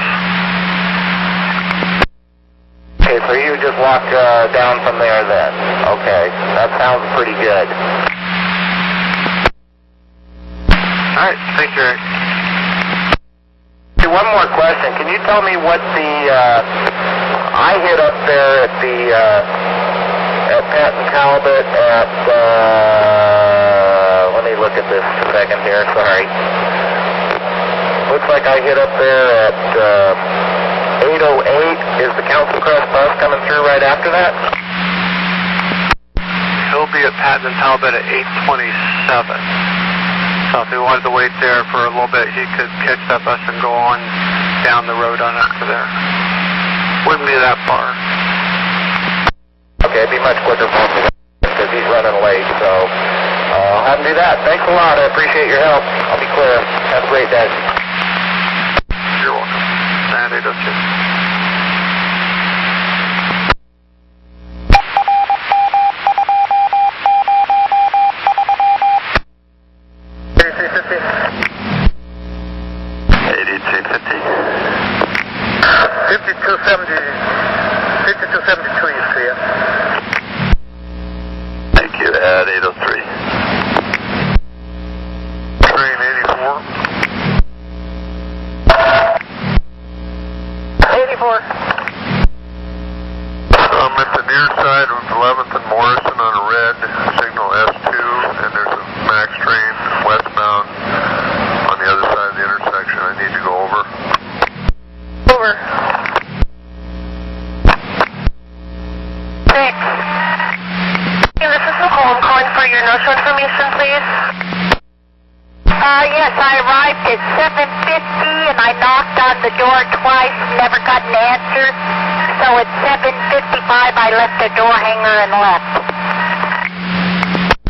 Okay, so you just walk down from there then. Okay, that sounds pretty good. All right, thank you, Eric. Okay, one more question. Can you tell me what I hit up there at Pat and Talbot at, let me look at this a second here. Sorry. Looks like I hit up there at 8:08. Is the Council Crest bus coming through right after that? He'll be at Patton and Talbot at 8:27. So if he wanted to wait there for a little bit, he could catch that bus and go on down the road on up to there. Wouldn't be that far. Okay, it'd be much quicker for him because he's running late, so I'll have him do that. Thanks a lot. I appreciate your help. I'll be clear. Have a great day. You're welcome. And 802. Thank you, at 803. Train 84. 84. I'm at the near side of 11th and Morrison on a red, signal S2, and there's a MAX train westbound on the other side of the intersection. I need to go over. Over. 6. Hey, this is Nicole. I'm calling for your no-show information, please. Yes, I arrived at 7:50 and I knocked on the door twice, never got an answer. So at 7:55 I left the door hanger and left.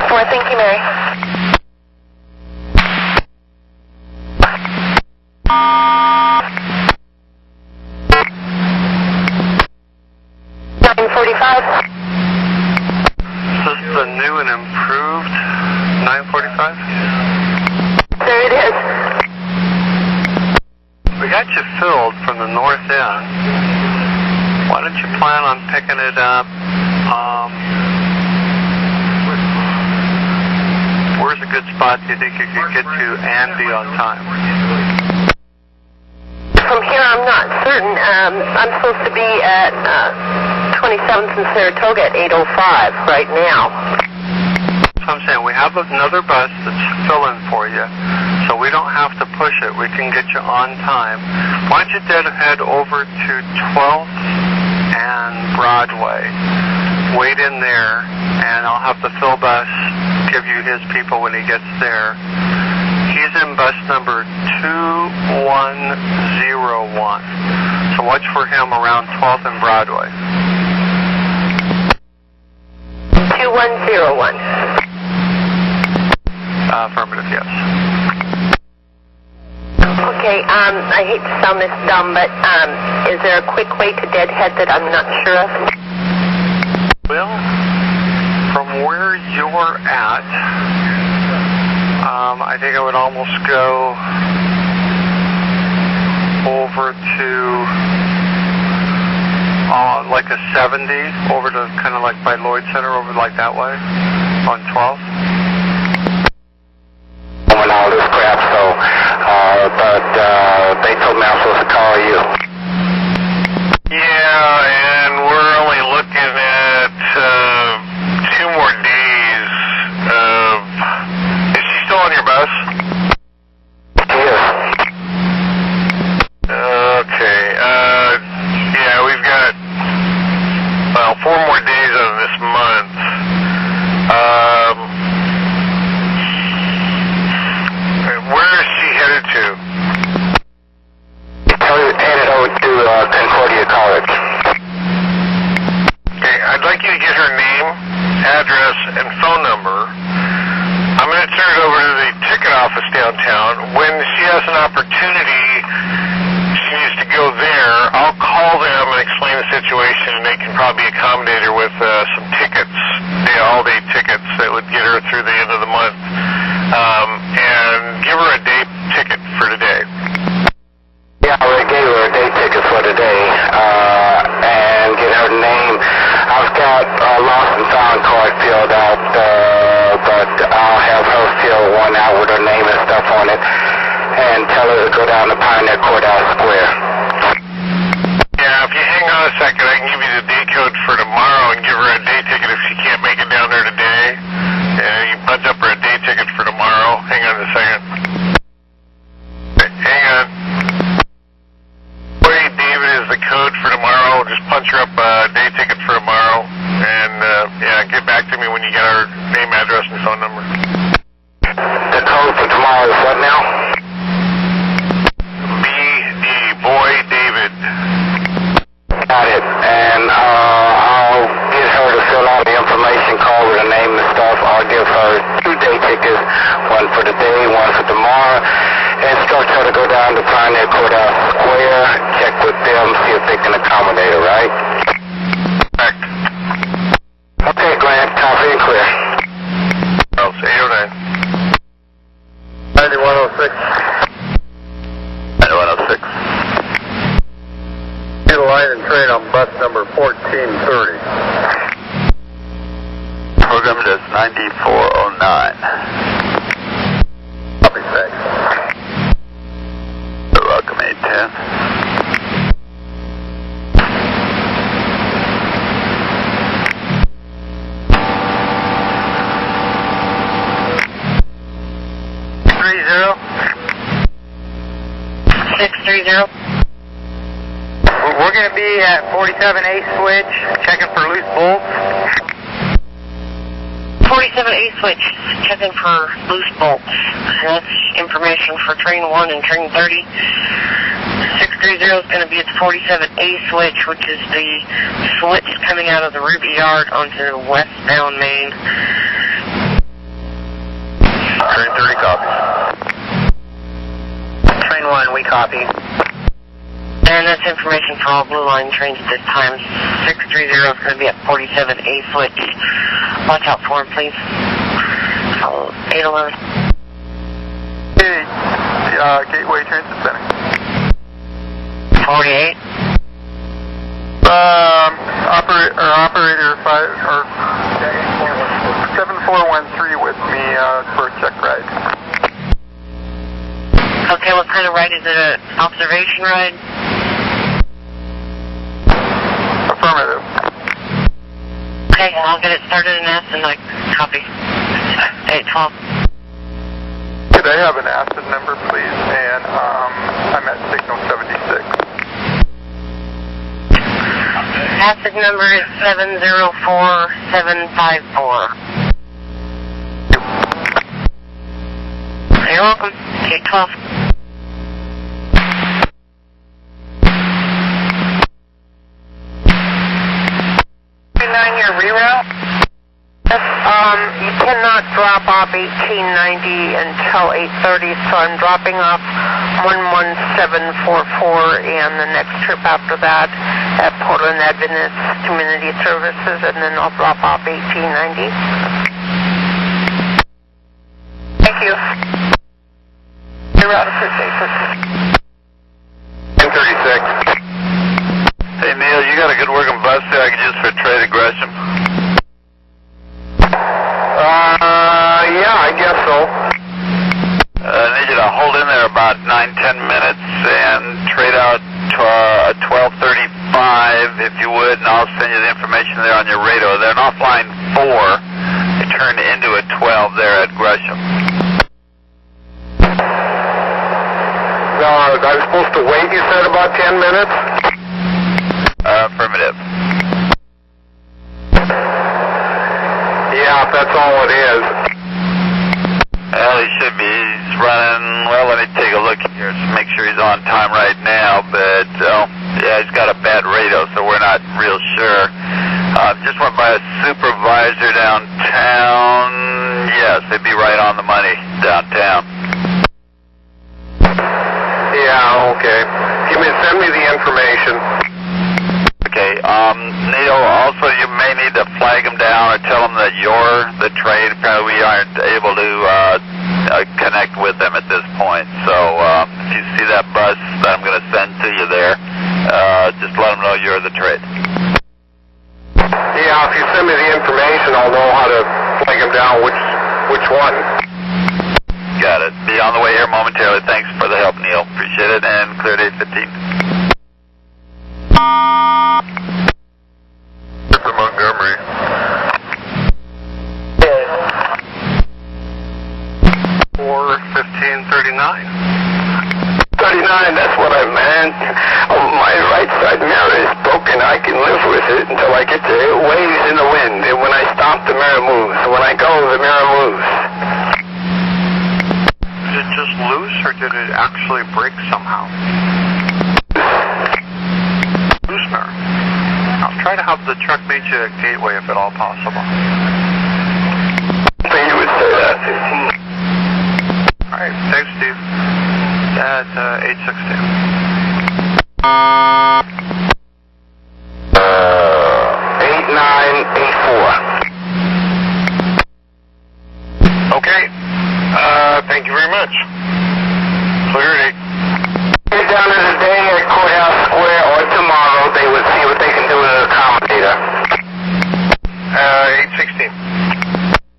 4, thank you, Mary. This is the new and improved 945? There it is. We got you filled from the north end. Why don't you plan on picking it up? Where's a good spot do you think you could get to and be on time? From here, I'm not certain. I'm supposed to be at 27th and Saratoga at 8:05 right now. So I'm saying we have another bus that's filling for you, so we don't have to push it. We can get you on time. Why don't you head over to 12th and Broadway. Wait in there, and I'll have the fill bus give you his people when he gets there. He's in bus number 2101. So watch for him around 12th and Broadway. 2101. Affirmative, yes. Okay, I hate to sound this dumb, but is there a quick way to deadhead that I'm not sure of? Well, from where you're at, I think I would almost go over to like a 70, over to kind of like by Lloyd Center, over like that way, on 12th. And all this crap, so, but they told me I'm supposed to call you. Yeah, and we're only looking at 2 more days of... Is she still on your bus? Yes. Okay, yeah, we've got, 4 more days of this month. Where is she headed to? Headed over to Concordia College. Okay, I'd like you to get her name, address, and phone number. I'm going to turn it over to the ticket office downtown. When she has an opportunity, she needs to go there. I'll call them and explain the situation, and they can probably accommodate her with some tickets, all-day tickets that would get her through the end of the month, and give her a day ticket for today. Yeah, I gave her a day ticket for today, and get her name. I've got a lost and found card filled out, but I'll have her fill one out with her name and stuff on it, and tell her to go down to Pioneer Courthouse Square. Yeah, if you hang on a second, I can give you the day code for tomorrow and give her a day ticket if she can't make it down there today. Yeah, you bunch up her a day ticket for tomorrow. traffic and accommodator, right? Correct. Okay, Grant, copy and clear. I'll see you then. 9106. 9106. Get a line and train on bus number 1430. Program is 9409. Copy, thanks. You're welcome, 810. We're going to be at 47A switch, checking for loose bolts. 47A switch, checking for loose bolts. That's information for train 1 and train 30. 630 is going to be at the 47A switch, which is the switch coming out of the Ruby Yard onto the westbound main. Train 30 copies. Train 1, we copy. And that's information for all Blue Line trains at this time. 630 is going to be at 47A switch. Watch out for him, please. 811. Hey, Gateway Transit Center. 48. Operator 7413 with me for a check ride. Okay, what kind of ride is it? An observation ride? Affirmative. Okay, I'll get it started and asked and copy. 812. Could I have an acid number, please? And I'm at signal 76. Acid number is 704754. You're welcome. 812. 9-year reroute. You cannot drop off 1890 until 8:30, so I'm dropping off 11744 and the next trip after that at Portland Adventist Community Services, and then I'll drop off 1890. Thank you. Reroute appreciation. 1036. Hey, Neil, you got a good working bus there I can use for trade aggression? Yeah, I guess so. I need you to hold in there about 9-10 minutes and trade out a 1235 if you would, and I'll send you the information there on your radar. They're an offline 4. They turned into a 12 there at Gresham. I was supposed to wait, you said, about 10 minutes? Affirmative. Yeah, if that's all it is. Well, he should be. He's running, well, let me take a look here to make sure he's on time right now, but, yeah, he's got a bad radio, so we're not real sure. Just went by a supervisor downtown. Yes, they'd be right on the money downtown. Yeah, okay. Send me the information. Okay, Neil, also you may need to flag him down or tell him that you're the trade. Apparently we aren't able to connect with them at this point. So if you see that bus that I'm going to send to you there, just let them know you're the trade. Yeah, if you send me the information, I'll know how to flag him down, which one. Got it. Be on the way here momentarily. Thanks for the help, Neil. Appreciate it, and cleared 815. For Montgomery. 41539. 39, that's what I meant. Oh, my right side mirror is broken. I can live with it until I get the waves in the wind. And when I stop, the mirror moves. When I go, the mirror moves. Did it just loose, or did it actually break somehow? Loose mirror. I'll try to have the truck meet you at Gateway if at all possible. So you would say that. Alright, thanks, Steve. At 816. Okay. Thank you very much. Clear 8. Get down to the day at Courthouse Square or tomorrow. They would see what they can do to accommodate her. 816.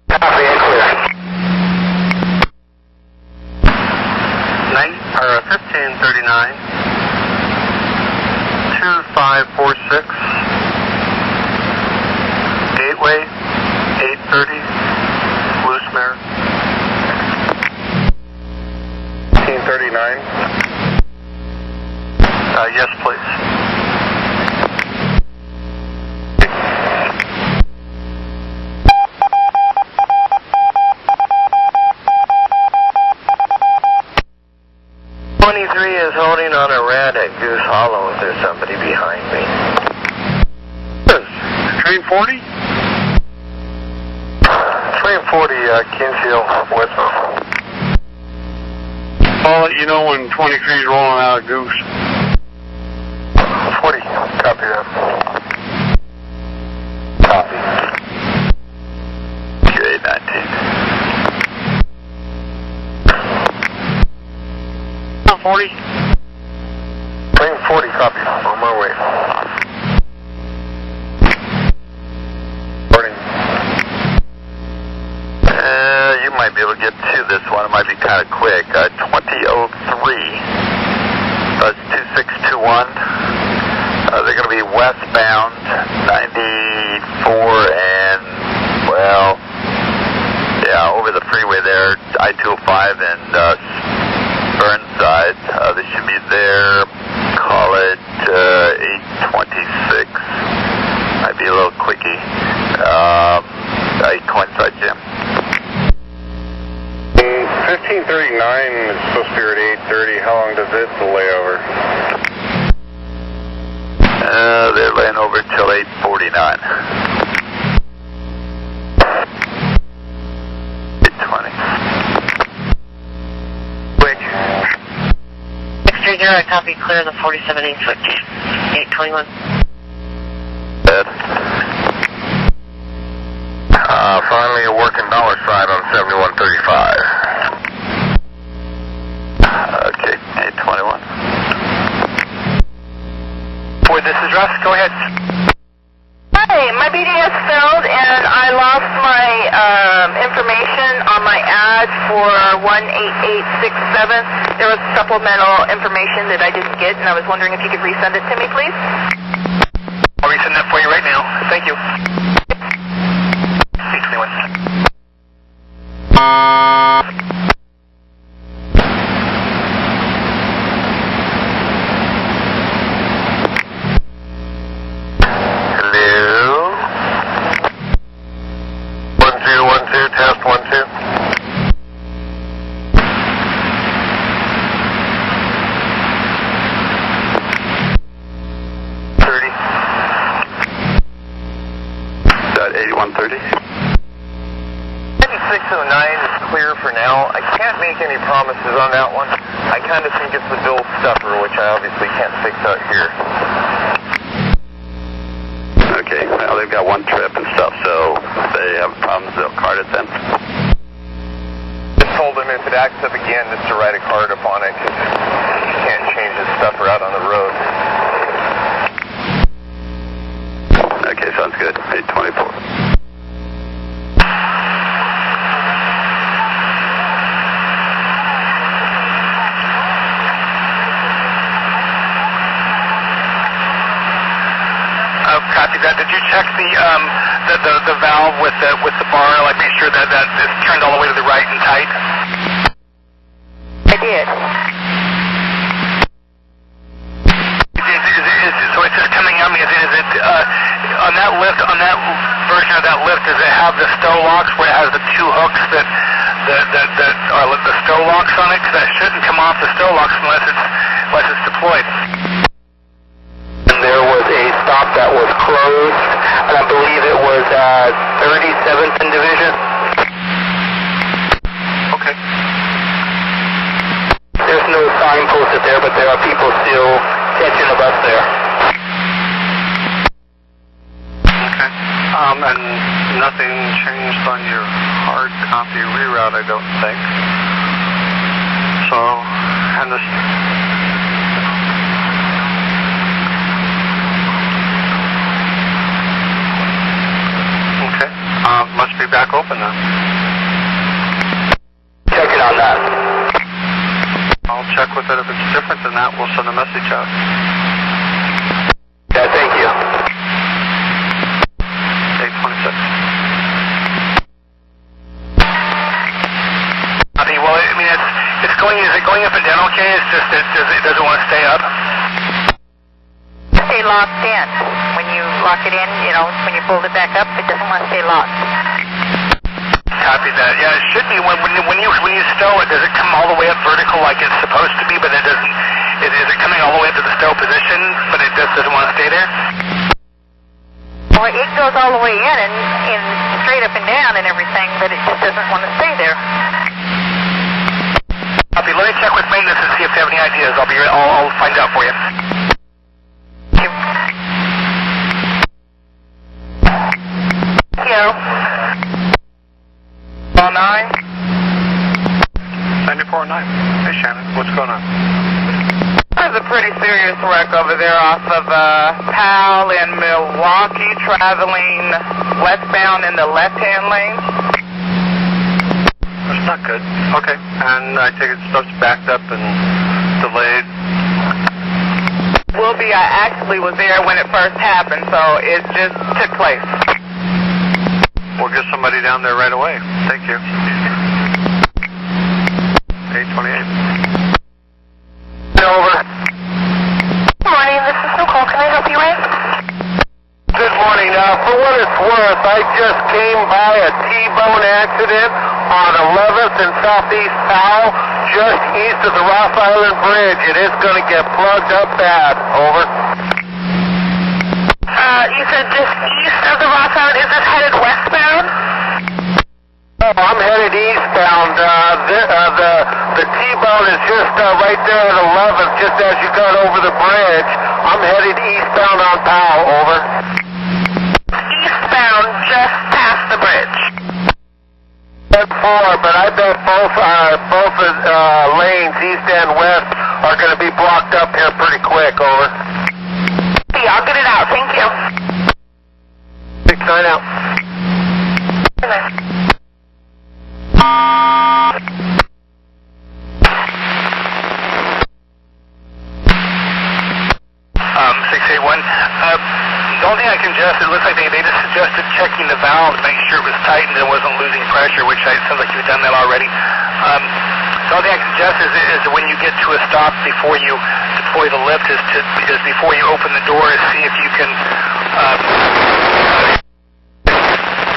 Copy and clear. 1539. 2546. Gateway 830. Loose mare. 1539. Yes, please. Is holding on a red at Goose Hollow. Is there somebody behind me? Train 40? Train 40, Kinsale, westbound. I'll let you know when 23's rolling out of Goose. 40, copy that. Copy. Okay, 19. 40? Train 40, copy. On my way. Morning. You might be able to get to this one. It might be kind of quick. 2003. Bus 2621. They're going to be westbound 94 and, well, yeah, over the freeway there, I-205 and Burnside. They should be there, call it 826. Might be a little quickie. Coincide, Jim. 1539 is supposed to be at 830. How long does it delay over? They're laying over till 849. 820. Quick. 630, copy, clear the 47 switch. 821. Dead. Finally a working dollar side on 7135. Okay, 821. Boy, this is Russ. Go ahead. Hi, my BDS failed and I lost my information on my ad for 18867. There was supplemental information that I didn't get and I was wondering if you could resend it to me, please. I'll resend that for you right now. Thank you. 621. On that one, I kind of think it's the bill stuffer, which I obviously can't fix out here. Okay, well, they've got one trip and stuff, so if they have problems, they'll card it then. Just told them if it acts up again, just to write a card upon it, because you can't change the stuffer out on the road. Okay, sounds good. 824. Copy that. Did you check the valve with the bar? Like make sure that it's turned all the way to the right and tight? I did. So it's just coming out. Is it on that lift? On that version of that lift, does it have the stow locks where it has the two hooks that are the stow locks on it? Because that shouldn't come off the stow locks unless it's deployed. There was a stop that was closed, and I believe it was 37th in Division. Okay. There's no sign posted there, but there are people still catching a bus there. Okay. And Nothing changed on your hard copy reroute, I don't think. So, and this... Okay, must be back open now. Check it on that. I'll check with it. If it's different than that, we'll send a message out. Yeah, thank you. 826. Well, I mean, is it going up and down okay? It's just that it doesn't want to stay up. Stay locked in. When you lock it in, you know, when you fold it back up, it doesn't want to stay locked. Copy that. Yeah, it should be. When you stow it, does it come all the way up vertical like it's supposed to be, but it doesn't? Is it coming all the way up to the stow position, but it just doesn't want to stay there? Well, it goes all the way in and straight up and down and everything, but it just doesn't want to stay there. Copy. Let me check with maintenance and see if they have any ideas. I'll find out for you. Thank you. Hello. 9? 94.9. Hey, Shannon, what's going on? There's a pretty serious wreck over there off of Powell in Milwaukee, traveling westbound in the left-hand lane. That's not good. Okay, and I take it stuff's backed up and delayed. I actually was there when it first happened, so it just took place. We'll get somebody down there right away. Thank you. 828. Over. Good morning, this is Nicole. Can I help you, Ray? Good morning. For what it's worth, I just came by a T-bone accident on 11th and Southeast Powell, just east of the Ross Island Bridge. It is going to get plugged up bad. Over. You said just east of the Ross Island. Is this headed westbound? Oh, I'm headed eastbound. The T-bone is just right there at 11th, just as you got over the bridge. I'm headed eastbound on Powell. Over. Eastbound, just past the bridge. But I bet both lanes, east and west, are going to be blocked up here pretty quick. Over. Yeah, I'll get it out. Thank you. 6-9 out. Good 681. The only thing I can suggest, it looks like they just suggested checking the valve to make sure it was tightened and it wasn't losing pressure, which it sounds like you've done that already. The only thing I can suggest is when you get to a stop before you deploy the lift is before you open the door is see if you can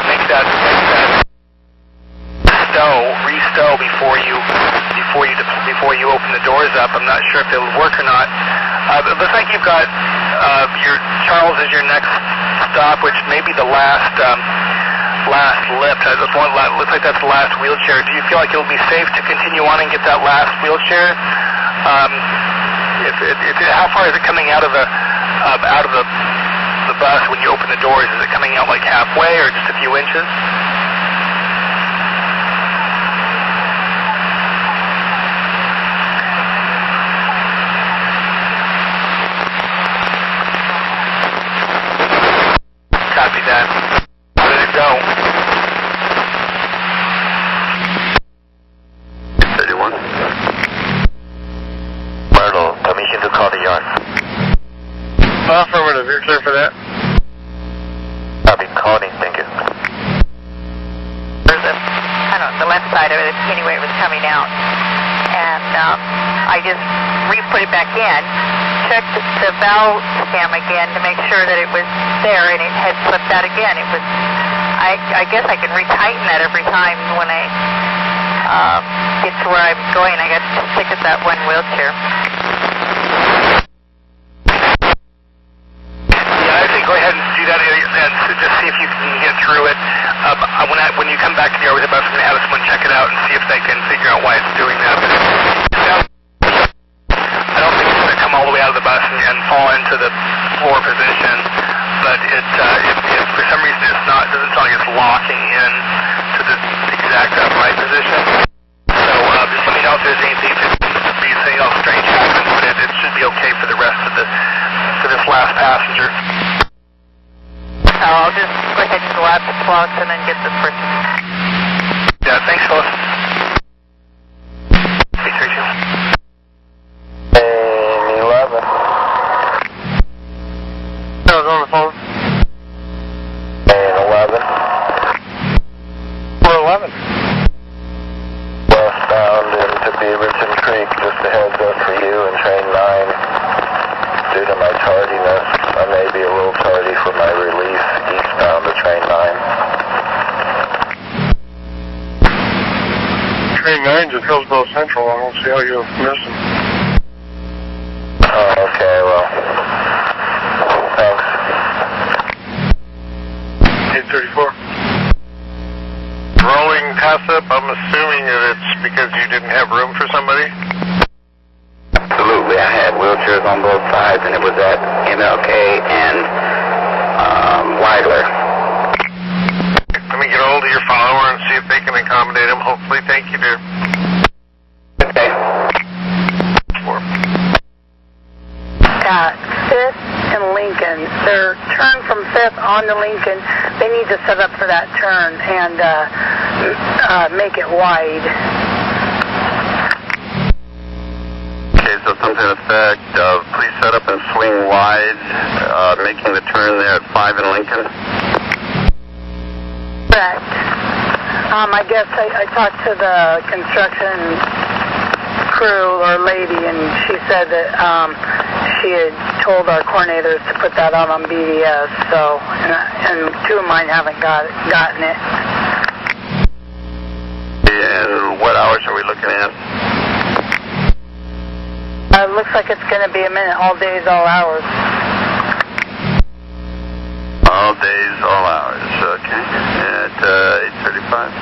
make that restow before you open the doors up. I'm not sure if it would work or not. It looks like you've got your Charles is your next stop, which may be the last lift. Looks like that's the last wheelchair. Do you feel like it'll be safe to continue on and get that last wheelchair? How far is it coming out of the bus when you open the doors? Is it coming out like halfway or just a few inches? Copy that. Where did it go? 31. Bartle, permission to call the yard. Affirmative, you're clear for that? Copy, calling, thank you. The left side of it, anyway, it was coming out. And I just re-put it back in, checked the valve stem again to make sure that it was there, and it had slipped out again. It was, I guess I can retighten that every time when I get to where I'm going. I got to stick at that one wheelchair. Yeah, I think go ahead and do that and just see if you can get through it. When you come back to the yard with the bus, I'm going to have someone check it out and see if they can figure out why it's doing that. But I don't think it's going to come all the way out of the bus and fall into the floor position. But if for some reason it's not, it doesn't sound like it's locking in to the exact upright position. So just let me know if there's anything else strange happens, but it should be okay for the rest of for this last passenger. I'll just go ahead and go out the clock and then get this person. Yeah, thanks, Phyllis. Hey, Tracy. 11. I was on the phone. 11. 411. Westbound into Beaverton Creek, just a heads up for you and train 9. Due to my tardiness, I may be a little tardy for my release eastbound to train 9. Train 9's at Hillsborough Central. I don't see how you missed him. Oh, okay, well, thanks. 834. Rolling pass-up, I'm assuming that it's because you didn't have room for somebody? Absolutely. I had wheelchairs on both sides, and it was at MLK and Weidler. Let me get a hold of your follower and see if they can accommodate him. Hopefully, thank you, dear. Okay. 4. 5th and Lincoln. Their turn from 5th on to Lincoln, they need to set up for that turn and make it wide. Okay, so something to the effect of please set up and swing wide, making the turn there at 5 in Lincoln. Correct. I guess I talked to the construction crew or lady, and she said that she had told our coordinators to put that out on BDS. So, and 2 of mine haven't gotten it. And what hours are we looking at? It looks like it's going to be a minute, all days, all hours. All days, all hours, okay. At 8:35.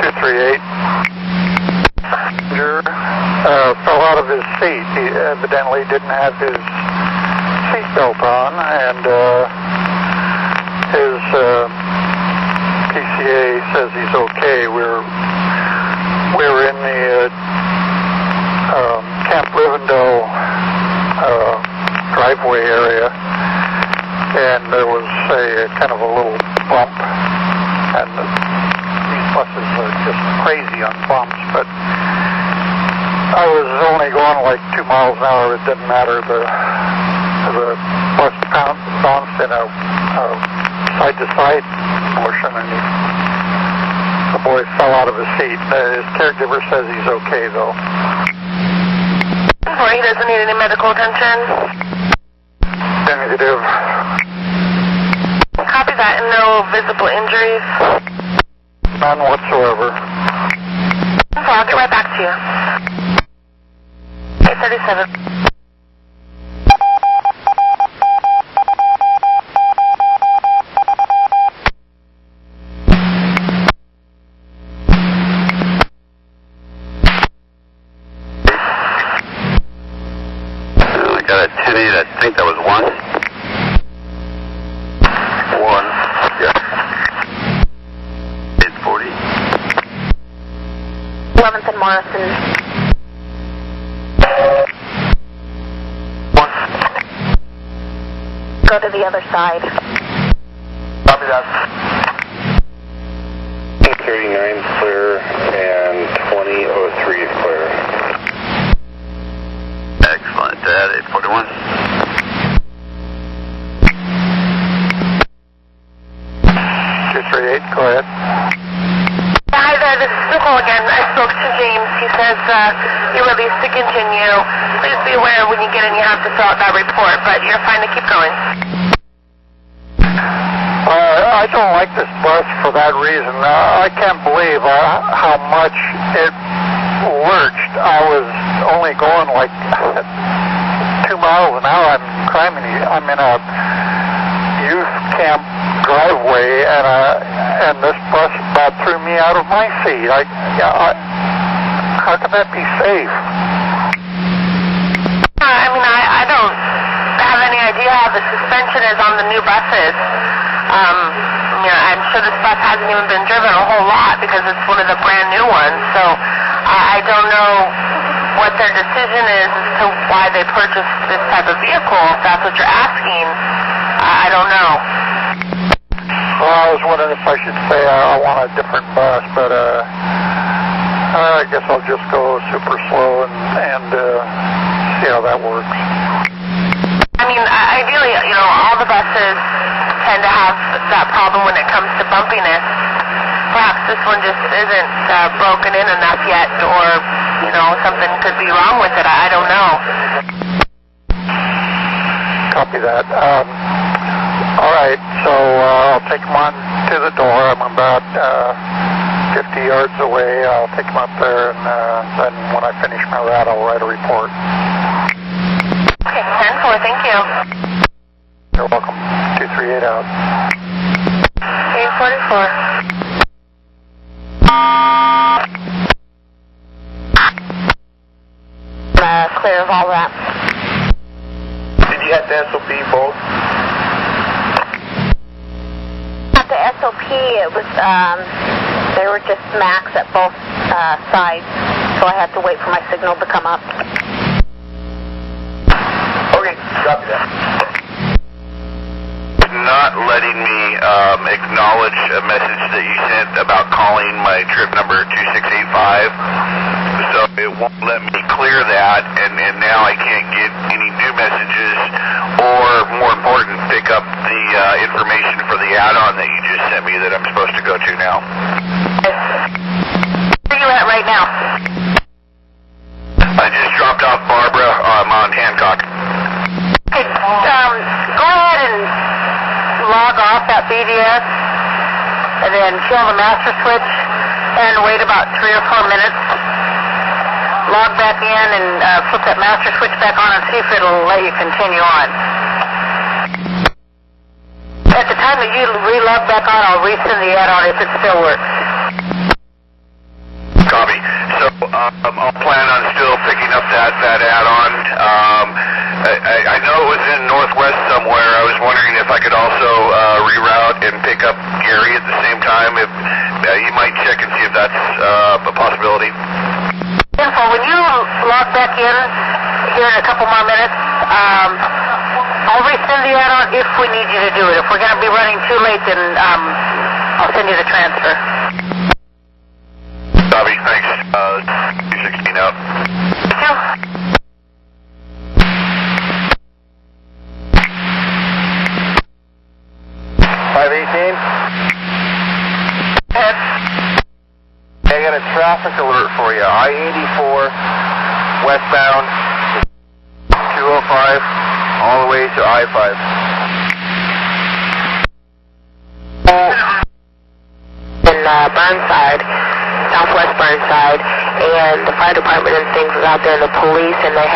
238. Fell out of his seat. He evidently didn't have his seatbelt on, and his PCA says he's okay. We're in the Camp Rivendell driveway area, and there was a kind of a little bump, and these buses are just crazy on bumps, but I was only going like 2 miles an hour. It didn't matter. The bus bounced in a side-to-side motion, and the boy fell out of his seat. His caregiver says he's okay, though. Or he doesn't need any medical attention? Negative. Copy that, and no visible injuries? None whatsoever. So I'll get right back to you. 837. I got a 10-8, I think that was 1. 1, yeah. 840. 11th and Morrison. 1. Go to the other side. Copy that. 839 is clear, and 2003 is clear. Excellent. At 841. 238, go ahead. Hi there, this is Nicole again. I spoke to James. He says you're released to continue. Please be aware when you get in you have to fill out that report, but you're fine to keep going. I don't like this bus for that reason. I can't believe how much it lurched. I was only going like 2 miles an hour. I'm in a youth camp driveway, and this bus about threw me out of my seat. How can that be safe? Yeah, the suspension is on the new buses. I'm sure this bus hasn't even been driven a whole lot because it's one of the brand new ones. So I don't know what their decision is as to why they purchased this type of vehicle. If that's what you're asking, I don't know. Well, I was wondering if I should say I want a different bus, but I guess I'll just go super slow and see how that works. I mean, ideally, all the buses tend to have that problem when it comes to bumpiness. Perhaps this one just isn't broken in enough yet, or, something could be wrong with it. I don't know. Copy that. All right, so I'll take them on to the door. I'm about 50 yards away. I'll take them up there, and then when I finish my route, I'll write a report. Okay, 10-4, thank you. You're welcome. 238 out. 844. Clear of all that. Did you have the SOP both? At the SOP, it was, they were just max at both sides, so I had to wait for my signal to come up. Okay, copy that. Not letting me acknowledge a message that you sent about calling my trip number 2685. So it won't let me clear that, and now I can't get any new messages, or more important, pick up the information for the add-on that you just sent me that I'm supposed to go to now. Where are you at right now? I just dropped off Barbara. I'm on Hancock. Okay, go ahead and log off that BDS, and then kill the master switch, and wait about 3 or 4 minutes. Log back in and flip that master switch back on and see if it'll let you continue on. At the time that you relog back on, I'll resend the add-on if it still works. Copy. So I'll plan on still picking up that add-on. I know it was in Northwest somewhere. I was wondering if I could also reroute and pick up Gary at the same time. If you might check and see if that's a possibility. When you log back in here in a couple more minutes, I'll resend the add-on if we need you to do it. If we're going to be running too late, then I'll send you the transfer. Copy, thanks. 216 out. Thank you. I got a traffic alert for you. I-84 westbound 205 all the way to I-5. In Burnside, southwest Burnside, and the fire department and things was out there, and the police, and they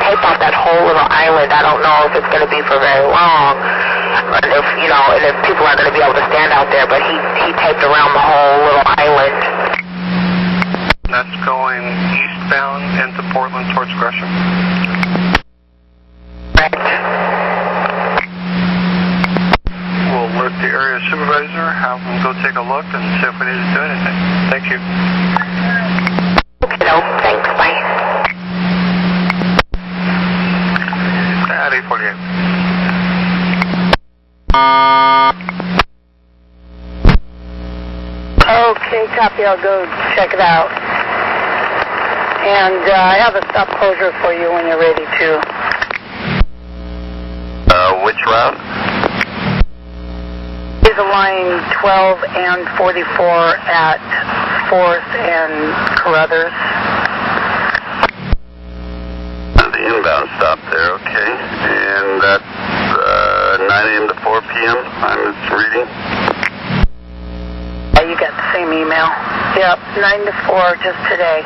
taped off that whole little island. I don't know if it's going to be for very long, and if people are going to be able to stand out there, but he taped around the whole little island. That's going eastbound into Portland towards Gresham. Right. We'll alert the area supervisor, have them go take a look, and see if we need to do anything. Thank you. Okay, no, thanks, bye. At 848. Okay, copy. I'll go check it out. And I have a stop closure for you when you're ready to. Which route? Is a line 12 and 44 at 4th and Carruthers. The inbound stop there, okay. And that's 9 a.m. to 4 p.m. It's reading. Yeah, you got the same email. Yep, 9 to 4 just today.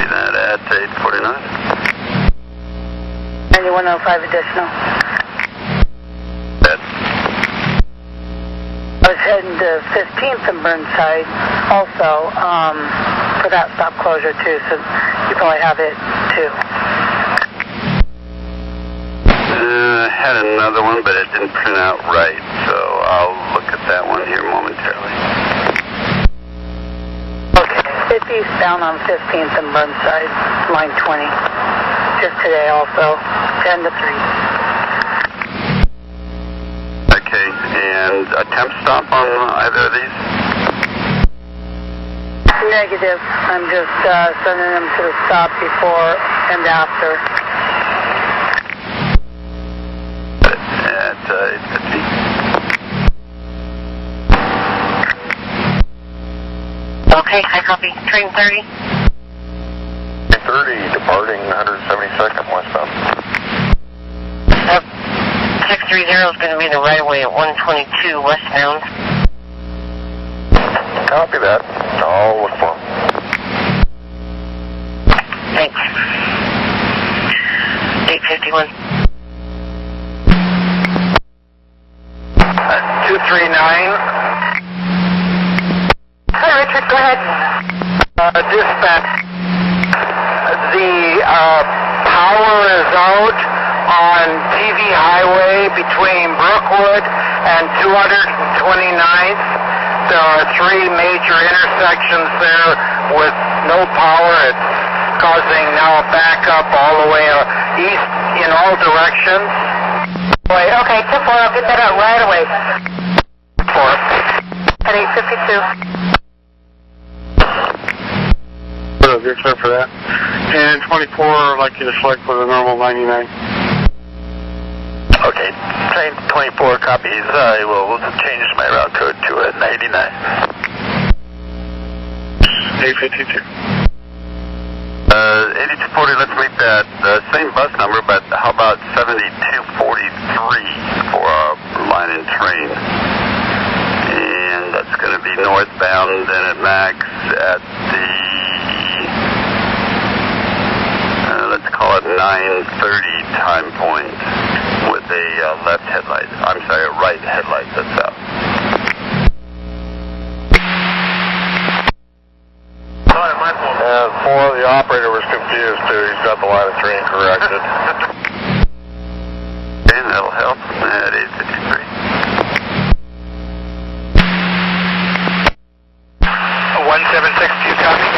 That at 849. 9105 additional. That. I was heading to 15th and Burnside also for that stop closure too, so you probably have it too. another one, but it didn't print out right, so I'll look at that one here momentarily. Okay. It's eastbound on 15th and Burnside, line 20. Just today also, 10 to 3. Okay, and a temp stop on either of these? Negative. I'm just sending them to the stop before and after. At 8:50. Okay, I copy. Train 30. 30, departing 172nd westbound. 630 is going to be the right of way at 122 westbound. Copy that. I'll look for him. Thanks. 851. 239. Hi, Richard, go ahead. Dispatch. The power is out on TV Highway between Brookwood and 229th. There are 3 major intersections there with no power. It's causing now a backup all the way east in all directions. Wait, okay, 2-4, I'll get that out right away. 4. At 852. You're clear for that. And 24, I'd like you to select for the normal 99. Okay, train 24 copies. I will change my route code to a 99. 852. 8240, let's make that the same bus number, but how about 7243 for our line and train? And that's going to be northbound and at max at the, let's call it 9:30 time point with a left headlight. I'm sorry, a right headlight that's out. The operator was confused too. He's got the line of 3 corrected. And that'll help at 853. 1762 copy.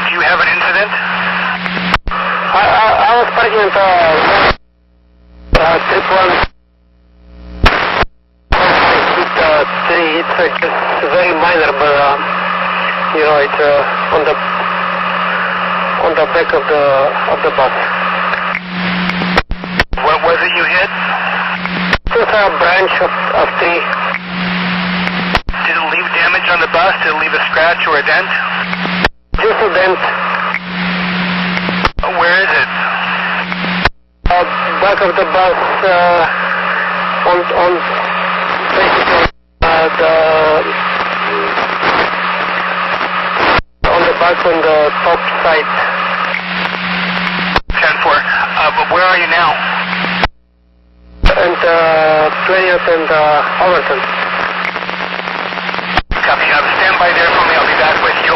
Do you have an incident? I was pregnant. Trip 1. It's just very minor, but it's on the back of the bus. What was it you hit? Just a branch of tree. Did it leave damage on the bus? Did it leave a scratch or a dent? Just a dent. Where is it? Back of the bus, on basically on the back on the top side. 10-4. But where are you now? And 20th and Overton. Copy. Stand by there for me. I'll be back with you.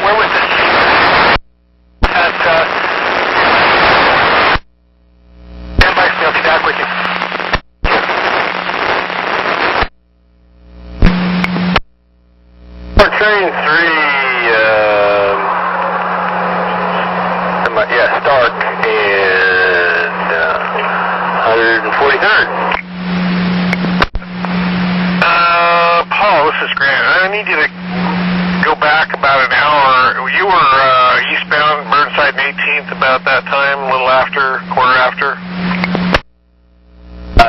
Where was this? At stand by for me. I'll be back with you. For train 3, Stark and 143rd. Paul, this is Grant. I need you to go back about an hour. You were eastbound Burnside and 18th about that time, a little after, quarter after.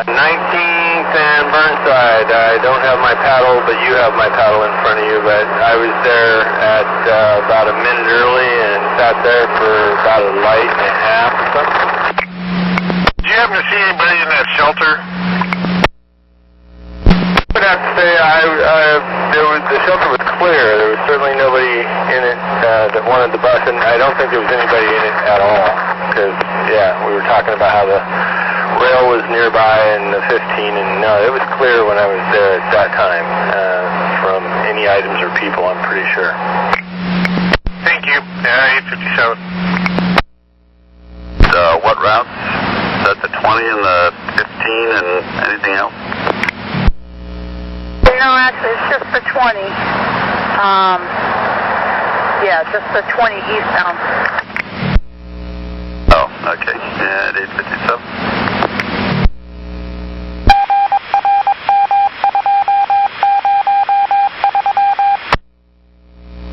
19th and Burnside. I don't have my paddle, but you have my paddle in front of you. But I was there at about a minute early and sat there for about a light and a half or something. Did you happen to see anybody in that shelter? I would have to say the shelter was clear. There was certainly nobody in it that wanted the bus, and I don't think there was anybody in it at all. Because, we were talking about how the rail was nearby and the 15, and no, it was clear when I was there at that time from any items or people, I'm pretty sure. Thank you. 857. What routes? Is that the 20 and the 15 and anything else? No, actually, it's just the 20. Yeah, just the 20 eastbound. Oh, okay. At 857.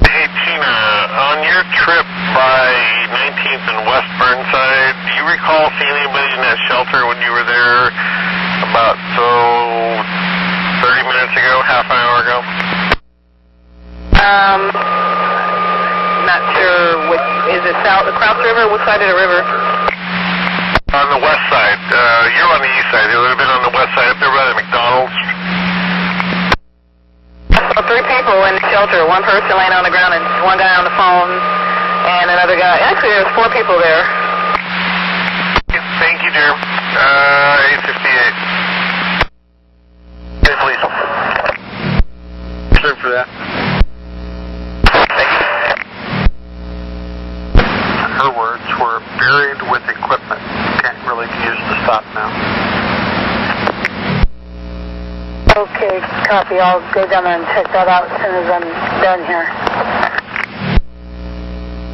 Hey, Tina, on your trip by 19th and West Burnside, do you recall seeing anybody in that shelter when you were there about, 30 minutes ago, half an hour ago? Not sure which, is it south, the Cross River? Which side of the river? On the west side. You're on the east side. It would have been on the west side up there by the McDonald's. I saw 3 people in the shelter, one person laying on the ground and one guy on the phone and another guy. Actually, there's 4 people there. Thank you, dear. 858. Hey, please. Sorry for that. Her words were buried with equipment. Can't really use the stop now. Okay, copy. I'll go down there and check that out as soon as I'm done here.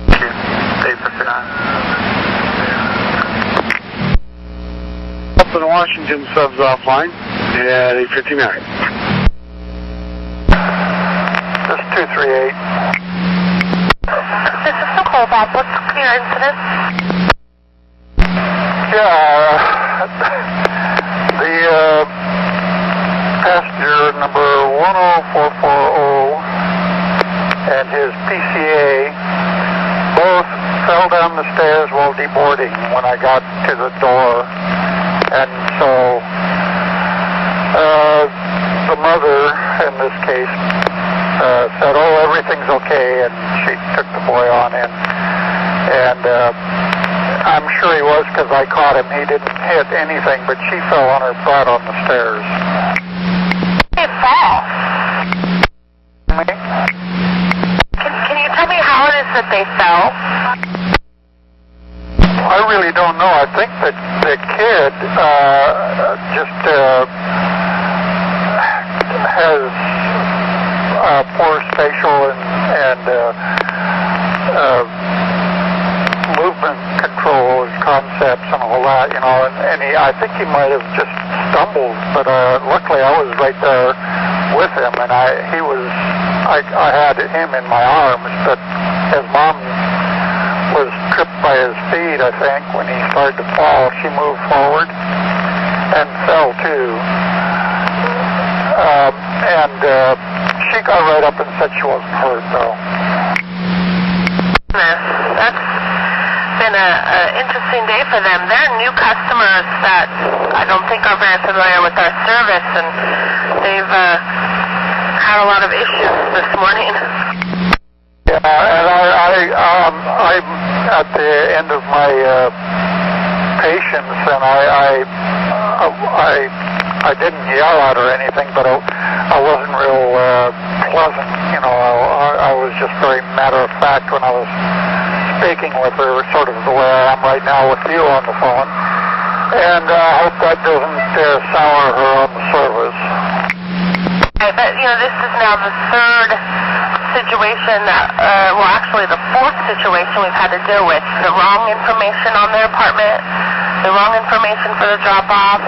Thank you. 859. Up in Washington, subs offline at 859. This is 238. This is the callback. What's your incident? Yeah, the passenger number 10440 and his PCA both fell down the stairs while deboarding when I got to the door. And so the mother, in this case, said, oh, everything's okay, and she took the boy on in. And I'm sure he was because I caught him. He didn't hit anything, but she fell on her butt on the stairs. They fall. Can you tell me how it is that they fell? I really don't know. I think that the kid just has poor spatial and movement control concepts and all that, you know, and I think he might have just stumbled, but luckily I was right there with him, and I had him in my arms, but his mom was tripped by his feet, I think, when he started to fall. She moved forward and fell too. She got right up and said she wasn't hurt, though. That's been an interesting day for them. They're new customers that I don't think are very familiar with our service, and they've had a lot of issues this morning. Yeah, and I'm at the end of my patience, and I didn't yell at her or anything, but I wasn't real pleasant. You know, I was just very matter of fact when I was speaking with her, sort of the way I am right now with you on the phone. And I hope that doesn't sour her on the service. But, you know, this is now the third situation, well, actually the fourth situation we've had to deal with. The wrong information on their apartment, the wrong information for the drop-off,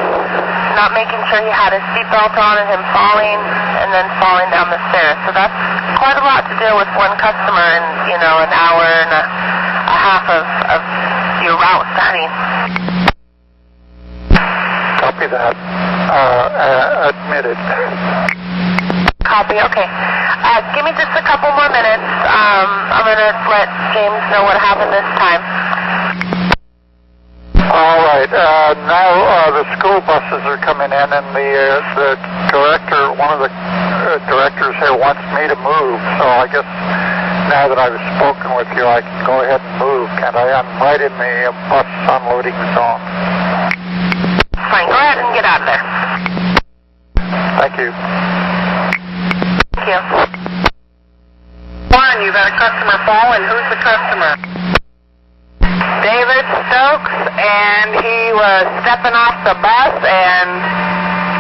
not making sure he had his seatbelt on and him falling, and then falling down the stairs. So that's quite a lot to deal with one customer in, you know, an hour and a half of your route starting. Copy that. Admitted. Copy, okay. Give me just a couple more minutes. I'm going to let James know what happened this time. All right. Now the school buses are coming in, and the director, one of the directors here, wants me to move. So I guess now that I've spoken with you, I can go ahead and move, can't I? I'm right in the bus unloading zone. you. Thank you. One, you've got a customer phone, and who's the customer? David Stokes, and he was stepping off the bus, and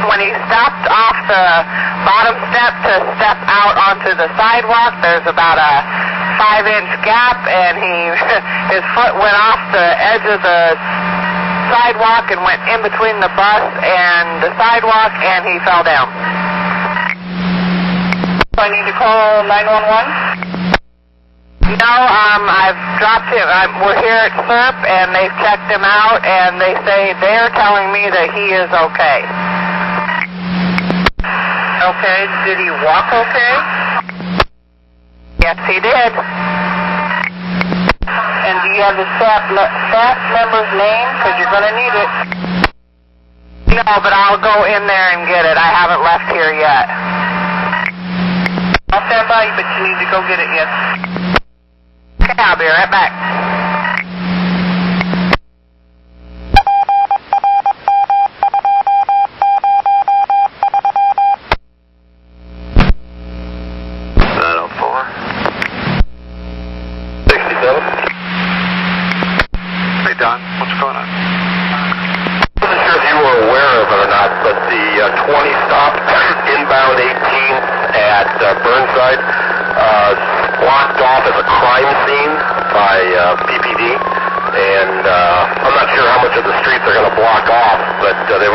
when he stopped off the bottom step to step out onto the sidewalk, there's about a 5-inch gap, and his foot went off the edge of the sidewalk and went in between the bus and the sidewalk, and he fell down. So I need to call 911? No, I've dropped him. We're here at SERP, and they've checked him out, and they say they're telling me that he is okay. Okay, did he walk okay? Yes, he did. And do you have the staff member's name? Because you're going to need it. No, but I'll go in there and get it. I haven't left here yet. I'll stand by you, but you need to go get it yet. Okay, I'll be right back. Hey, Don, what's going on? I wasn't sure if you were aware of it or not, but the 20 stop inbound 18th at Burnside blocked off as a crime scene by PPD, and I'm not sure how much of the streets are going to block off, but they're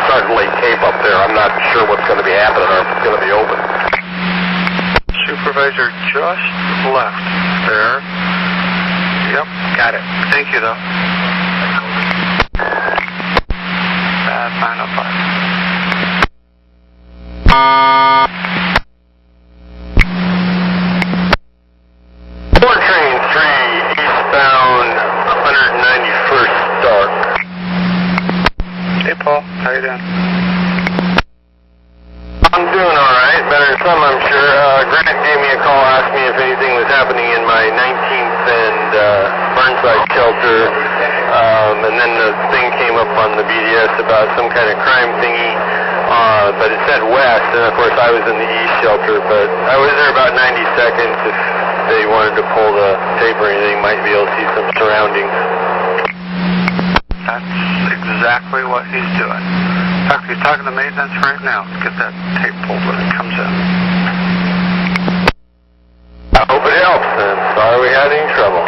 starting to lay tape up there. I'm not sure what's going to be happening or if it's going to be open. Supervisor just left there. Yep, got it. Thank you, though. Bad 905. Train 3, eastbound 191st start. Hey, Paul. How you doing? I'm doing all right. Better than some, I'm sure. Grant gave me a call, asked me if anything was happening in my 19th and Burnside shelter. And then the thing came up on the BDS about some kind of crime thingy. But it said west, and of course I was in the east shelter. But I was there about 90 seconds. If they wanted to pull the tape or anything, might be able to see some surroundings. That's exactly what he's doing. In fact, he's talking to maintenance right now to get that tape pulled when it comes in. I hope it helps, and sorry we had any trouble.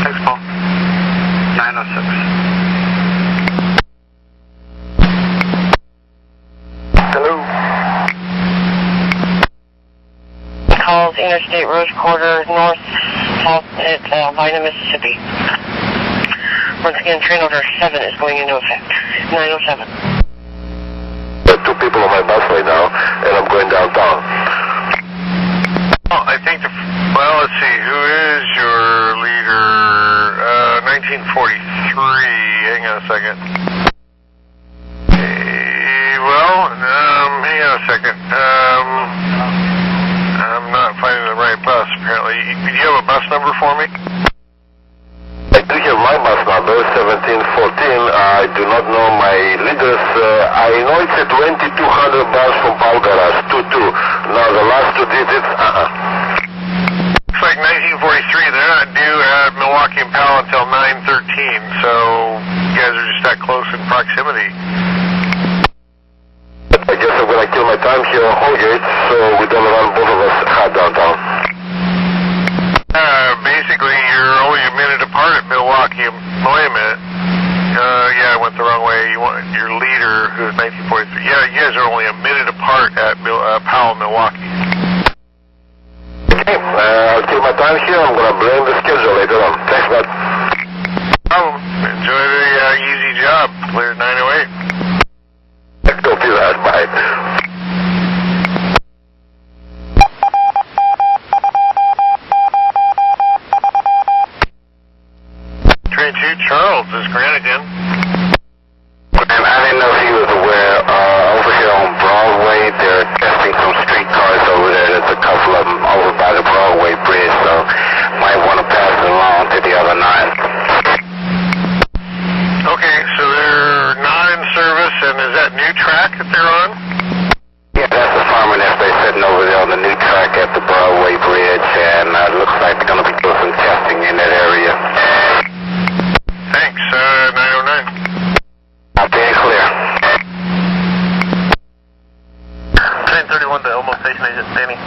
Thanks, Paul. 906. Hello. Calls Interstate Rose Quarter North, South at Vina, Mississippi. Once again, train order 7 is going into effect. 907. There are 2 people on my bus right now, and I'm going downtown. Well, I think, let's see, who is your leader? 1943, hang on a second. Hang on a second. I'm not finding the right bus, apparently. Do you have a bus number for me? I do have my bus number, 1714. I do not know my leaders. I know it's a 2200 bus from Paul Garage, 22. Now the last 2 digits, Looks like 1943. They're not due at Milwaukee and Powell until 913, so you guys are just that close in proximity. I guess I'm going to kill my time here on Holgate, so we don't run both of us hard downtown. Basically, you're only a minute apart at Milwaukee. Wait a minute. Yeah, I went the wrong way. You want your leader, who's 1943. Yeah, you guys are only a minute apart at Powell, Milwaukee. Okay, I'll kill my time here. I'm going to blame the schedule later on. Thanks, bud. Enjoy the easy job. Clear 908. Don't do that. Bye. Train 2, Charles, this is Grant again. And I didn't know if he was aware, over here on Broadway, they're testing some streetcars over there. There's a couple of them over by the Broadway bridge, so might want to pass it along to the other 9. and is that new track that they're on? Yeah, that's the farmer nest. They're sitting over there on the new track at the Broadway Bridge, and it looks like they're going to be doing some testing in that area. Thanks, 909. Okay, clear. Train 31 to Elmo Station Agent Danny.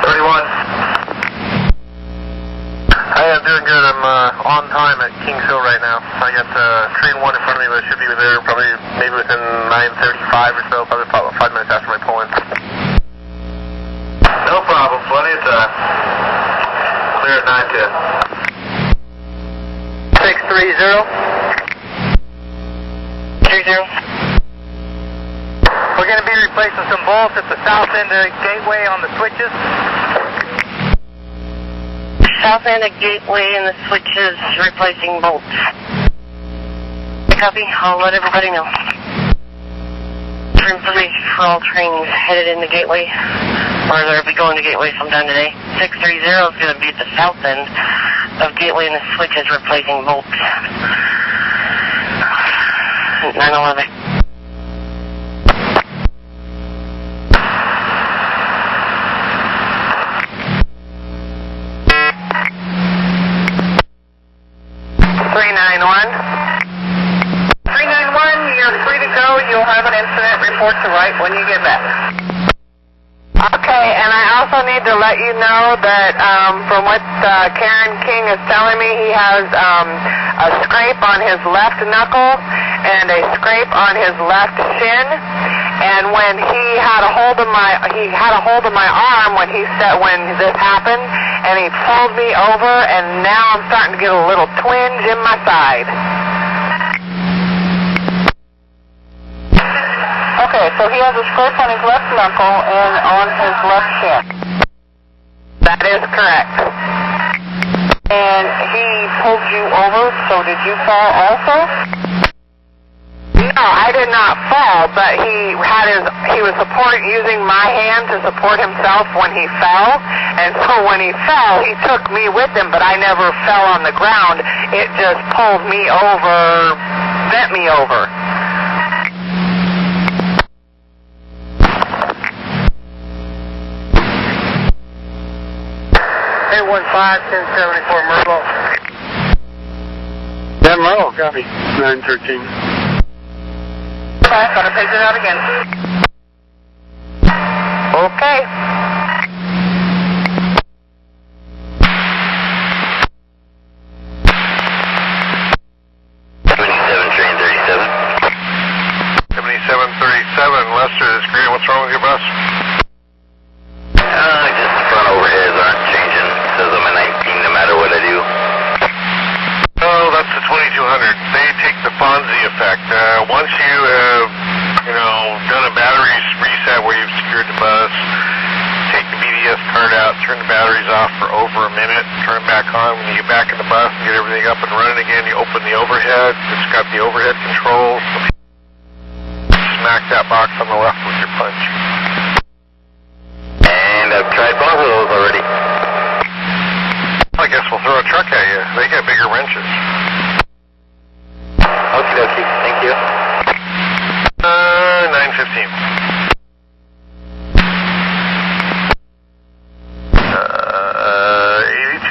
31. Hey, I'm doing good. I'm on time at Kings Hill right now. I got train 1 in front of me, but it should be there probably maybe within 9:35 or so, probably 5 minutes after my pull-in. No problem, plenty of time. Clear at 9:10. 630. 30. We're going to be replacing some bolts at the south end of the gateway on the switches. South end of gateway and the switches replacing bolts. Copy. I'll let everybody know. For information for all trains headed in the gateway, or they'll be going to gateway sometime today. 630 is going to be at the south end of gateway and the switches replacing bolts. 911. 391, you're free to go. You'll have an incident report to write when you get back. Okay, and I also need to let you know that from what Karen King is telling me, he has a scrape on his left knuckle and a scrape on his left shin. And when he had a hold of my arm when this happened, and he pulled me over, and now I'm starting to get a little twinge in my side. Okay, so he has a scrape on his left knuckle and on his left shin. That is correct. And he pulled you over, so did you fall also? No, I did not fall, but he was using my hand to support himself when he fell, and so when he fell, he took me with him, but I never fell on the ground. It just pulled me over, bent me over. Hey, 1074 Myrtle. Yeah, Myrtle, copy. 913. Okay, gotta page it out again. Okay. Lester, this is Green. What's wrong with your bus? Just the front overheads aren't changing. It says I'm a 19 no matter what I do. Oh, that's the 2200. They take the Fonzie effect. Once you have, done a battery reset where you've secured the bus, take the BDS card out, turn the batteries off for over a minute, turn them back on. When you get back in the bus and get everything up and running again, you open the overhead. It's got the overhead controls. Smack that box on the left with your punch. And I've tried both of those already. I guess we'll throw a truck at you. They got bigger wrenches. Okie dokie. Thank you. 915.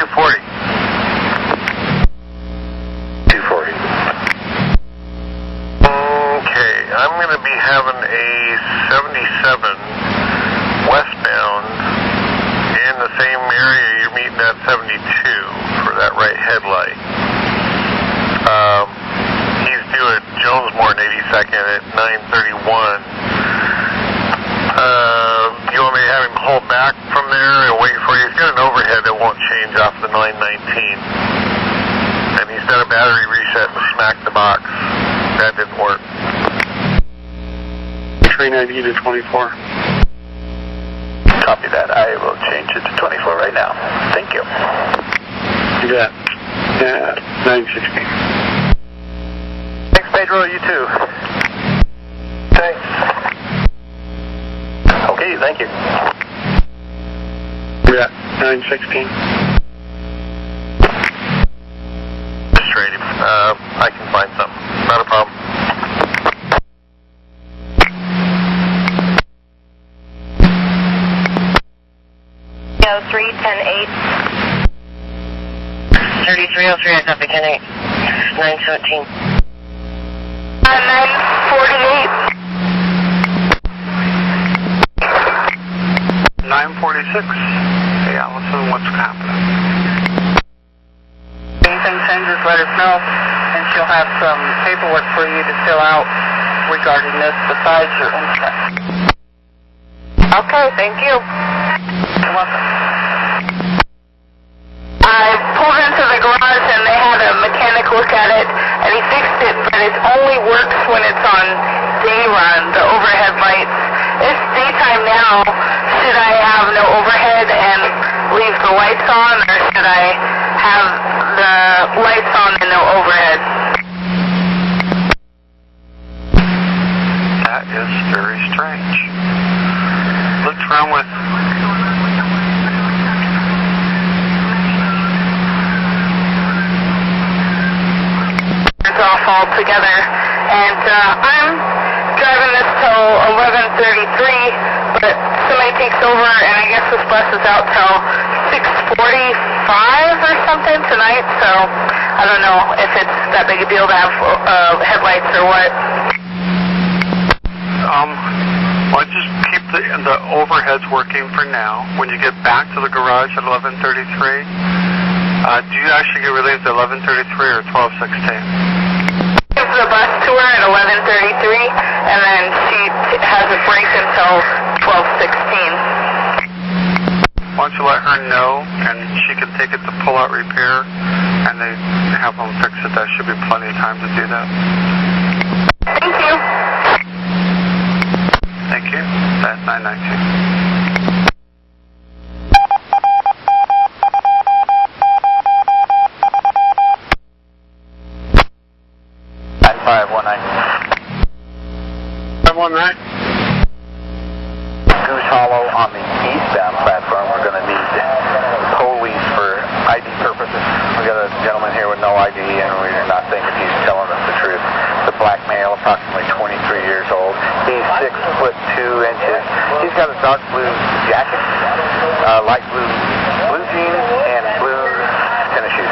8240. 240. Okay, I'm going to be having a 77 westbound in the same area you're meeting at 72 for that right headlight. He's due at Jonesmore in 82nd at 9:31. You want me to have him hold back from there and wait for you? He's got an overhead that won't change off the 919. And he's done a battery reset and smacked the box. That didn't work. Train ID to 24. Copy that. I will change it to 24 right now. Thank you. You got 916. Thanks, Pedro. You too. Thanks. Okay, thank you. You got 916. Just trade him. I can find something. Not a problem. 10-8. 3303, I copy 10-8. 917. 948. 946. Hey, Allison, what's happening? Anything changes, let us know, and she'll have some paperwork for you to fill out regarding this besides your insurance. Okay, thank you. You're welcome. I pulled into the garage and they had a mechanic look at it and he fixed it, but it only works when it's on day run, the overhead lights. It's daytime now. Should I have no overhead and leave the lights on, or should I have the lights on and no overhead? That is very strange. What's wrong with... It's off altogether, and I'm driving this till 11:33, but somebody takes over, and I guess this bus is out till 6:45 or something tonight, so I don't know if it's that big a deal to have headlights or what. Well, just keep the overheads working for now. When you get back to the garage at 11:33, do you actually get relieved at 11:33 or 12:16? The bus tour at 11:33, and then she has a break until 12:16. Why don't you let her know, and she can take it to pull-out repair, and they have them fix it. That should be plenty of time to do that. Thank you. Thank you. That's 919. Goose Hollow on the eastbound platform, we're going to need police for ID purposes. We got a gentleman here with no ID, and we're not thinking he's telling us the truth. The black male, approximately 23 years old. He's 6'2". He's got a dark blue jacket, light blue jeans, and blue tennis shoes.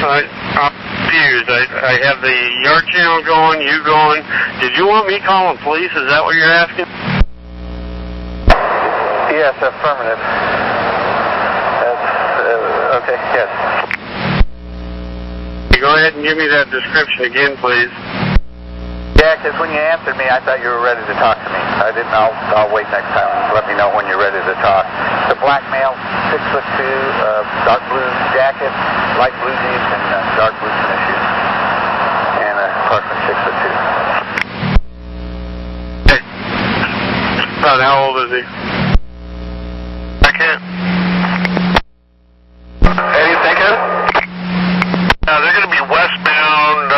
I'm confused. I have the yard channel going, you going. Did you want me calling police? Is that what you're asking? Yes, affirmative. That's, okay, yes. Go ahead and give me that description again, please. Yeah, because when you answered me, I thought you were ready to talk to me. I didn't. I'll wait next time. Let me know when you're ready to talk. The black male, 6'2", dark blue jacket, light blue jeans, and dark blue tennis shoes. And approximately 6'2". Okay. About how old is he? I can't. Any thinking? They're going to be westbound.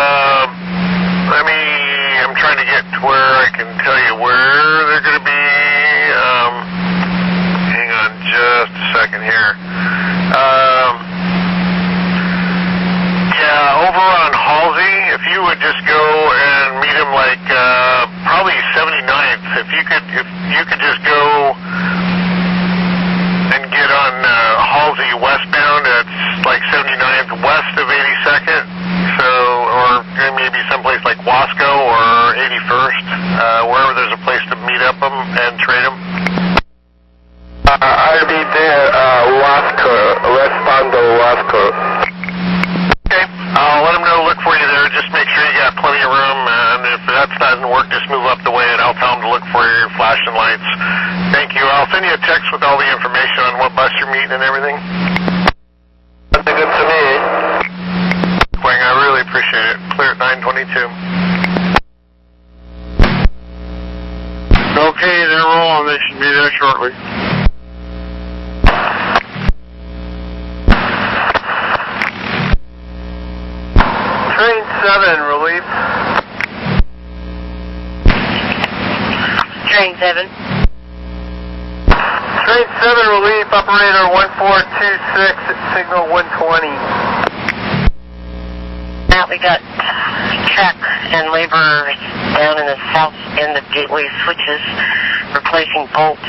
I'm trying to get to where I can tell you where they're going to be. Hang on just a second here. Yeah, over on Halsey, if you would just go and meet him like probably 79th. If you could just go and get on Halsey westbound, it's like 79th west of 82nd. So, or maybe someplace like Wasco or 81st, wherever there's a place to meet up them and trade them. I'll be there, Wasco, Westbound Wasco. Okay, I'll let them know, look for you there. Just make sure you got plenty of room, and if that doesn't work, just move up the way, and I'll tell them to look for your flashing lights. Thank you. I'll send you a text with all the information on what bus you're meeting and everything. That's good to me. Wang, I really appreciate it. Clear at 922. Okay, they're rolling. They should be there shortly. Train 7, relief. Train 7. Train 7, relief, operator 1426 at signal 120. Now we got track and labor down in the south end of Gateway switches. replacing bolts,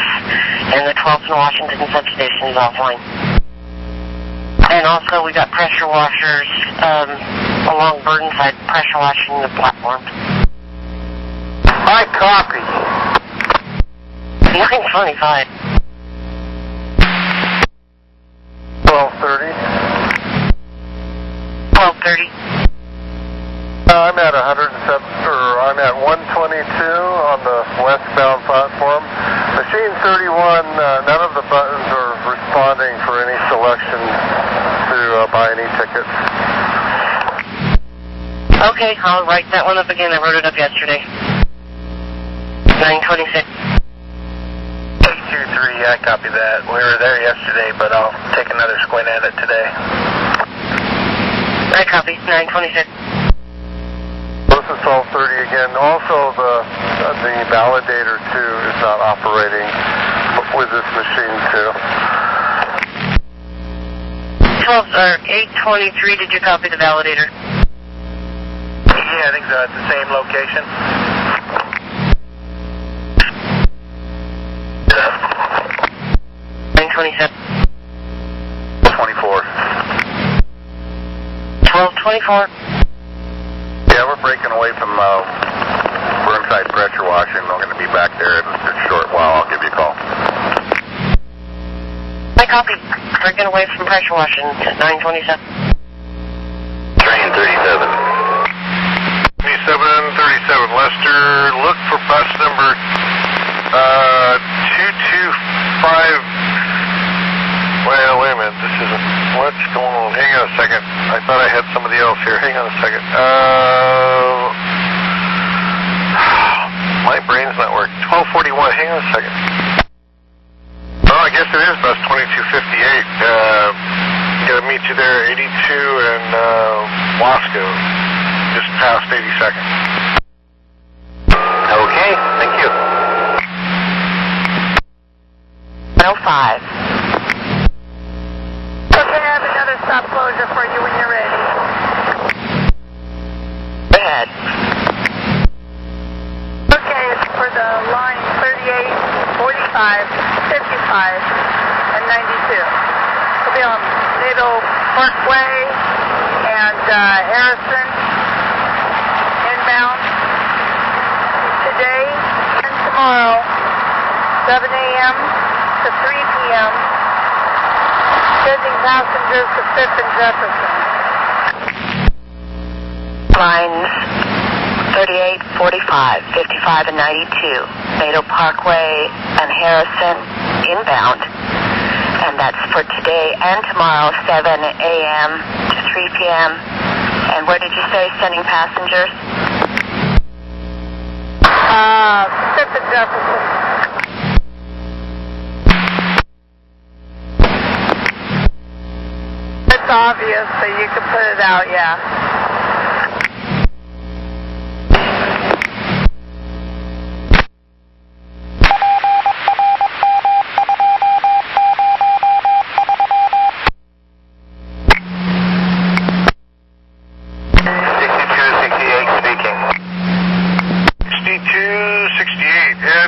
and the 12th and Washington substation is offline. And also we got pressure washers along Burdenside, pressure washing the platforms. I copy. 925. 1230. 1230. I'm at 122 on the westbound platform. Machine 31, none of the buttons are responding for any selection to buy any tickets. Okay, I'll write that one up again. I wrote it up yesterday. 926. 823, I copy that. We were there yesterday, but I'll take another squint at it today. I copy. 926. This is 1230 again. Also, the validator too is not operating with this machine too. 823. Did you copy the validator? Yeah, I think so. At the same location. 927. 24. 1224. Yeah, we're breaking away from Burnside pressure washing. We're going to be back there in a short while. I'll give you a call. I copy. Breaking away from pressure washing. 927. Train 37. 37, Lester, look for bus number 225. Well, wait a minute, this isn't, what's going on? Hang on a second. I thought I had somebody else here. Hang on a second. My brain's not working. 1241, hang on a second. Oh, I guess it is bus 2258. Gotta meet you there, 82 and Wasco. Just past 82nd. Okay, thank you. 105. Okay, I have another stop closure for you when you're ready. Go ahead. Okay, it's for the line 38, 45, 55, and 92. It'll be on Nato Parkway and Harrison inbound today and tomorrow, 7 a.m. to 3 p.m. Sending passengers to 5th and Jefferson. Lines 38, 45, 55, and 92. Nato Parkway and Harrison inbound. And that's for today and tomorrow, 7 a.m. to 3 p.m. And where did you say sending passengers? 5th and Jefferson. It's obvious, so you can put it out, yeah.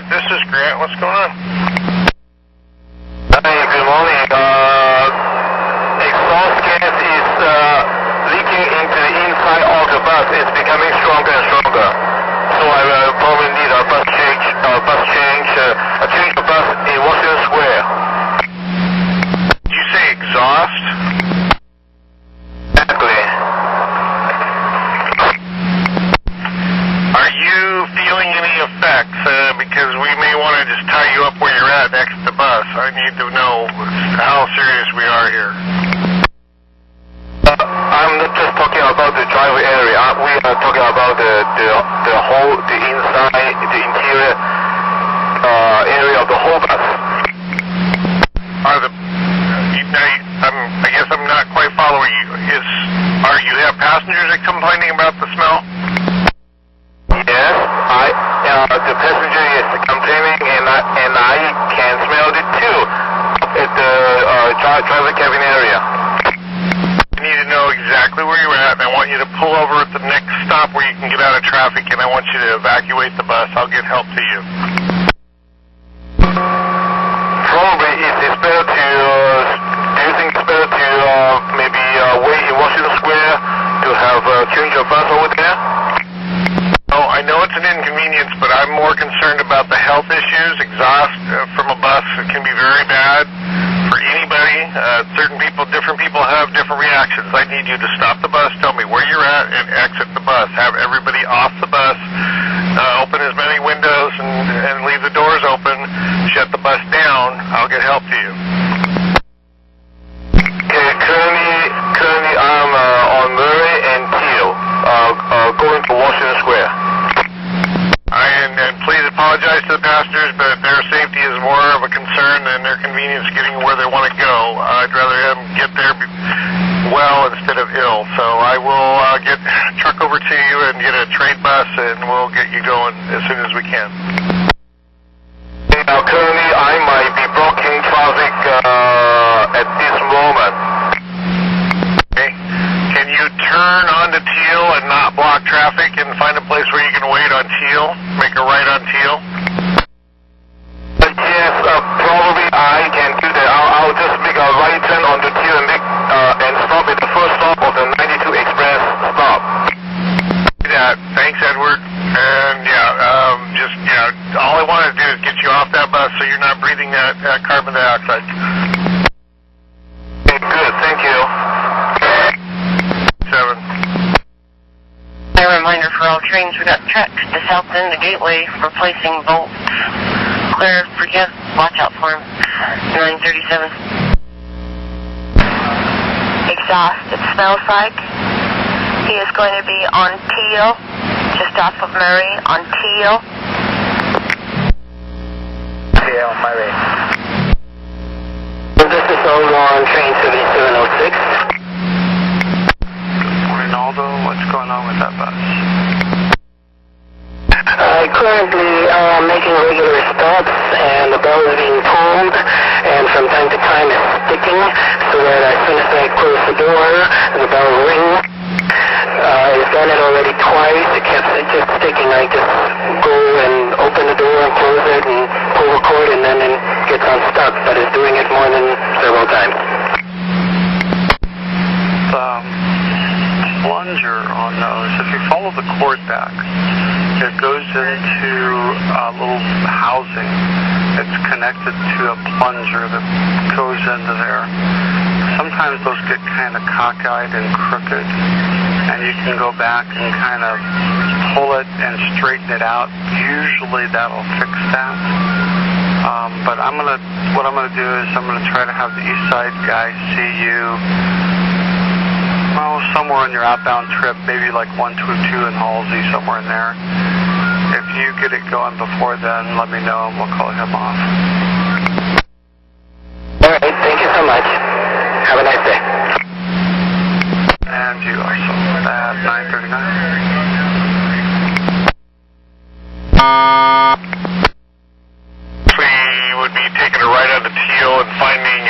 This is Grant. What's going on? Hey, good morning. Exhaust gas is leaking into the inside of the bus. It's becoming stronger and stronger. So I will probably need a bus change, a change of bus in Washington Square. Did you say exhaust? Exactly. Are you feeling any effects? Because we may want to just tie you up where you're at next to the bus. I need to know how serious we are here. I'm not just talking about the driveway area. We are talking about the whole, the inside, the interior area of the whole bus. I guess I'm not quite following you. You have passengers that complaining about the smell? Yes, the passenger is complaining, and I can smell it too at the driver cabin area. I need to know exactly where you're at, and I want you to pull over at the next stop where you can get out of traffic, and I want you to evacuate the bus. I'll get help to you. have tuned your bus over there? Oh, I know it's an inconvenience, but I'm more concerned about the health issues. Exhaust from a bus can be very bad for anybody. Different people have different reactions. I need you to stop the bus, tell me where you're at, and exit the bus. Have everybody off the bus, open as many windows and leave the doors open, shut the bus down. I'll get help to you. Okay, currently I'm on Murray and Teal, going to Washington Square. And please apologize to the passengers, but their safety is more of a concern than their convenience getting where they want to go. I'd rather have them get there well instead of ill. So I will get a truck over to you and get a trade bus, and we'll get you going as soon as we can. Now, currently I might be blocking traffic at this moment. Okay. Can you turn onto Teal and not block traffic and find a place where you can wait on Teal? Make a right on Teal? Yes, probably I can do that. I'll just make a right turn onto Teal and stop at the first stop of the 92 Express stop. Yeah, thanks, Edward. And all I want to do is get you off that bus so you're not breathing that carbon dioxide. Okay, good, thank you. 7. A reminder for all trains, we got trucks to south end of the gateway replacing bolts. Clear for you. Watch out for him. 937. Exhaust, it smells like. He is going to be on Teal, just off of Murray, on Teal. Yeah, on Murray. This is on train 7706. Ronaldo, what's going on with that bus? Currently making regular stops, and the bell is being pulled, and from time to time it's sticking, so that as soon as I close the door, the bell will ring. I've done it already twice. It kept just sticking. I just go and open the door and close it and pull the cord, and then it gets unstuck, but it's doing it more than several times. Plunger on those, if you follow the cord back, it goes into a little housing. It's connected to a plunger that goes into there. Sometimes those get kind of cockeyed and crooked, and you can go back and kind of pull it and straighten it out. Usually that'll fix that. But what I'm gonna do is I'm gonna try to have the east side guy see you somewhere on your outbound trip, maybe like 122 in Halsey, somewhere in there. If you get it going before then, let me know and we'll call him off. All right, thank you so much. Have a nice day. And you also at 939. We would be taking a right onto Teal and finding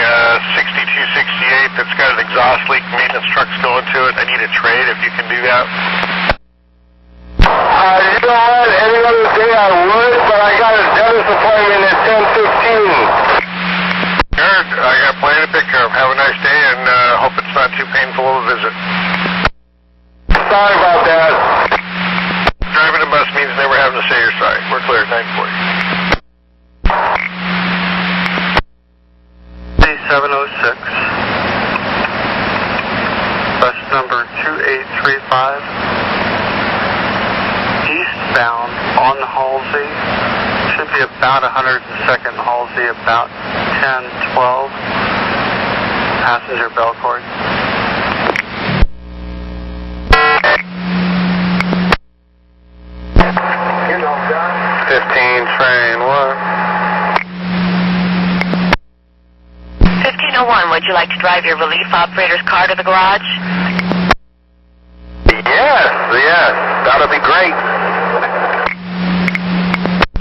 6268 that's got an exhaust leak. Maintenance truck's going to it. I need a trade if you can do that. You know what? Any other day I would, but I got a dentist appointment at 10:15. Sure, I got plenty to pick care of. Have a nice day, and hope it's not too painful of a visit. Sorry about that. Driving a bus means never having to say you're sorry. We're clear at 940. 706. Bus number 2835. Eastbound on Halsey. Should be about 102nd Halsey, about 1012. Passenger bell cord. You know, John. 15, train 1. 1501, would you like to drive your relief operator's car to the garage? Yes, that'll be great.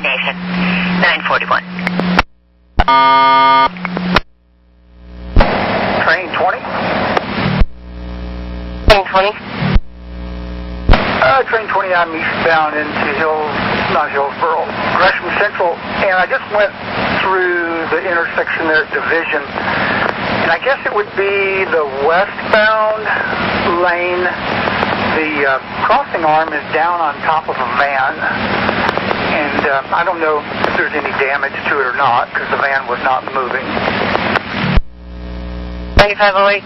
Nation, 941. Train 20? Train 20? Train 20, I'm eastbound into Hillsboro, Gresham Central, and I just went through the intersection there at Division, and I guess it would be the westbound lane, the crossing arm is down on top of a van, and I don't know if there's any damage to it or not, because the van was not moving. 9508.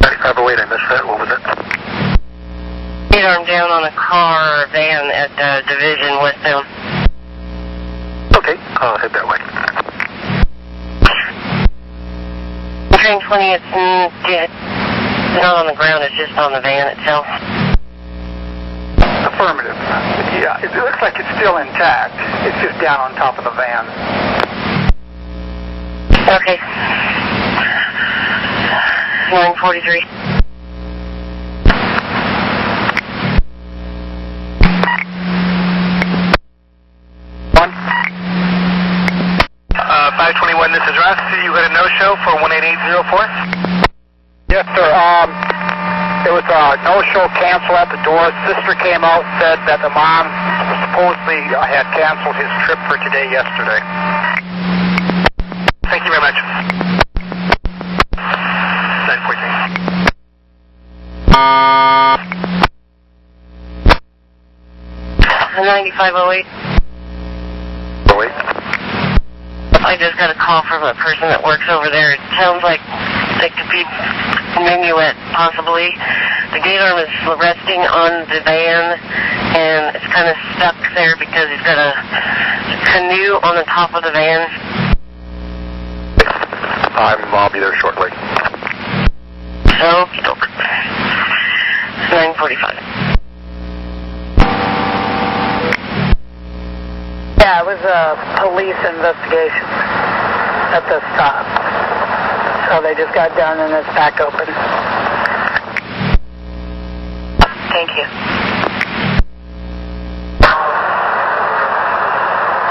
9508, I missed that. What was it? Gate arm down on a car or van at Division westbound. Okay, I'll head that way. Train 20, it's not on the ground, it's just on the van itself. Affirmative. Yeah, it looks like it's still intact. It's just down on top of the van. Okay. 943. One. 521, this is Russ. You got a no-show for 18804? Yes, sir. It was a no-show cancel at the door. Sister came out and said that the mom supposedly had canceled his trip for today yesterday. Thank you very much. 943. The 9508. I just got a call from a person that works over there. It sounds like it could be Minuet, possibly. The gate arm is resting on the van, and it's kind of stuck there because he's got a canoe on the top of the van. I'll be there shortly. Okie doke. 945. Yeah, it was a police investigation at the stop. So they just got done and it's back open. Thank you.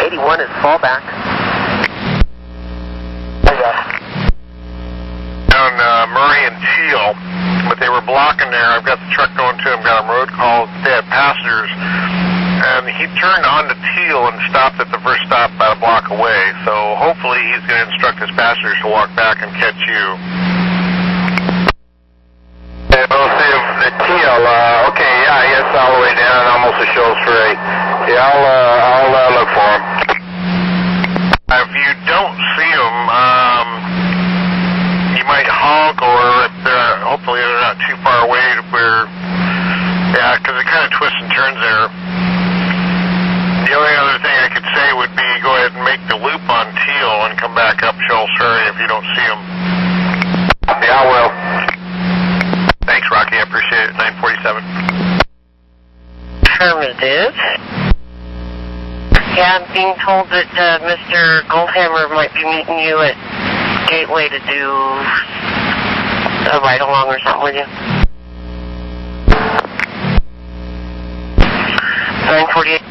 81 is fallback. Down Murray and Teal, but they were blocking there. I've got the truck going to them, got them road called. They had passengers. And he turned onto Teal and stopped at the first stop about a block away. So hopefully he's going to instruct his passengers to walk back and catch you. Yeah, we'll see if the Teal, okay, yeah, he gets all the way down and almost a show straight. Yeah, I'll look for him. If you don't see him, you might honk, or if hopefully they're not too far away to where, yeah, because it kind of twists and turns there. The only other thing I could say would be go ahead and make the loop on Teal and come back up Shoal Surrey if you don't see him. Yeah, I will. Thanks, Rocky. I appreciate it. 947. Affirmative. Yeah, I'm being told that Mr. Goldhammer might be meeting you at Gateway to do a ride-along or something with you. 948.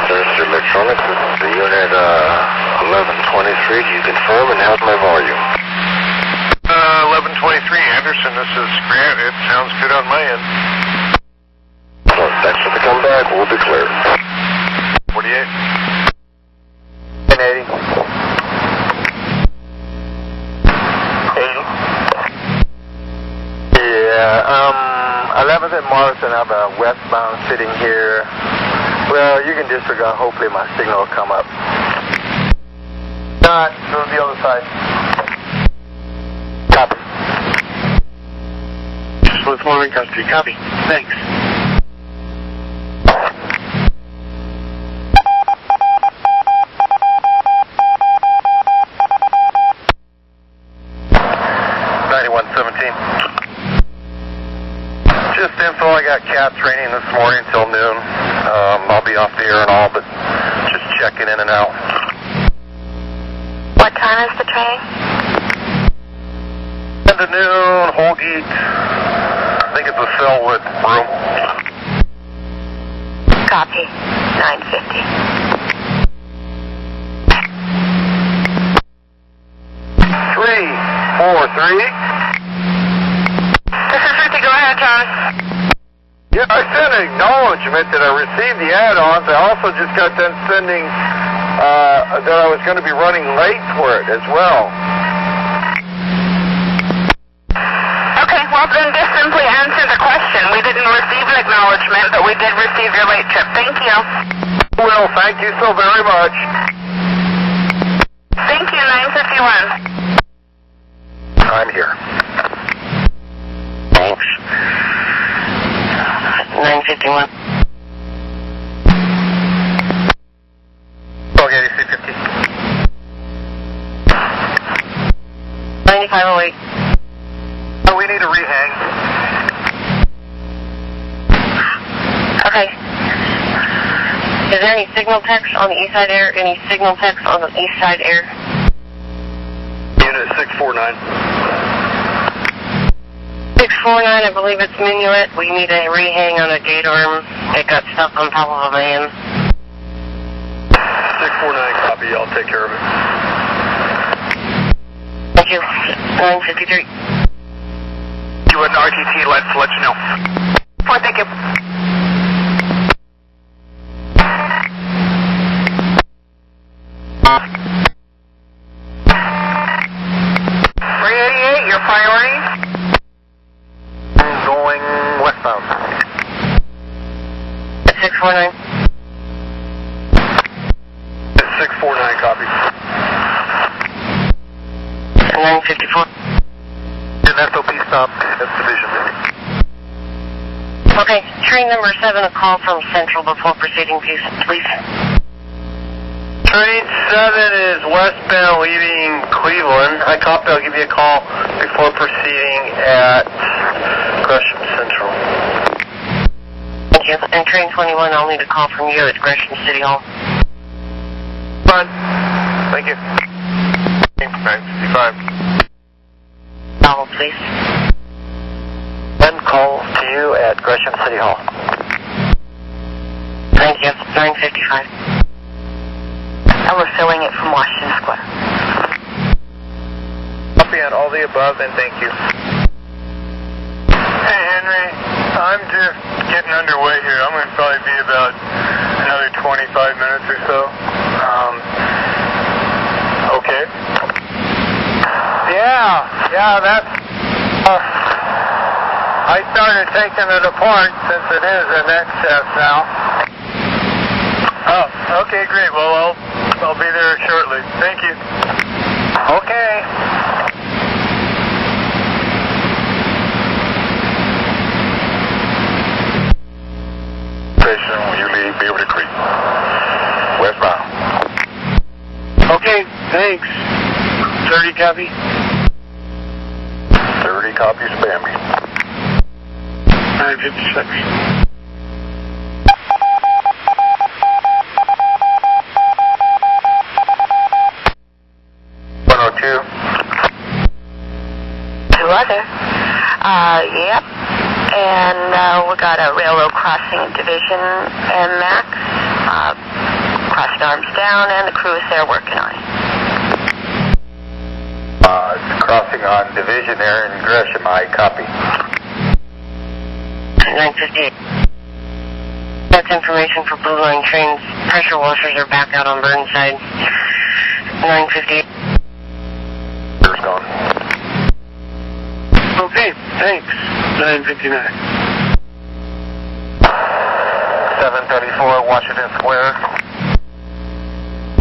Mr. Electronics, this is the unit 1123. Do you confirm, and how's my volume? 1123, Anderson. This is Grant. It sounds good on my end. Well, thanks for the comeback. We'll be clear. 48. 1080. 80. Yeah, 11th and Morrison, I have a westbound sitting here. Well, you can disregard. Hopefully my signal will come up. Not, go to the other side. Copy. Smooth morning, country. Copy. Thanks. Just info, I got cat training this morning till noon. I'll be off the air and all, but just checking in and out. What time is the training? 10 to noon, Holgate. I think it's a Selwood room. Copy. 950. 343. This is Ruthie. Go ahead, Thomas. Yeah, I sent an acknowledgement that I received the add-ons. I also just got done sending that I was going to be running late for it as well. Okay, well then just simply answer the acknowledgement, but we did receive your late trip. Thank you. Well, thank you so very much. Thank you, 951. I'm here. Thanks. 951. Okay, DC-50. 9508. We need a rehang. Okay. Is there any signal text on the east side air? Any signal text on the east side air? Unit 649. 649, I believe it's Minuet. We need a rehang on a gate arm. It got stuck on top of a van. 649, copy. I'll take care of it. Thank you. 953. You an RTT, let's let you know. Thank you. Your priority? Going westbound. 649. 649, copy. 954. An SOP stop, that's division. Okay, train number 7, a call from Central before proceeding, please. Train 7 is westbound leaving Cleveland. I copy, I'll give you a call before proceeding at Gresham Central. Thank you. And train 21, I'll need a call from you at Gresham City Hall. Fine. Thank you. 955. Follow, please. One call to you at Gresham City Hall. Thank you. 955. And we're filling it from Washington Square. Copy on all the above, and thank you. Hey, Henry. I'm just getting underway here. I'm going to probably be about another 25 minutes or so. Okay. Yeah, that's... I started taking it apart since it is an excess now. Oh, okay, great. Well, I'll be there shortly. Thank you. Okay. Station, will you leave Beaver Creek? Westbound. Okay, thanks. 30 copy. 30 copies, Bambi. 956. 102. 2 other. Yep. And we got a railroad crossing division and Max. Crossing arms down, and the crew is there working on it. Crossing on division there in Gresham, I copy. 958. That's information for Blue Line trains. Pressure washers are back out on Burnside. 958. There's gone. Okay, thanks. 959. 734 Washington Square.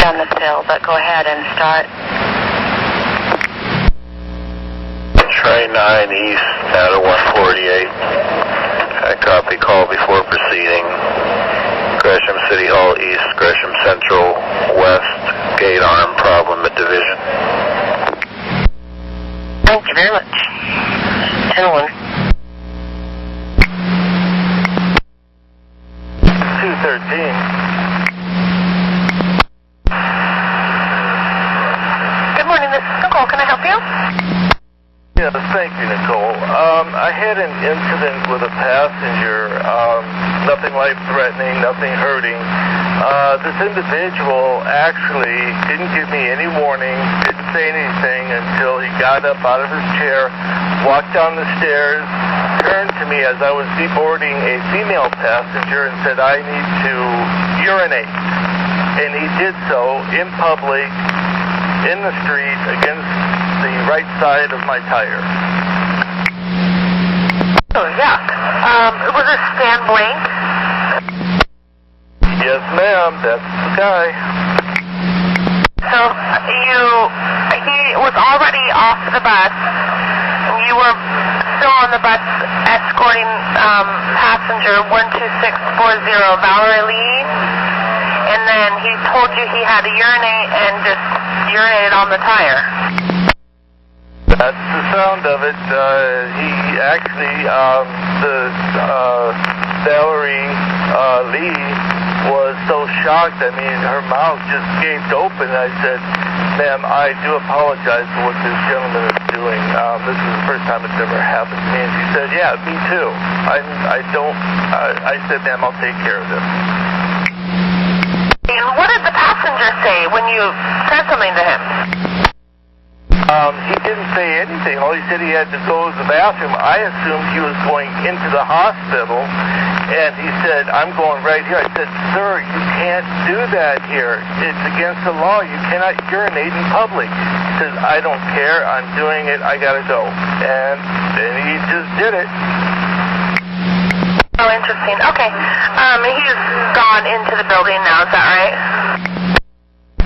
Done the fill, but go ahead and start. Train 9 east out of 148. I copy call before proceeding. Gresham City Hall east, Gresham Central west, gate arm problem at division. Thank you very much. 10-1. 213. Good morning, this is Nicole. Can I help you? Yes, thank you, Nicole. I had an incident with a passenger. Nothing life-threatening, nothing hurting. This individual actually didn't give me any warning, didn't say anything until he got up out of his chair, walked down the stairs, turned to me as I was deboarding a female passenger and said, "I need to urinate." And he did so in public, in the street, against the right side of my tire. Oh, yuck. Was it Stan Blank? Yes, ma'am. That's the guy. So he was already off the bus. You were still on the bus escorting passenger 12640 Valerie Lee, and then he told you he had to urinate and just urinated on the tire. That's the sound of it. He actually, Valerie Lee was so shocked. I mean, her mouth just gaped open. I said, ma'am, I do apologize for what this gentleman is doing. This is the first time it's ever happened to me. And she said, yeah, me too. I said, ma'am, I'll take care of this. And what did the passenger say when you said something to him? He didn't say anything. All he said he had to go to the bathroom. I assumed he was going into the hospital, and he said, I'm going right here. I said, sir, you can't do that here. It's against the law. You cannot urinate in public. He says, I don't care. I'm doing it. I got to go. And then he just did it. Oh, interesting. Okay. He's gone into the building now. Is that right?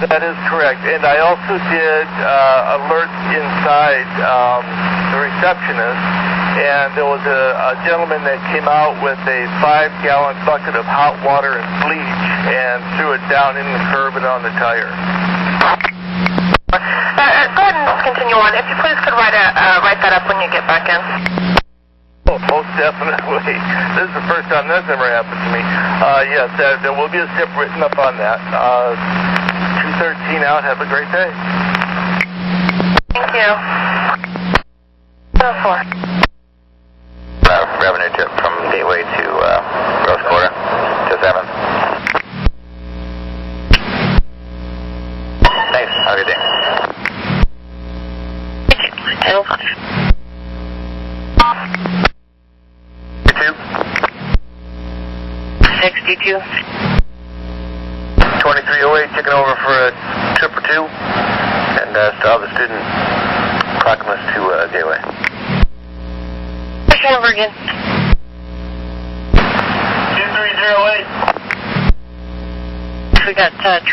That is correct. And I also did alert inside the receptionist, and there was a gentleman that came out with a 5-gallon bucket of hot water and bleach and threw it down in the curb and on the tire. Go ahead and continue on. If you please could write that up when you get back in. Oh, most definitely. This is the first time that's ever happened to me. Yes, there will be a step written up on that. 213 out. Have a great day. Thank you. 4. Revenue tip from Gateway to Rose Quarter to 7. Thanks. Have a good day. 62. 2308, checking over for a trip or two, and still have the student Clackamas to Gateway. Push over again. 2308. We got traffic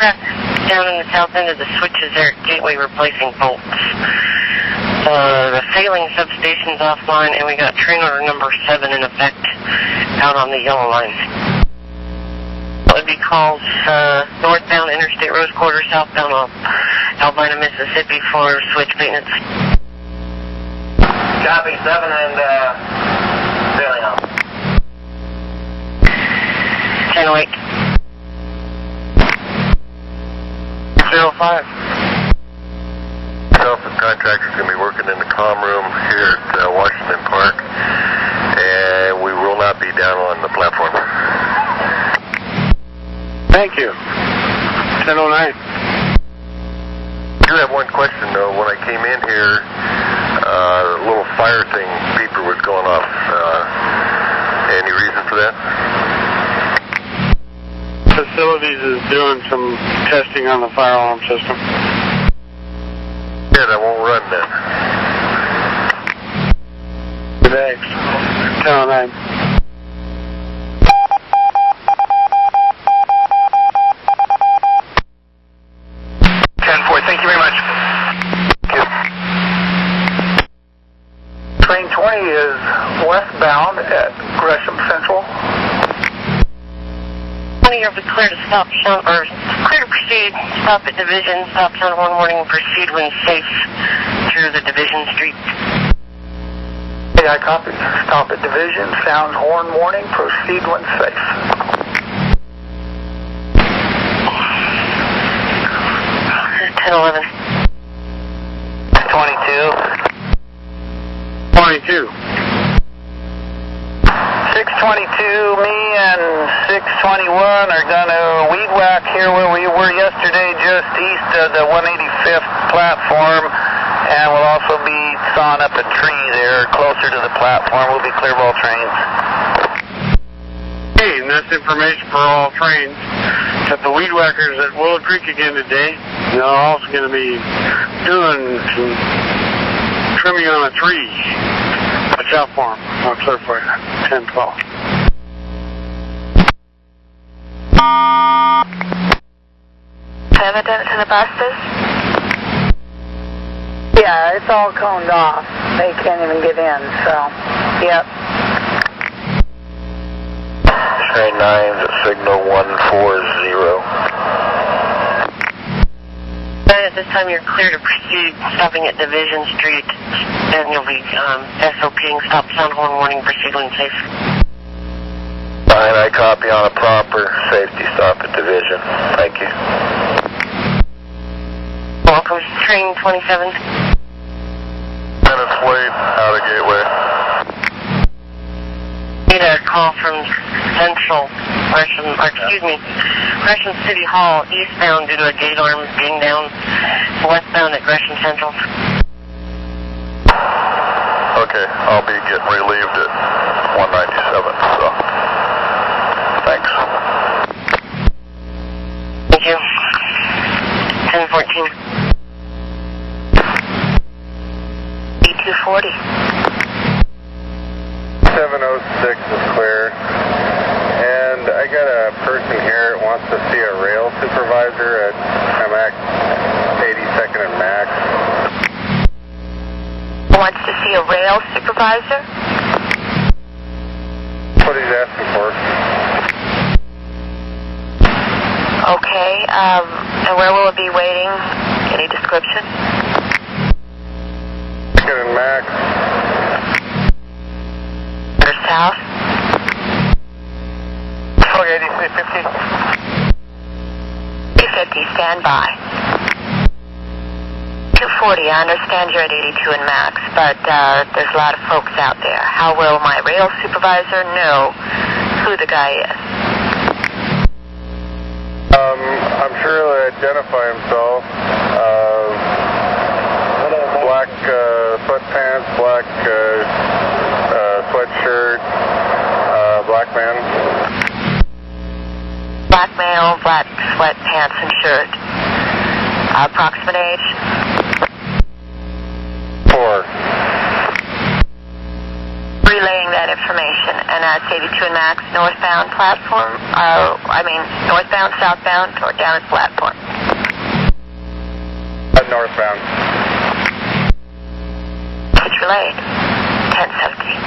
down in the south end of the switches there at Gateway replacing bolts. The failing substation's offline, and we got train order number 7 in effect out on the yellow line. It would be called northbound Interstate Rose Quarter, southbound Albina, Mississippi for switch maintenance. Copy, 7 and failing off. 1008. 05. Myself and contractor's going to be working in the comm room here at Washington Park, and we will not be down on the platform. Thank you. 1009. I do have one question, though. When I came in here, a little fire thing, beeper was going off. Any reason for that? Facilities is doing some testing on the fire alarm system. Yeah, that won't run then. Thanks. 1009. 10-4, thank you very much. Train 20 is westbound at Gresham Central. 20, you're clear to stop, or clear to proceed. Stop at Division, stop sound horn warning, proceed when safe through the Division Street. Yeah, I copy. Stop at Division, sound horn warning, proceed when safe. 1011. 22. 22. 622, me and 621 are going to weed whack here where we were yesterday, just east of the 185th platform, and we'll also be sawing up a tree there closer to the platform. We'll be clear of all trains. Hey, and that's information for all trains. At the weed whackers at Willow Creek again today. They're also going to be doing some trimming on a tree. Watch out for them. I'll clear for you. 10-12. Evidence in the buses? Yeah, it's all coned off. They can't even get in, so, yep. Train 9's at signal 140. At this time, you're clear to proceed, stopping at Division Street, and you'll be SOPing, stop sound horn warning, proceed when safe. Fine, I copy on a proper safety stop at Division. Thank you. Welcome, train 27. Minutes late, out of Gateway. Need a call from Central, Gresham City Hall, eastbound due to a gate arm being down, westbound at Gresham Central. Okay, I'll be getting relieved at 197, so thanks. Thank you. 1014. B240. 706 is clear. And I got a person here that wants to see a rail supervisor at MX 82nd and Max. Wants to see a rail supervisor? That's what he's asking for. Okay, and where will it be waiting? Any description? 2nd and Max. South? 350. 250, stand by. 240, I understand you're at 82 and Max, but there's a lot of folks out there. How will my rail supervisor know who the guy is? I'm sure he'll identify himself. Black sweatpants, black sweatshirt, black man. Black male, black sweatpants and shirt. Approximate age? 4. Relaying that information. And that's 82 and Max, northbound platform? Northbound, southbound, or down at platform? Northbound. It's relayed. 1017.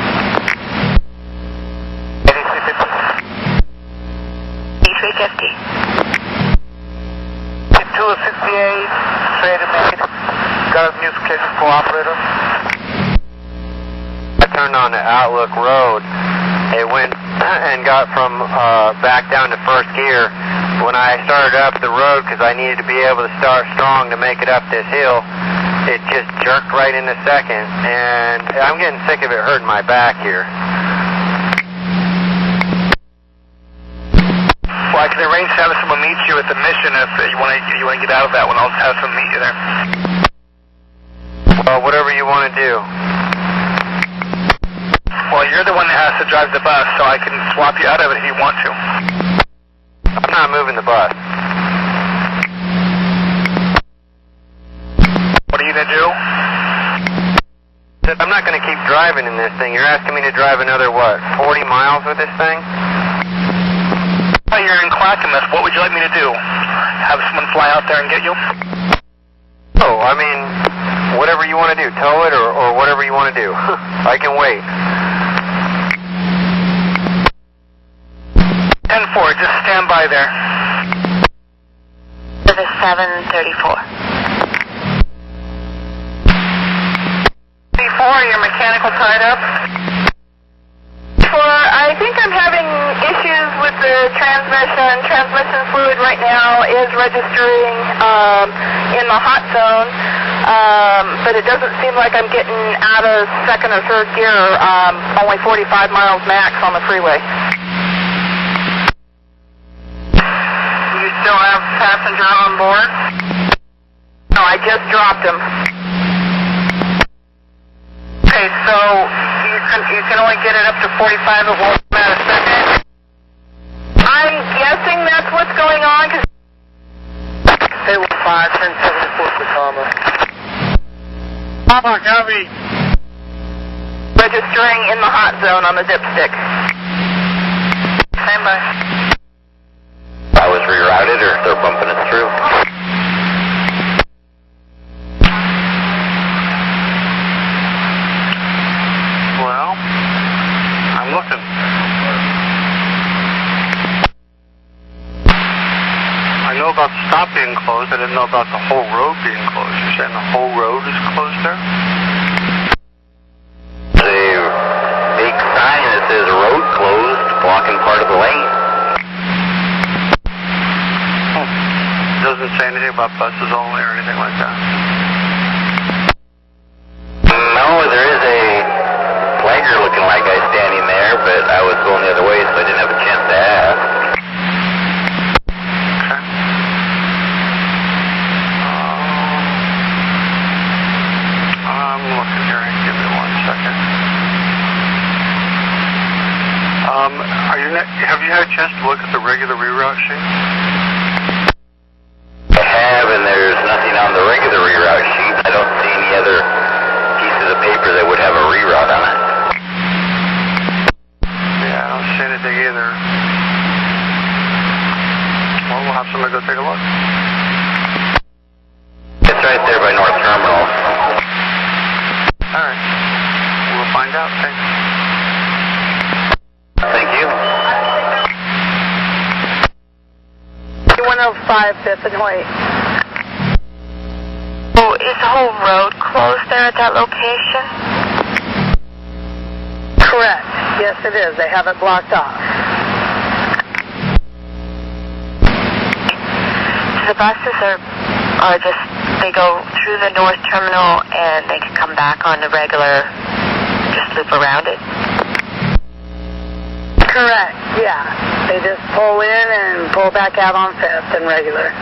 350. 268, straight and make it. Got a new schedule for operator. I turned on the Outlook Road. It went and got from back down to first gear. When I started up the road, because I needed to be able to start strong to make it up this hill, it just jerked right into second, and I'm getting sick of it hurting my back here. Well, I can arrange to have someone meet you at the mission if you want to get out of that one. I'll just have someone meet you there. Well, whatever you want to do. Well, you're the one that has to drive the bus, so I can swap you out of it if you want to. I'm not moving the bus. What are you going to do? I'm not going to keep driving in this thing. You're asking me to drive another, 40 miles with this thing? Oh, you're in Clackamas. What would you like me to do? Have someone fly out there and get you? Oh, I mean, whatever you want to do. Tow it or whatever you want to do. I can wait. 10-4, just stand by there. Service 734. 34, your mechanical tied up? I think I'm having issues with the transmission. Transmission fluid right now is registering in the hot zone, but it doesn't seem like I'm getting out of second or third gear, only 45 miles max on the freeway. You still have passenger on board? No, I just dropped him. Okay, so you can only get it up to 45 at 1 second. I'm guessing that's what's going on. They were 5, 10, 74 for Thomas. Papa, copy. registering in the hot zone on the dipstick. Stand by. I was rerouted or they're bumping it through. Well, I'm looking. I know about the stop being closed. I didn't know about the whole road being closed. You're saying the whole road is closed there? There's a big sign that says road closed, blocking part of the lane. Doesn't say anything about buses only or anything like that. No, there is a flagger looking like guy standing there, but I was going the other way, so I didn't have a chance to ask. I'm looking here. Give me 1 second. Have you had a chance to look at the regular reroute sheet? I have, and there's nothing on the regular reroute sheet. I don't see any other pieces of paper that would have a reroute on it. Yeah, I don't see anything either. Well, we'll have somebody go take a look. It's right there by North Terminal. All right. We'll find out. Thanks. Thank you. 105 Fifth and Hoyt. Oh, is the whole road closed there at that location? Correct. Yes, it is. They have it blocked off. The buses are just, they go through the North Terminal and they can come back on the regular, just loop around it? Correct, yeah. They just pull in and pull back out on 5th and regular.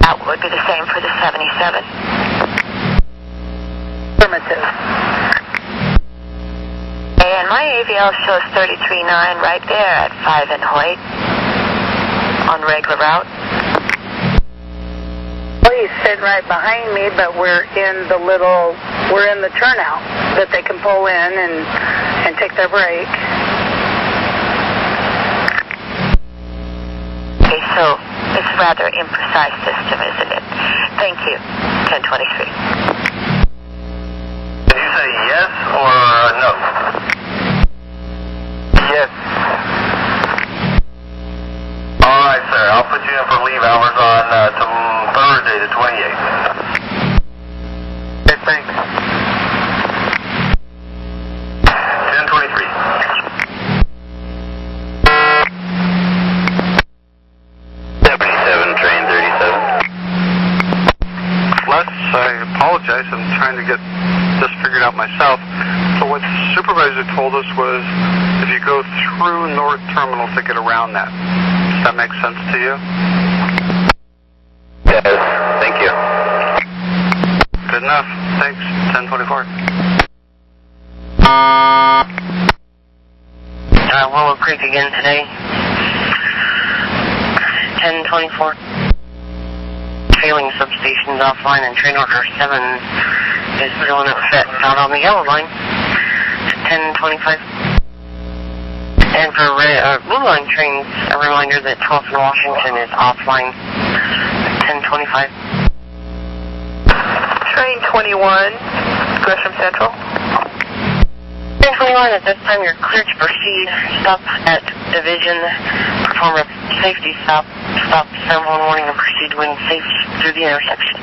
That would be the same for the 77? Affirmative. And my AVL shows 33.9 right there at 5 and Hoyt on regular route. Well, he's sitting right behind me, but we're in the turnout that they can pull in and take their break. Okay, so it's a rather imprecise system, isn't it? Thank you. 1023. Did you say yes or no? Yes. All right, sir. I'll put you in for leave hours on Thursday the 28th. Okay, thanks. 1023. Train 37. Les, I apologize. I'm trying to get this figured out myself. So what the supervisor told us was if you go through North Terminal to get around that. Does that make sense to you? Yes, thank you. Good enough. Thanks. 1024. Willow Creek again today. 1024. Failing substations offline and train order 7 is the one that was set out on the yellow line. 1025. And for blue line trains, a reminder that 12th and Washington is offline. 1025. Train 21, Gresham Central. Train 21, at this time you're cleared to proceed. Stop at Division. Perform a safety stop. Stop sound horn warning and proceed when safe through the intersection.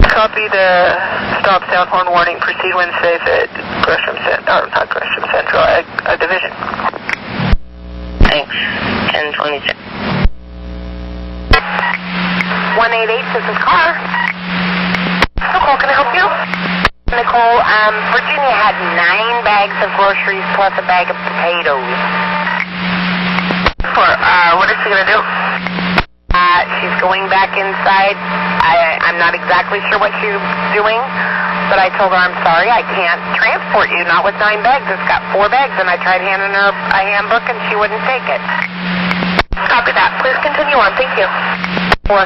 Copy the stop sound horn warning. Proceed when safe at Gresham Central. Not Gresham Central, at Division. Thanks. 1026. 188, this is Car. Nicole, can I help you? Nicole, Virginia had 9 bags of groceries plus a bag of potatoes. What is she going to do? She's going back inside. I'm not exactly sure what she's doing, but I told her I'm sorry, I can't transport you, not with 9 bags. It's got 4 bags, and I tried handing her a handbook, and she wouldn't take it. Copy that. Please continue on. Thank you. 4.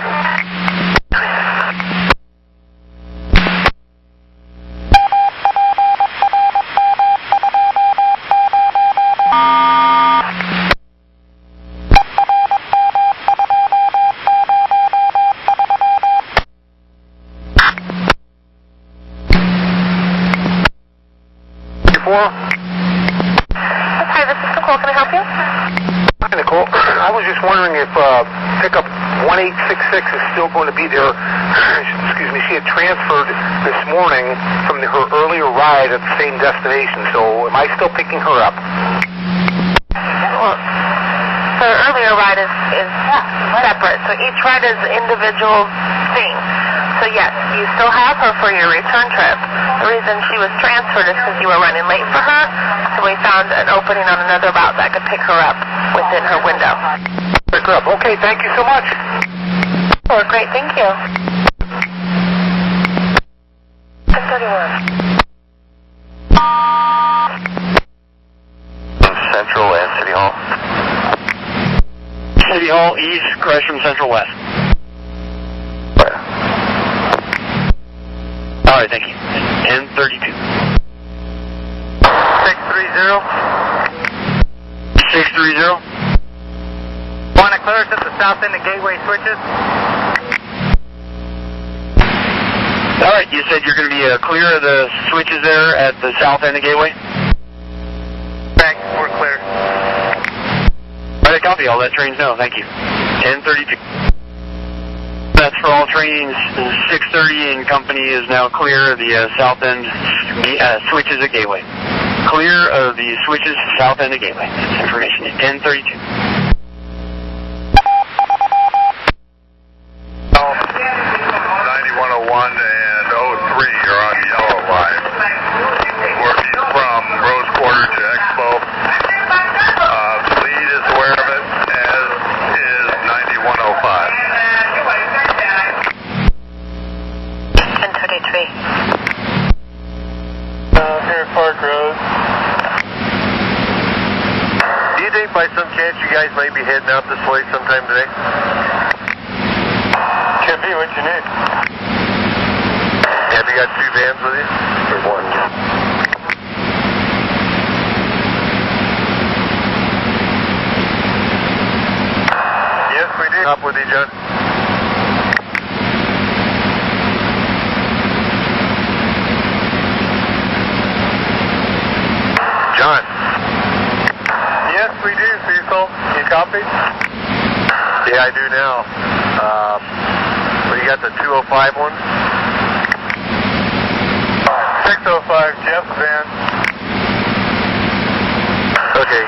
Nicole, can I help you? Hi, Nicole. I was just wondering if pickup 1866 is still going to be there. Excuse me. She had transferred this morning from her earlier ride at the same destination, so am I still picking her up? Well, her earlier ride is separate, so each ride is an individual thing. So yes, you still have her for your return trip. The reason she was transferred is because you were running late for her, so we found an opening on another route that could pick her up within her window. Pick her up. Okay, thank you so much. Oh, great, thank you. 1031. Central and City Hall. City Hall East, Gresham Central West. All right, thank you. 1032. 630. 630. Want to clear us at the south end of Gateway switches? All right, you said you're going to be clear of the switches there at the south end of Gateway? Correct, we're clear. All right, copy. I'll let trains know. Thank you. 1032. That's for all trains. 630 and company is now clear of the south end switches at Gateway. Clear of the switches south end of Gateway. Information 1032. 9101 and 03 are on the yellow line. Working from Rose Quarter to Expo. The lead is aware of it, as is 9105. 1033. Here at Park Road. Do you think by some chance you guys might be heading out this way sometime today? Could be what you need. Have you got two vans with you? Or one? Yes, we do. Up with you, John. John. Yes, we do, Cecil. You copy? Yeah, I do now. But you got the 205 one? 605, Jeff's van. Okay.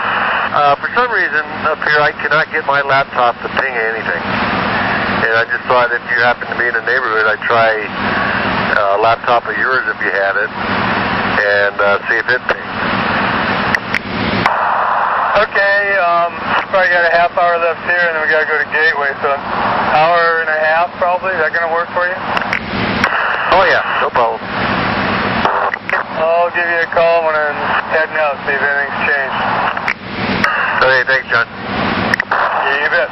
For some reason up here I cannot get my laptop to ping anything. And I just thought if you happen to be in the neighborhood, I'd try a laptop of yours if you had it and see if it pings. Okay, probably got a half hour left here and then we got to go to Gateway, so an hour and a half probably. Is that going to work for you? Oh yeah, no problem. I'll give you a call when I'm heading out, see if anything's changed. Okay, thanks, John. Yeah, you bet.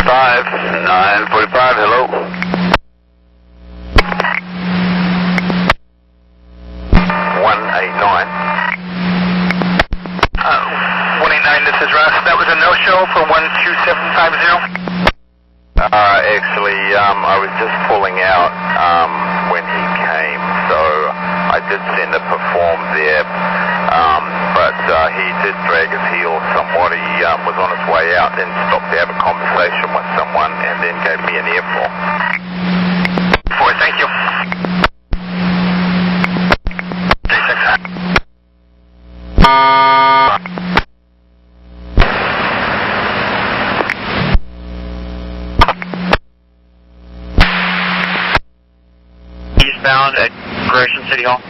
Five, 945, hello. 189, this is Russ. That was a no-show for 12750. Actually, I was just pulling out when he came, so I did send a perform there, but he did drag his heels somewhat. He was on his way out, then stopped to have a conversation with someone, and then gave me an earful. Thank you. Eastbound at Gresham City Hall.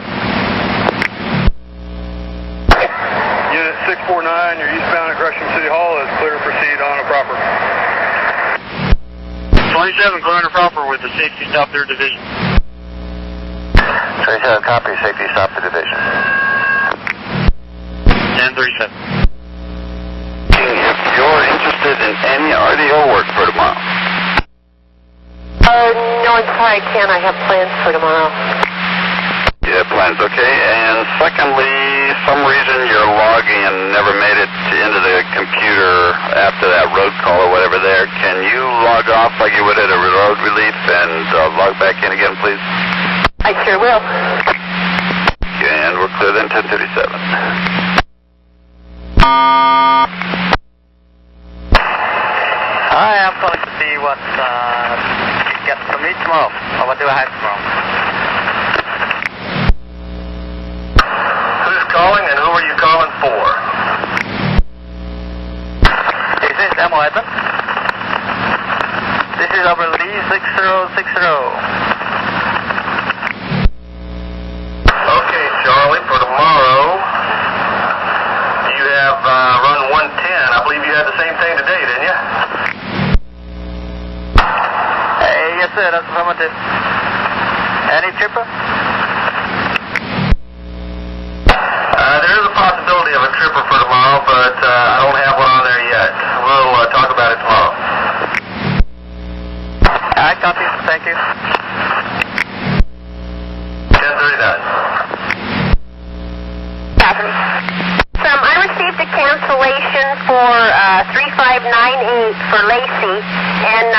Unit 649, you're eastbound at Gresham City Hall, is clear to proceed on a proper. 27, clear on a proper with the safety stop their division. 27, copy, safety stop the division. 1037. If you're interested in any RDO work for tomorrow. No, I'm sorry, I can't. I have plans for tomorrow. Yeah, plans, okay. And secondly, some reason your login never made it into the computer after that road call or whatever there. Can you log off like you would at a road relief and log back in again, please? I sure will. And we're clear then, 1037. Hi, I'm calling to see what you get from me tomorrow, or what do I have tomorrow? Who's calling and who are you calling for? This is M11. This is over Lee 6060. Okay, Charlie, for tomorrow, you have run 110. I believe you had the same thing today, didn't you? Yes, sir, that's affirmative. Any tripper? There is a possibility of a tripper for tomorrow, but I don't have one on there yet. We'll talk about it tomorrow. I copy. Thank you. 1039. I received a cancellation for 3598 for Lacey, and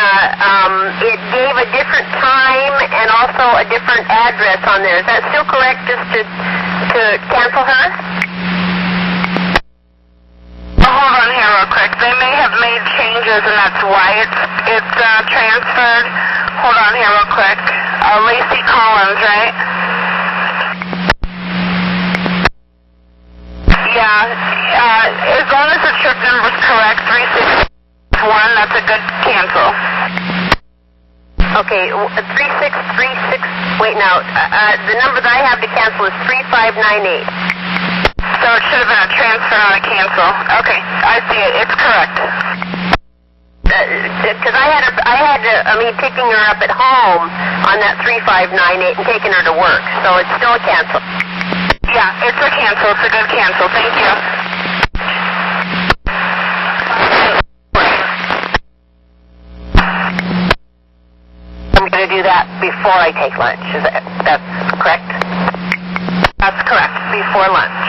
it gave a different time and also a different address on there. Is that still correct, just to cancel her? Hold on here real quick. They may have made changes, and that's why it's transferred. Hold on here real quick. Lacey Collins, right? Yeah. As long as the trip number is correct, 3661, that's a good cancel. Okay, 3636. Wait, now the number that I have to cancel is 3598. So it should have been a transfer, not a cancel. Okay, I see it. It's correct. Because I had picking her up at home on that 3598 and taking her to work, so it's still a cancel. Yeah, it's a cancel. It's a good cancel. Thank you. I'm going to do that before I take lunch. That's correct? That's correct. Before lunch.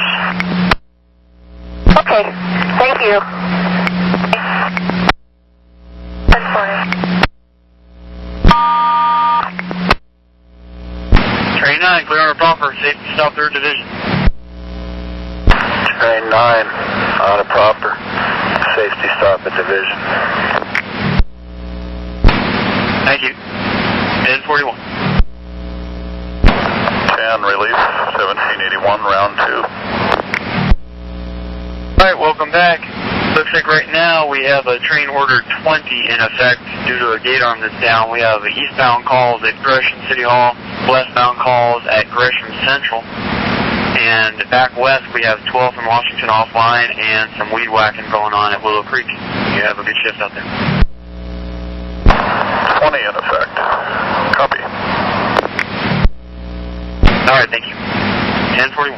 Okay. Thank you. Train 9, clear on a proper, safety stop 3rd Division. Train 9, on a proper, safety stop at Division. Thank you. 1041. 10, relief, 1781, round 2. Alright, welcome back. Looks like right now we have a train order 20 in effect due to a gate arm that's down. We have eastbound calls at Gresham City Hall, westbound calls at Gresham Central, and back west we have 12th and Washington offline and some weed whacking going on at Willow Creek. You have a good shift out there. 20 in effect. Copy. Alright, thank you. 1041.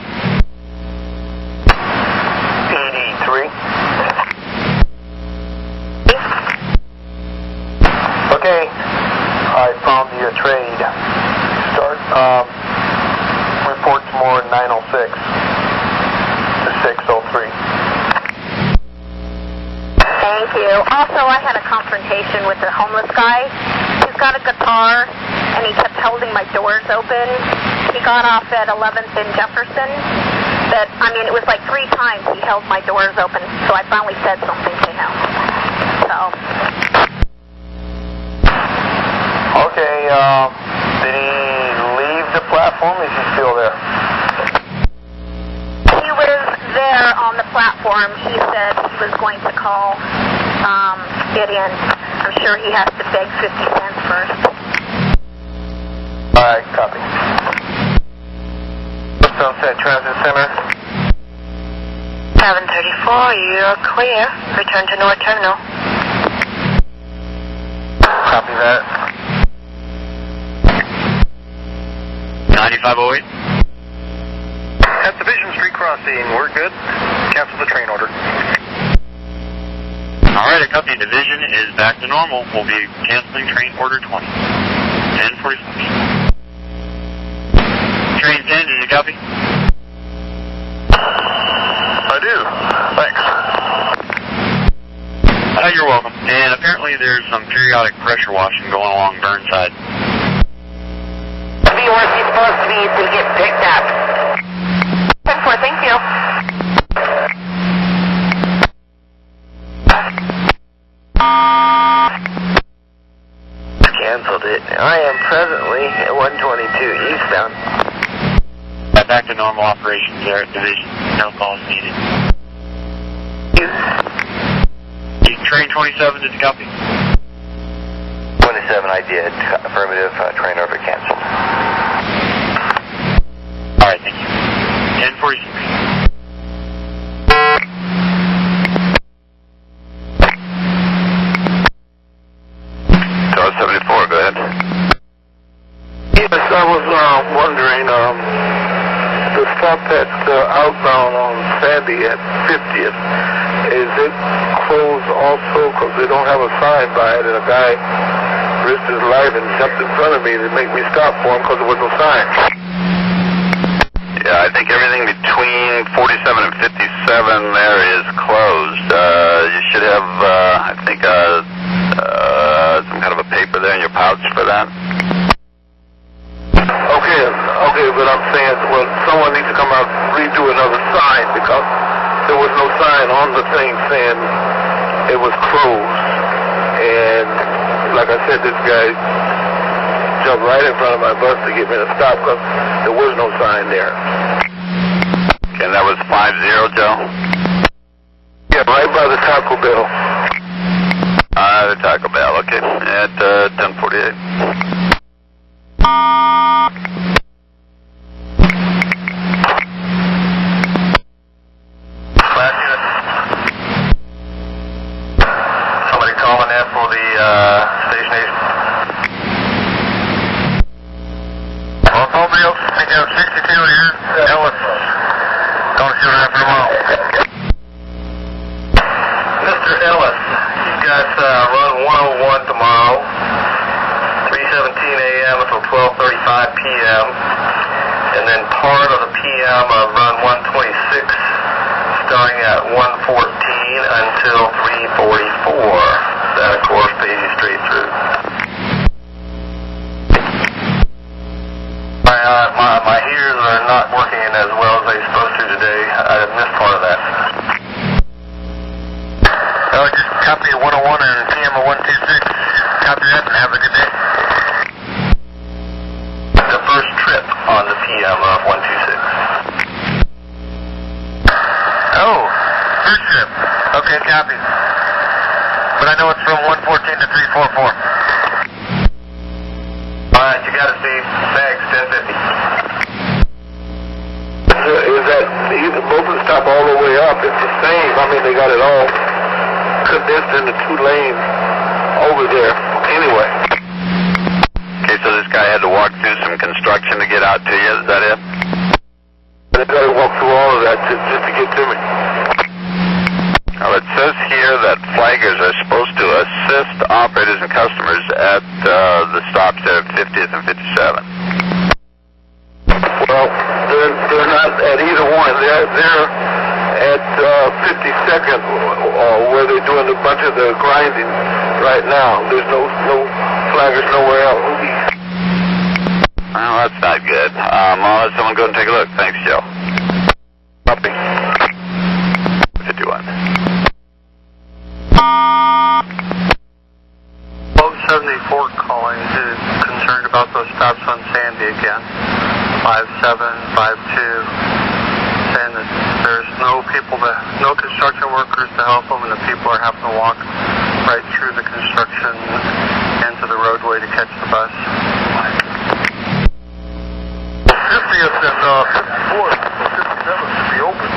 83. Okay, I found the trade. Start, report tomorrow at 9:06 to 6:03. Thank you. Also, I had a confrontation with a homeless guy. He's got a guitar, and he kept holding my doors open. He got off at 11th and Jefferson. It was like 3 times he held my doors open, so I finally said something to him. So... Okay, did he leave the platform? Is he still there? He was there on the platform. He said he was going to call it in. I'm sure he has to beg 50 cents first. Alright, copy. Sunset Transit Center. 734, you're clear. Return to North Terminal. Copy that. 9508. At Division Street Crossing, we're good. Cancel the train order. Alright, a copy. Division is back to normal. We'll be canceling train order 20. 1044. Train 10, did you copy? I do. Thanks. You're welcome. And apparently there's some periodic pressure washing going along Burnside. Be where she's supposed to be to get picked up. 10-4, thank you. Canceled it. I am presently at 122 eastbound. Back to normal operations there at Division. No calls needed. Train 27, did you copy? 27, I did. Affirmative, train over canceled. Alright, thank you. 1046. Tower 74, go ahead. Yes, I was wondering, the stop that's outbound on Sandy at 50th, is it closed also because they don't have a sign by it, and a guy risked his life and jumped in front of me to make me stop for him because there was no sign? Yeah, I think everything between 47 and 57 there is closed. You should have, I think, some kind of a paper there in your pouch for that. Okay, but I'm saying, well, someone needs to come out and redo another sign because there was no sign on the thing saying it was closed. And like I said, this guy jumped right in front of my bus to get me to stop because there was no sign there. Okay, and that was 50, Joe? Yeah, right by the Taco Bell. The Taco Bell, okay, at 1048. Somebody calling in for the station agent. Mobile, I got 62 here. Ellis. Don't shoot after a while. Mr. Ellis, you've got run 101 tomorrow, 3:17 a.m. until 12:35 p.m. And then part of the p.m. of run 126, starting at 1:14 until 3:44. That, of course, pays you straight through. My ears are not working as well as they're supposed to today. I missed part of that. Oh, just copy 101 and PM of 126. Copy that and have a good day. The first trip on the PM of 126. Oh, first trip. Okay, copy. But I know it's from 114 to 344. Alright, you got it, Steve. Thanks, 1050. Is that either both of them stop all the way up? It's the same. I mean, they got it all condensed into 2 lanes over there. Anyway. Okay, so this guy had to walk through some construction to get out to you, is that it? They got to walk through all of that just to get to me. Well, it says here that flaggers are supposed to assist operators and customers at the stops there at 50th and 57. Well, they're not at either one. They're at 52nd, where they're doing a bunch of the grinding right now. There's no flaggers nowhere else. Well, that's not good. I'll let someone go and take a look. Thanks, Joe. Copy. 51. 1274 calling is concerned about those stops on Sandy again. 5752, saying that there's no construction workers to help them, and the people are having to walk right through the construction into the roadway to catch the bus. 50th and 54th, 57th should be open.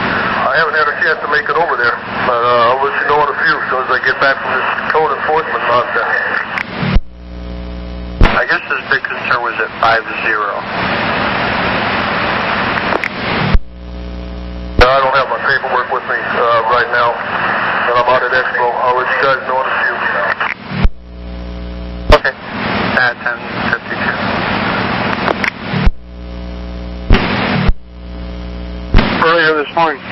I haven't had a chance to make it over there, but I'll let you know in a few as soon as I get back from this code enforcement nonsense. I guess his big concern was at 50. I don't have my paperwork with me right now, but I'm out at Expo. I'll let you guys know in a few. Okay. At 1052. Earlier this morning.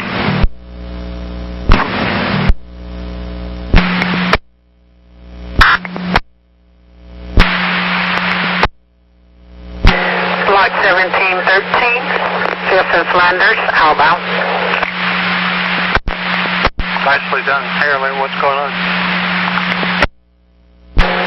Flight 1713, 5th and Flanders, outbound. Nicely done. Hey, Arlene, what's going on?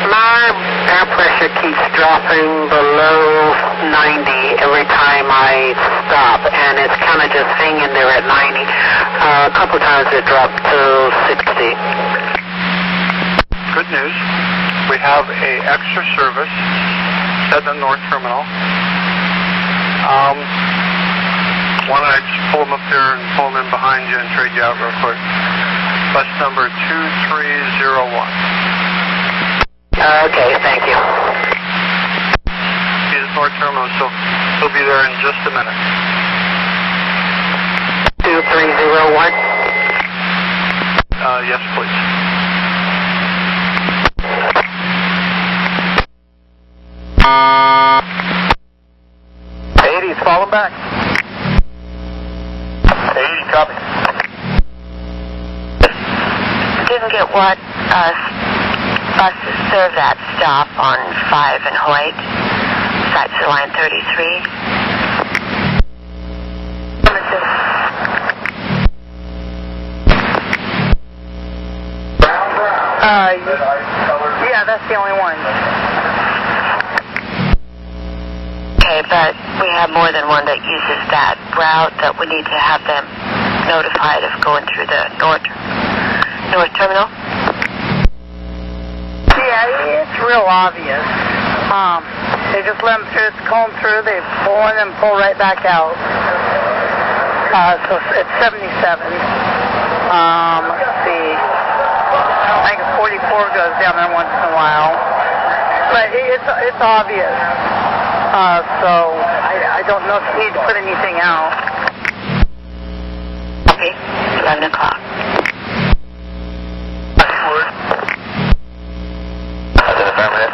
My air pressure keeps dropping below 90 every time I stop, and it's kind of just hanging there at 90. A couple times it dropped to 60. Good news. We have a extra service at the North Terminal. Why don't I just pull them up there and pull them in behind you and trade you out real quick. Bus number 2301. Okay, thank you. See this North Terminal, so he'll be there in just a minute. 2301? Yes, please. He's falling back. 80, copy. Didn't get what buses serve that stop on 5 and Hoyt, sites of line 33. Yeah, that's the only one. Okay, but we have more than one that uses that route that we need to have them notified of going through the North Terminal. Yeah, it's real obvious. They just let them through, comb through, they pull in and pull right back out. So it's 77. Let's see. I think 44 goes down there once in a while. But it's obvious. So I don't know if you need to put anything out. Okay, 11 o'clock.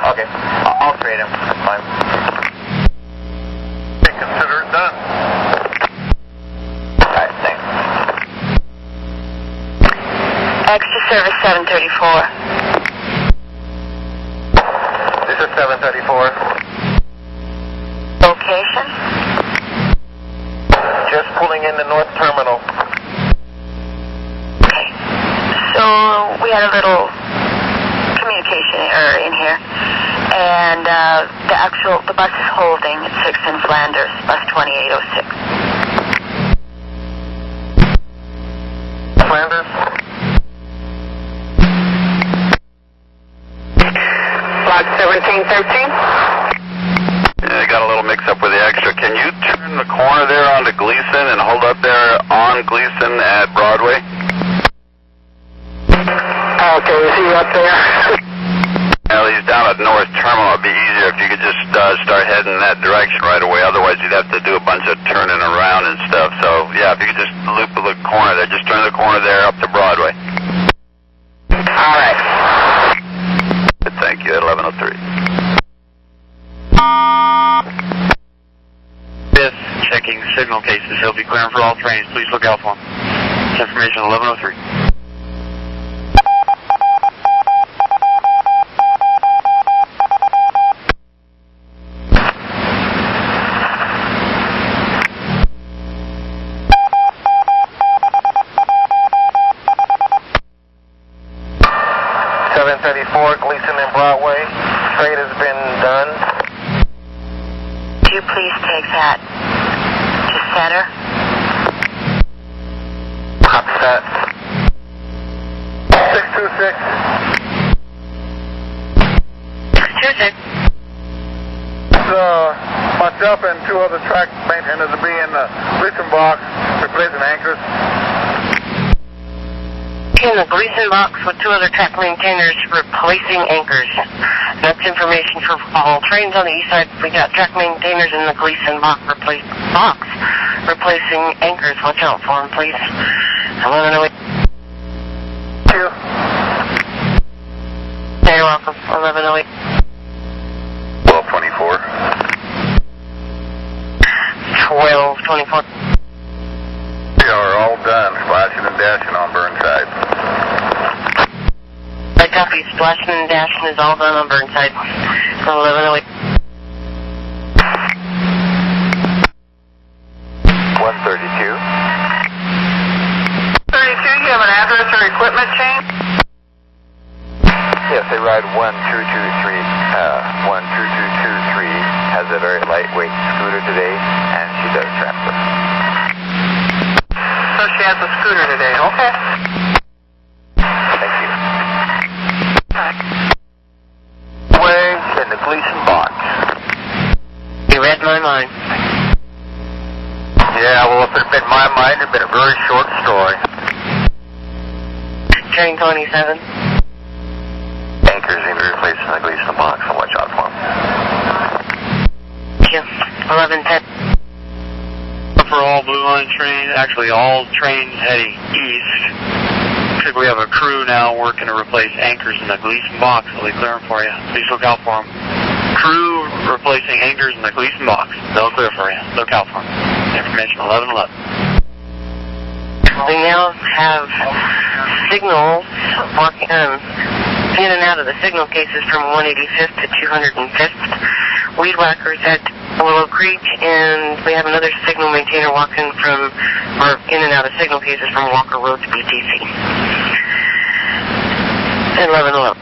Okay, I'll trade him. That's fine. Consider it done. Alright, thanks. Extra service 734. This is 734. Location? Just pulling in the North Terminal. Okay. So we had a little communication error in here. And the bus is holding at 6th and Flanders, bus 2806. Flanders? Flight 1713? Yeah, I got a little mix up with the extra. Can you turn the corner there onto Gleason and hold up there on Gleason at Broadway? Okay, is he up there? Well, he's down at North Terminal. It'd be easier if you could just start heading in that direction right away. Otherwise, you'd have to do a bunch of turning around and stuff. So, yeah, if you could just loop the corner there. Just turn the corner there up to Broadway. All right. Thank you, at 1103. Fifth, checking signal cases. He'll be clearing for all trains. Please look out for him. Information 1103. Gleason and Broadway. Trade has been done. Could you please take that to center? Copy that. 626. 626. Myself and two other track maintainers will be in the Gleason box replacing anchors. In the Gleason box with two other track maintainers replacing anchors. That's information for all trains on the east side. We got track maintainers in the Gleason box replacing anchors. Watch out for them, please. 1108. Thank you. You're welcome. 1108. 1224. 1224. We are all done. Flashing and dashing on Burnside. I copy. Splashing and dashing is all done on Burnside. 1108. 12223 has a very lightweight scooter today, and she does transfer. So she has a scooter today, okay. Thank you. Waves in the Gleason box. You read my mind. Yeah, well, if it had been my mind, it would have been a very short story. Train 27. Anchors need to be replaced in the Gleason box, so watch out for them. Thank you. 1110. For all Blue Line trains, actually all trains heading east. Looks like we have a crew now working to replace anchors in the Gleason box. They'll be clearing for you. Please look out for them. Crew replacing anchors in the Gleason box. They'll clear for you. Look out for them. Information 1111. We now have signals walking in and out of the signal cases from 185th to 205th. Weed whackers at Willow Creek, and we have another signal maintainer walking from, or in and out of signal cases from Walker Road to BTC. 1111.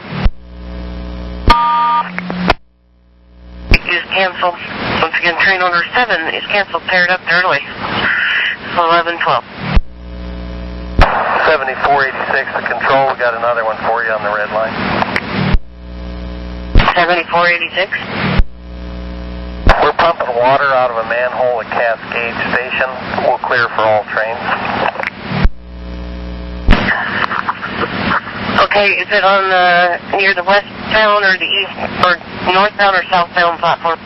Is canceled. Once again, train order 7 is canceled, paired up early. 1112. 7486 to control. We got another one for you on the red line. 7486. We're pumping water out of a manhole at Cascade Station. We'll clear for all trains. Okay, is it on near the westbound or the east, or northbound or southbound platform?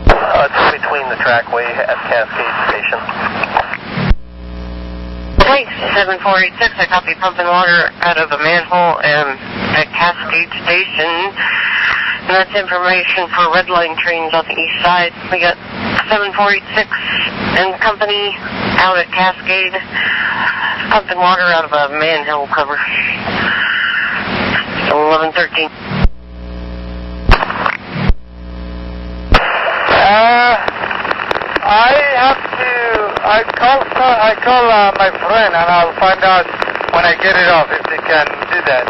It's between the trackway at Cascade Station. Okay, 7486, I copy pumping water out of a manhole at Cascade Station. And that's information for red line trains on the east side. We got 7486 and company out at Cascade, pumping water out of a manhole cover. So 1113. I call my friend and I'll find out when I get it off if they can do that.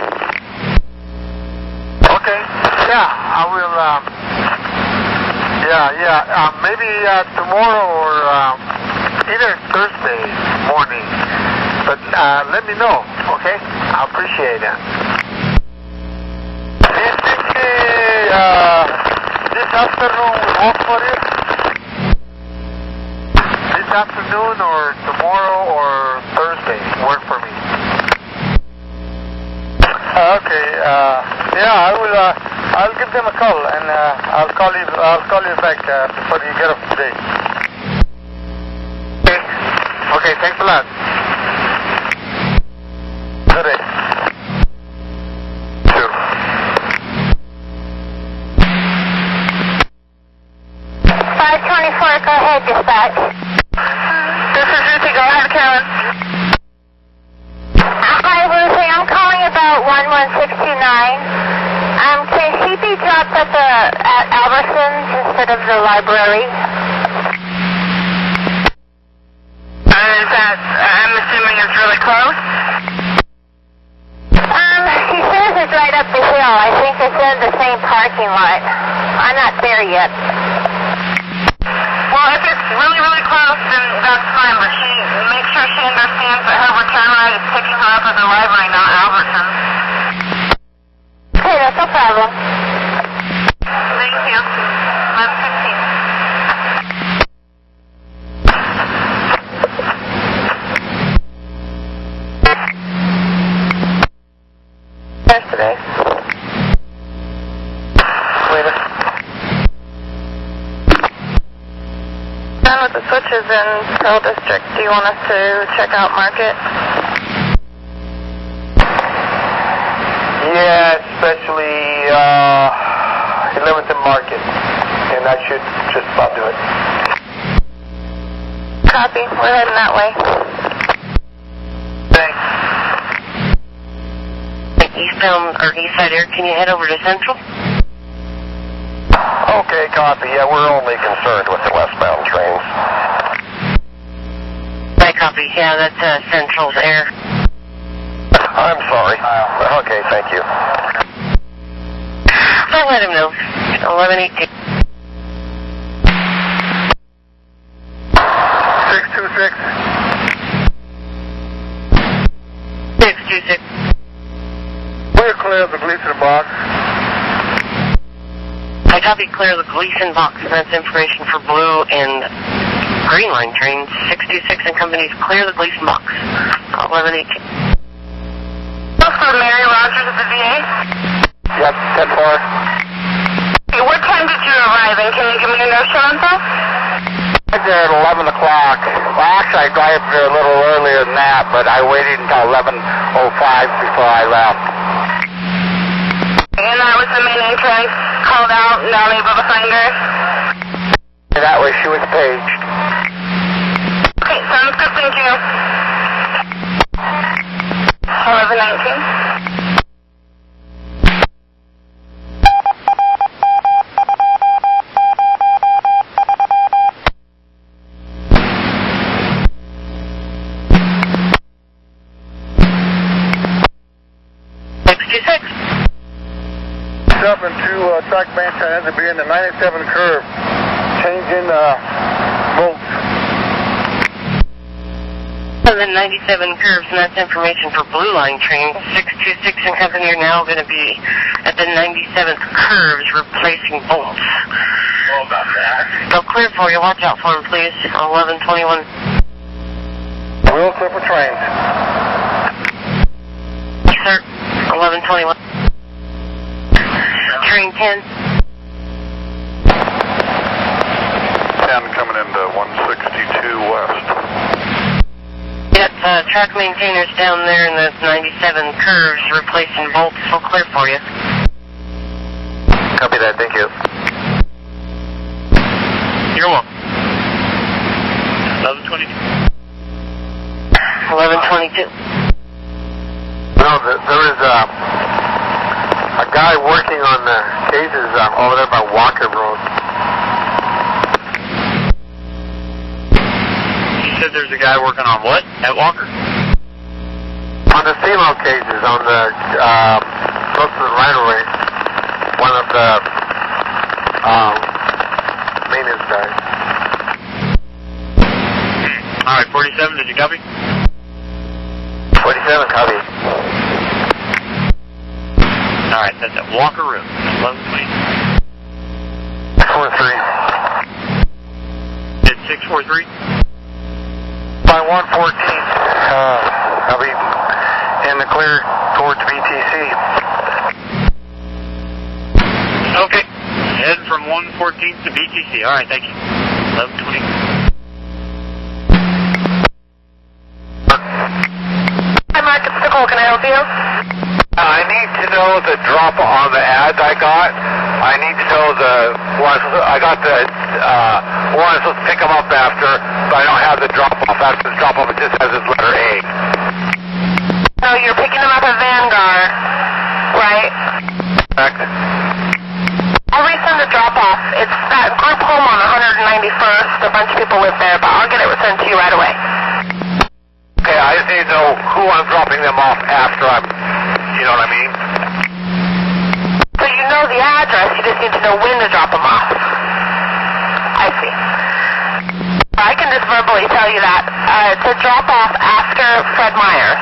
Okay. Yeah, I will, maybe tomorrow or either Thursday morning. But let me know, okay? I appreciate that. This afternoon will work for you? This afternoon or tomorrow or Thursday work for me. Okay, I'll give them a call and I'll call you back before you get off today. Okay, thanks a lot. Good day. Sure. 524, go ahead, dispatch. This is Ruthie, go ahead, Karen. Hi, Ruthie, I'm calling about 11629. Can she be dropped at Albertsons instead of the library? I'm assuming it's really close? She says it's right up the hill. I think it's in the same parking lot. I'm not there yet. Well, if it's really, really close, then that's fine, but make sure she understands that her return ride is picking her up at the library, not Albertsons. Okay, that's no problem. Thank you. 1115. Yesterday. Later. Done with the switches in Pearl District. Do you want us to check out Market? Yeah, especially 11th and Market. And that should just about do it. Copy. We're heading that way. Thanks. Eastbound or east side air, can you head over to Central? Okay, copy. Yeah, we're only concerned with the westbound trains. I copy. Yeah, that's Central's air. I'm sorry. Okay, thank you. I'll let him know. 1118. 626. 626. We're clear of the Gleason box. I copy clear the Gleason box, and that's information for blue and green line trains. 626 and companies clear the Gleason box. 1118. For Mary Rogers at the VA? Yep, 10-4. Okay, what time did you arrive, and can you give me a no-show info? I got there at 11 o'clock. Well, actually, I got there a little earlier than that, but I waited until 11:05 before I left. And that was the main entrance, called out, not able to find her? That way she was paged. Okay, sounds good, thank you. 1119. Up into track bench, I had to be in the 97 curve, changing volts. The 97 curves, and that's information for blue line trains. 626 and company are now going to be at the 97th curves replacing bolts. Well, about that. They'll clear for you. Watch out for them, please. 1121. We'll clear for trains. Yes, sir. 1121. Train 10. 10 coming into 162 west. Yep, track maintainers down there in those 97 curves replacing bolts. We'll clear for you. Copy that, thank you. You're welcome. 1122. 1122. No, there is a guy working on the cases over there by Walker Road. You said there's a guy working on what? At Walker? On the CMO cases, on the close to the right-of-way. One of the maintenance guys. All right, 47, did you copy? 47, copy. All right, that's at Walker Road, 1120. 643. It's 643? By 114, I'll be in the clear towards BTC. Okay, heading from 114 to BTC. All right, thank you. 1120. Hi, Mark, it's Nicole. Can I help you? I need to know the drop on the ads I got. I need to know the one. I got the one I'm supposed to pick them up after, but I don't have the drop off. After the drop off, it just has this letter A. So you're picking them up at Vanguard, right? Correct. I'll resend the drop off. It's that group home on 191st. A bunch of people live there, but I'll get it sent to you right away. Okay, I just need to know who I'm dropping them off after I'm. You know what I mean? So you know the address, you just need to know when to drop them off. I see. I can just verbally tell you that. It's a drop off after Fred Meyer,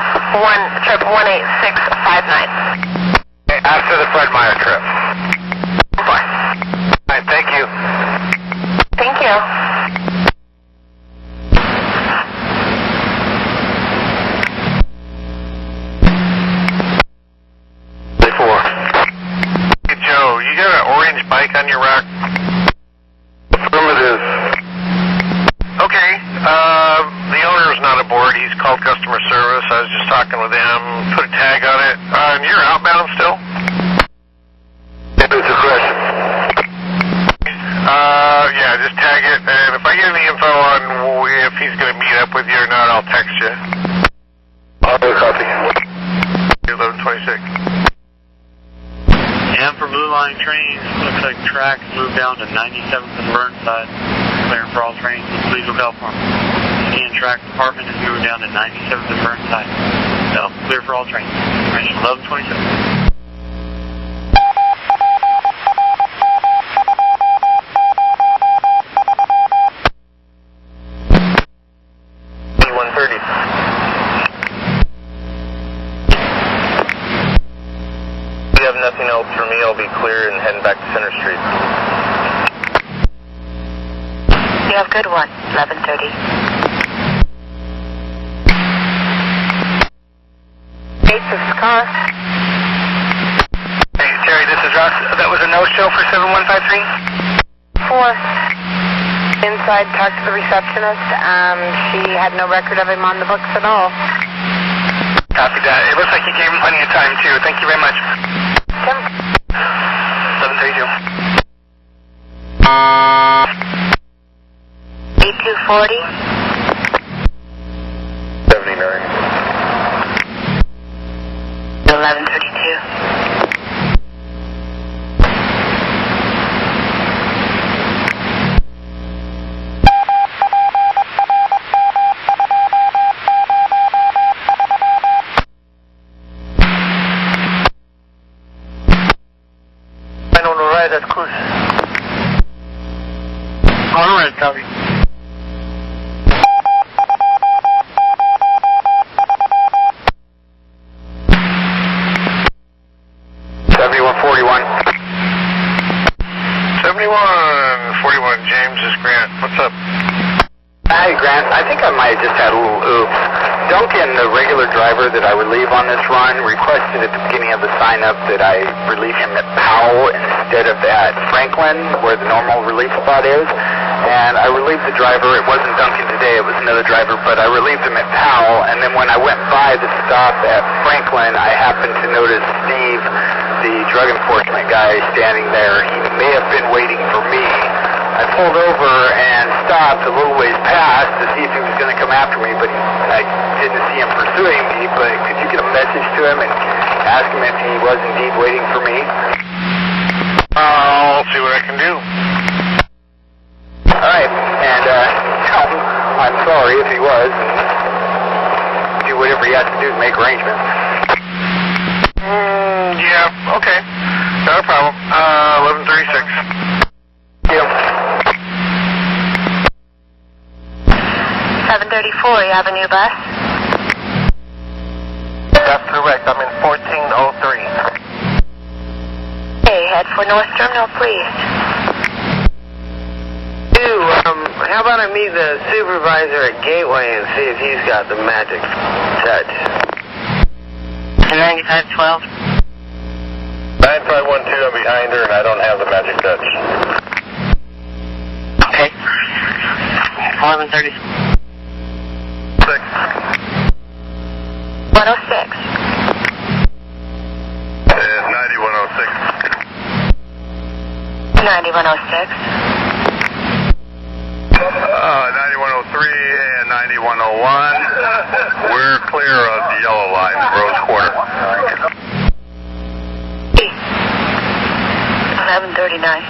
trip 18659. Okay, after the Fred Meyer trip. All right, thank you. Thank you. Hey, Joe, you got an orange bike on your rack? Affirmative. Okay, the owner's not aboard. He's called customer service. I was just talking with him. Put a tag on it. You're outbound still? It's a question. Yeah, just tag it. And if I get any info on if he's going to meet up with you or not, I'll text you. I'll do a copy. 1126. And for blue line trains, looks like track moved down to 97th and Burnside. Clearing for all trains. Please look out for them. And track department is moving down to 97th and Burnside. So, clear for all trains. Range 1127. You have a good one, 11:30. This is car. Hey, Terry, this is Russ. That was a no-show for 7153? 4. Inside, talked to the receptionist. She had no record of him on the books at all. Copy that. It looks like you gave him plenty of time, too. Thank you very much. 1132. 8240. 79. 1132. On the right at cruise. On the right, copy. James, this is Grant. What's up? Hi, Grant. I think I might have just had a little oops. Duncan, the regular driver that I relieve on this run, requested at the beginning of the sign-up that I relieve him at Powell instead of at Franklin, where the normal relief spot is. And I relieved the driver. It wasn't Duncan today. It was another driver, but I relieved him at Powell. And then when I went by the stop at Franklin, I happened to notice Steve, the drug enforcement guy, standing there. He may have been waiting for me. I pulled over and stopped a little ways past to see if he was going to come after me, but I didn't see him pursuing me. But could you get a message to him and ask him if he was indeed waiting for me? I'll see what I can do. All right, and tell him I'm sorry if he was, and do whatever he has to do to make arrangements. Yeah, okay. Not a problem. 1136. Yep. 734, you have a new bus? That's correct. I'm in 1403. Hey, head for North Terminal, please. How about I meet the supervisor at Gateway and see if he's got the magic touch? 9512. 9512, I'm behind her, and I don't have the magic touch. Okay. 1130. 106. 9106. 9106. 9103 and 9101. We're clear of the yellow line, Rose Quarter. 1139.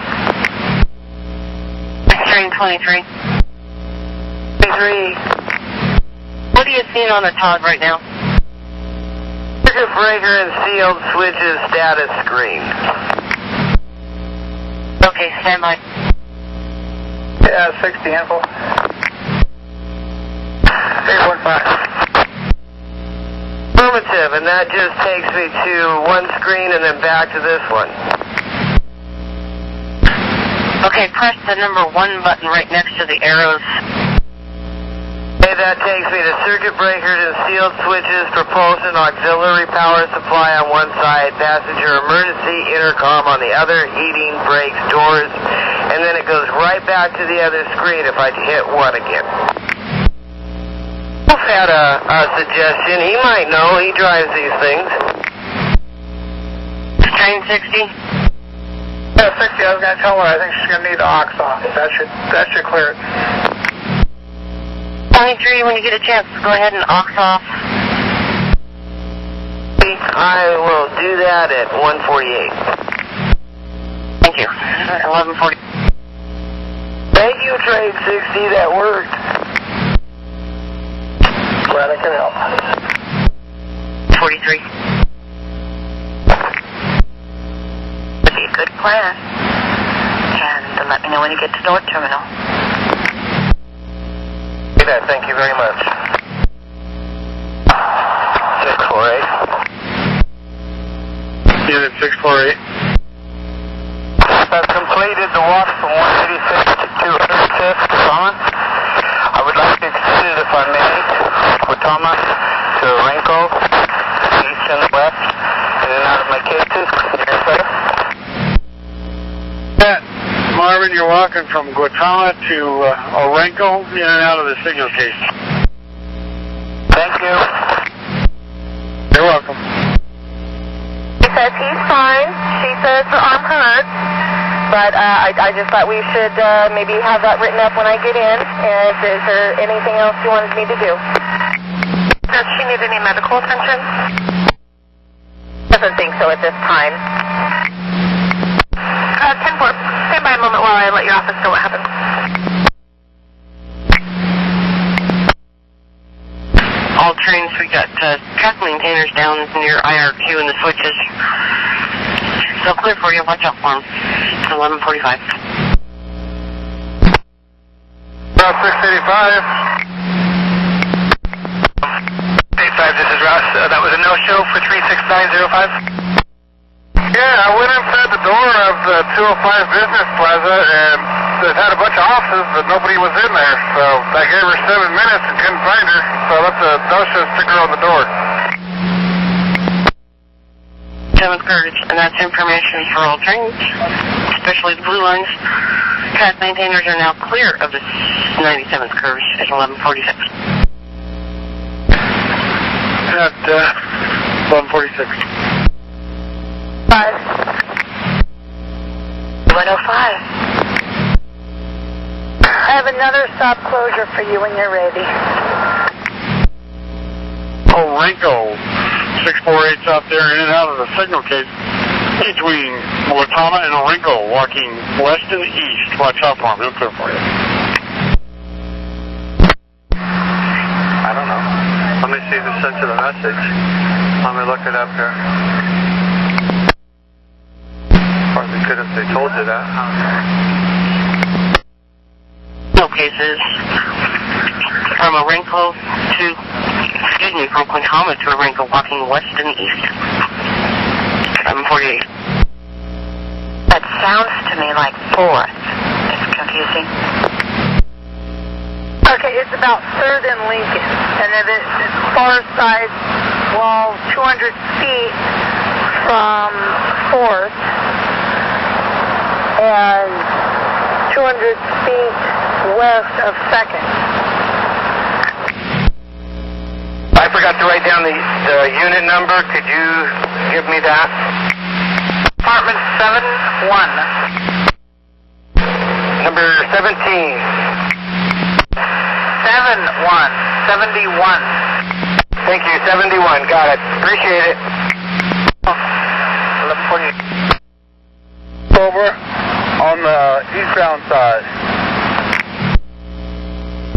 Train 23. 23. What are you seeing on the TOG right now? Circuit breaker and sealed switches status screen. Okay, stand by. Yeah, 60 info. 815. Affirmative, and that just takes me to one screen and then back to this one. Okay, press the number 1 button right next to the arrows. Okay, that takes me to circuit breakers and sealed switches, propulsion, auxiliary power supply on one side, passenger emergency intercom on the other, heating, brakes, doors, and then it goes right back to the other screen if I hit 1 again. Wolf had a suggestion. He might know. He drives these things. Train 60. Yeah, 60, I was going to tell her I think she's going to need the aux off. That should clear it. 23, when you get a chance, go ahead and aux off. I will do that at 148. Thank you. 1140. Thank you, Train 60. That worked. Glad I can help. 43. Would be a good plan. And let me know when you get to North Terminal. Thank you very much. 648. Unit 648. I've completed the walk from 186 to 205th. On. Marvin, you're walking from Guatemala to Orenco, in and out of the signal case. Thank you. You're welcome. He says he's fine. She says her arm hurts. But I just thought we should maybe have that written up when I get in. And is there anything else you wanted me to do? Does she need any medical attention? Doesn't think so at this time. 10-4, stand by a moment while I let your office know what happened. All trains, we got track maintainers down near IRQ and the switches. So clear for you, watch out for them. It's 11:45. About 685. 85, this is Ross. That was a no-show for 36905? Yeah, I went inside the door of the 205 Business Plaza, and it had a bunch of offices, but nobody was in there. So I gave her 7 minutes and couldn't find her, so I left the no-show sticker on the door. 7th Courage, and that's information for all trains, especially the blue lines. Track maintainers are now clear of the 97th Courage at 11:46. At 11:46. 105. I have another stop closure for you when you're ready. Orenco, 648's out there in and out of the signal case between Guatemala and Orenco, walking west and east. Watch out for him, he'll clear for you. I don't know. Let me see who sent you the message. Let me look it up here. Probably good if they told you that. No cases from Orenco to, from Guatemala to Orenco, walking west and east. 11:48. That sounds to me like 4th. It's confusing. Okay, it's about 3rd and Lincoln. And then it's far side wall, 200 feet from 4th. And 200 feet west of 2nd. I forgot to write down the unit number. Could you give me that? Apartment 7-1. Number 17. 7-1. 71. Thank you, 71. Got it. Appreciate it. 11:48. Over on the eastbound side.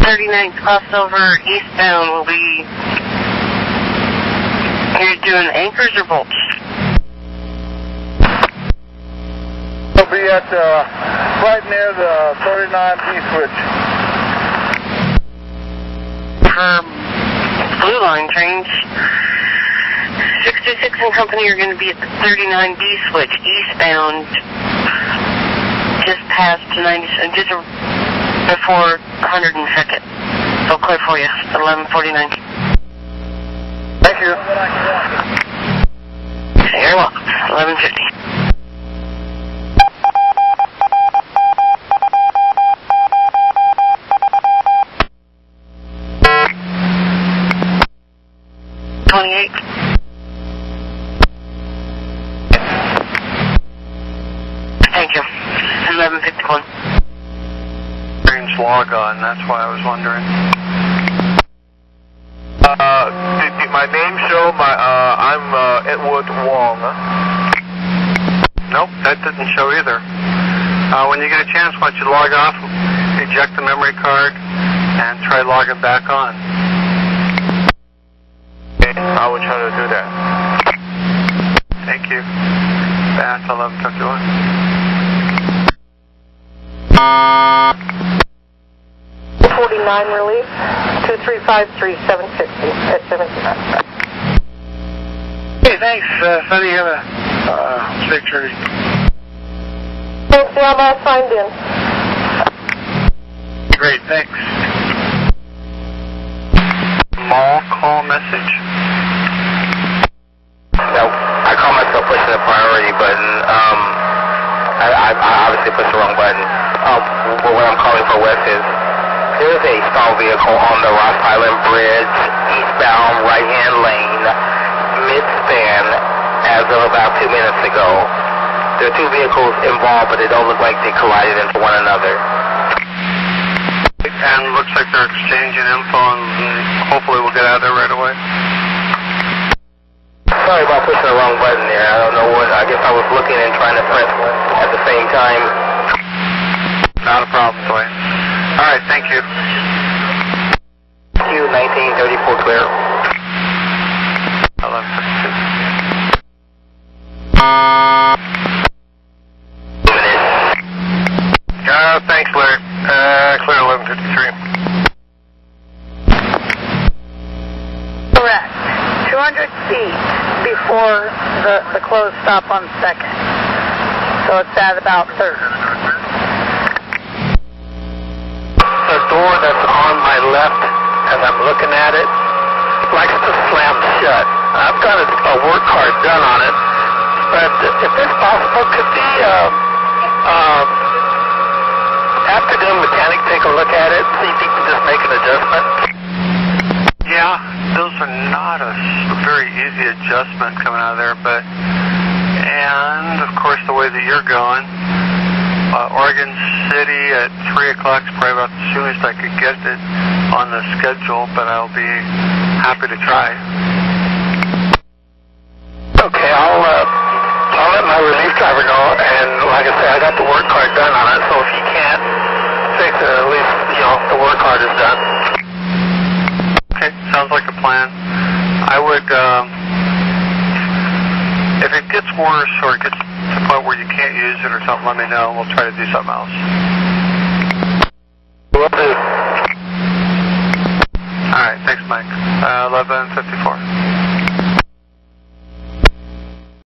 39th crossover eastbound will be. You're doing anchors or bolts? It'll be at right near the 39B switch. For blue line trains, 66 and company are going to be at the 39B switch eastbound, just past 90, just before 102nd. So clear for you, 11:49. Thank you. You're welcome. 11:50. Thank you. 11:51. Range log on, that's why I was wondering. Did my name show? I'm Edward Wong. Nope, that didn't show either. When you get a chance, why don't you log off, eject the memory card, and try logging back on. I will try to do that. Thank you. Back 11:51. 49 relief, 2353-750 at 79. Hey, thanks, Sonny. Have a safe journey. Thanks, yeah, I'm all signed in. Great, thanks. Mall call message. No, I call myself pushing the priority button. I obviously pushed the wrong button. What I'm calling for West is, there's a stalled vehicle on the Ross Island Bridge, eastbound right-hand lane, mid-span, as of about 2 minutes ago. There are two vehicles involved, but they don't look like they collided into one another. And looks like they're exchanging info, and hopefully we'll get out of there right away. Sorry about pushing the wrong button there. I don't know what. I guess I was looking and trying to press one at the same time. Not a problem, Dwayne. All right, thank you. Q1934 clear. 1152. Thanks, Larry. Clear 1153. Correct. 200 feet before the closed stop on 2nd. So it's at about 3rd. The door that's on my left, as I'm looking at it, likes to slam shut. I've got a work card done on it, but if it's possible, could the afternoon mechanic take a look at it, see if he can just make an adjustment? Yeah, those are not a very easy adjustment coming out of there, and of course the way that you're going, Oregon City at 3 o'clock is probably about the soonest I could get it on the schedule, but I'll be happy to try. Okay, I'll let my relief driver know, and like I say, I got the work card done on it, so if he can't fix it, at least, the work card is done. Okay, sounds like a plan. I would, if it gets worse or it gets to the point where you can't use it or something, let me know, and we'll try to do something else. Will do. All right, thanks, Mike. 1154.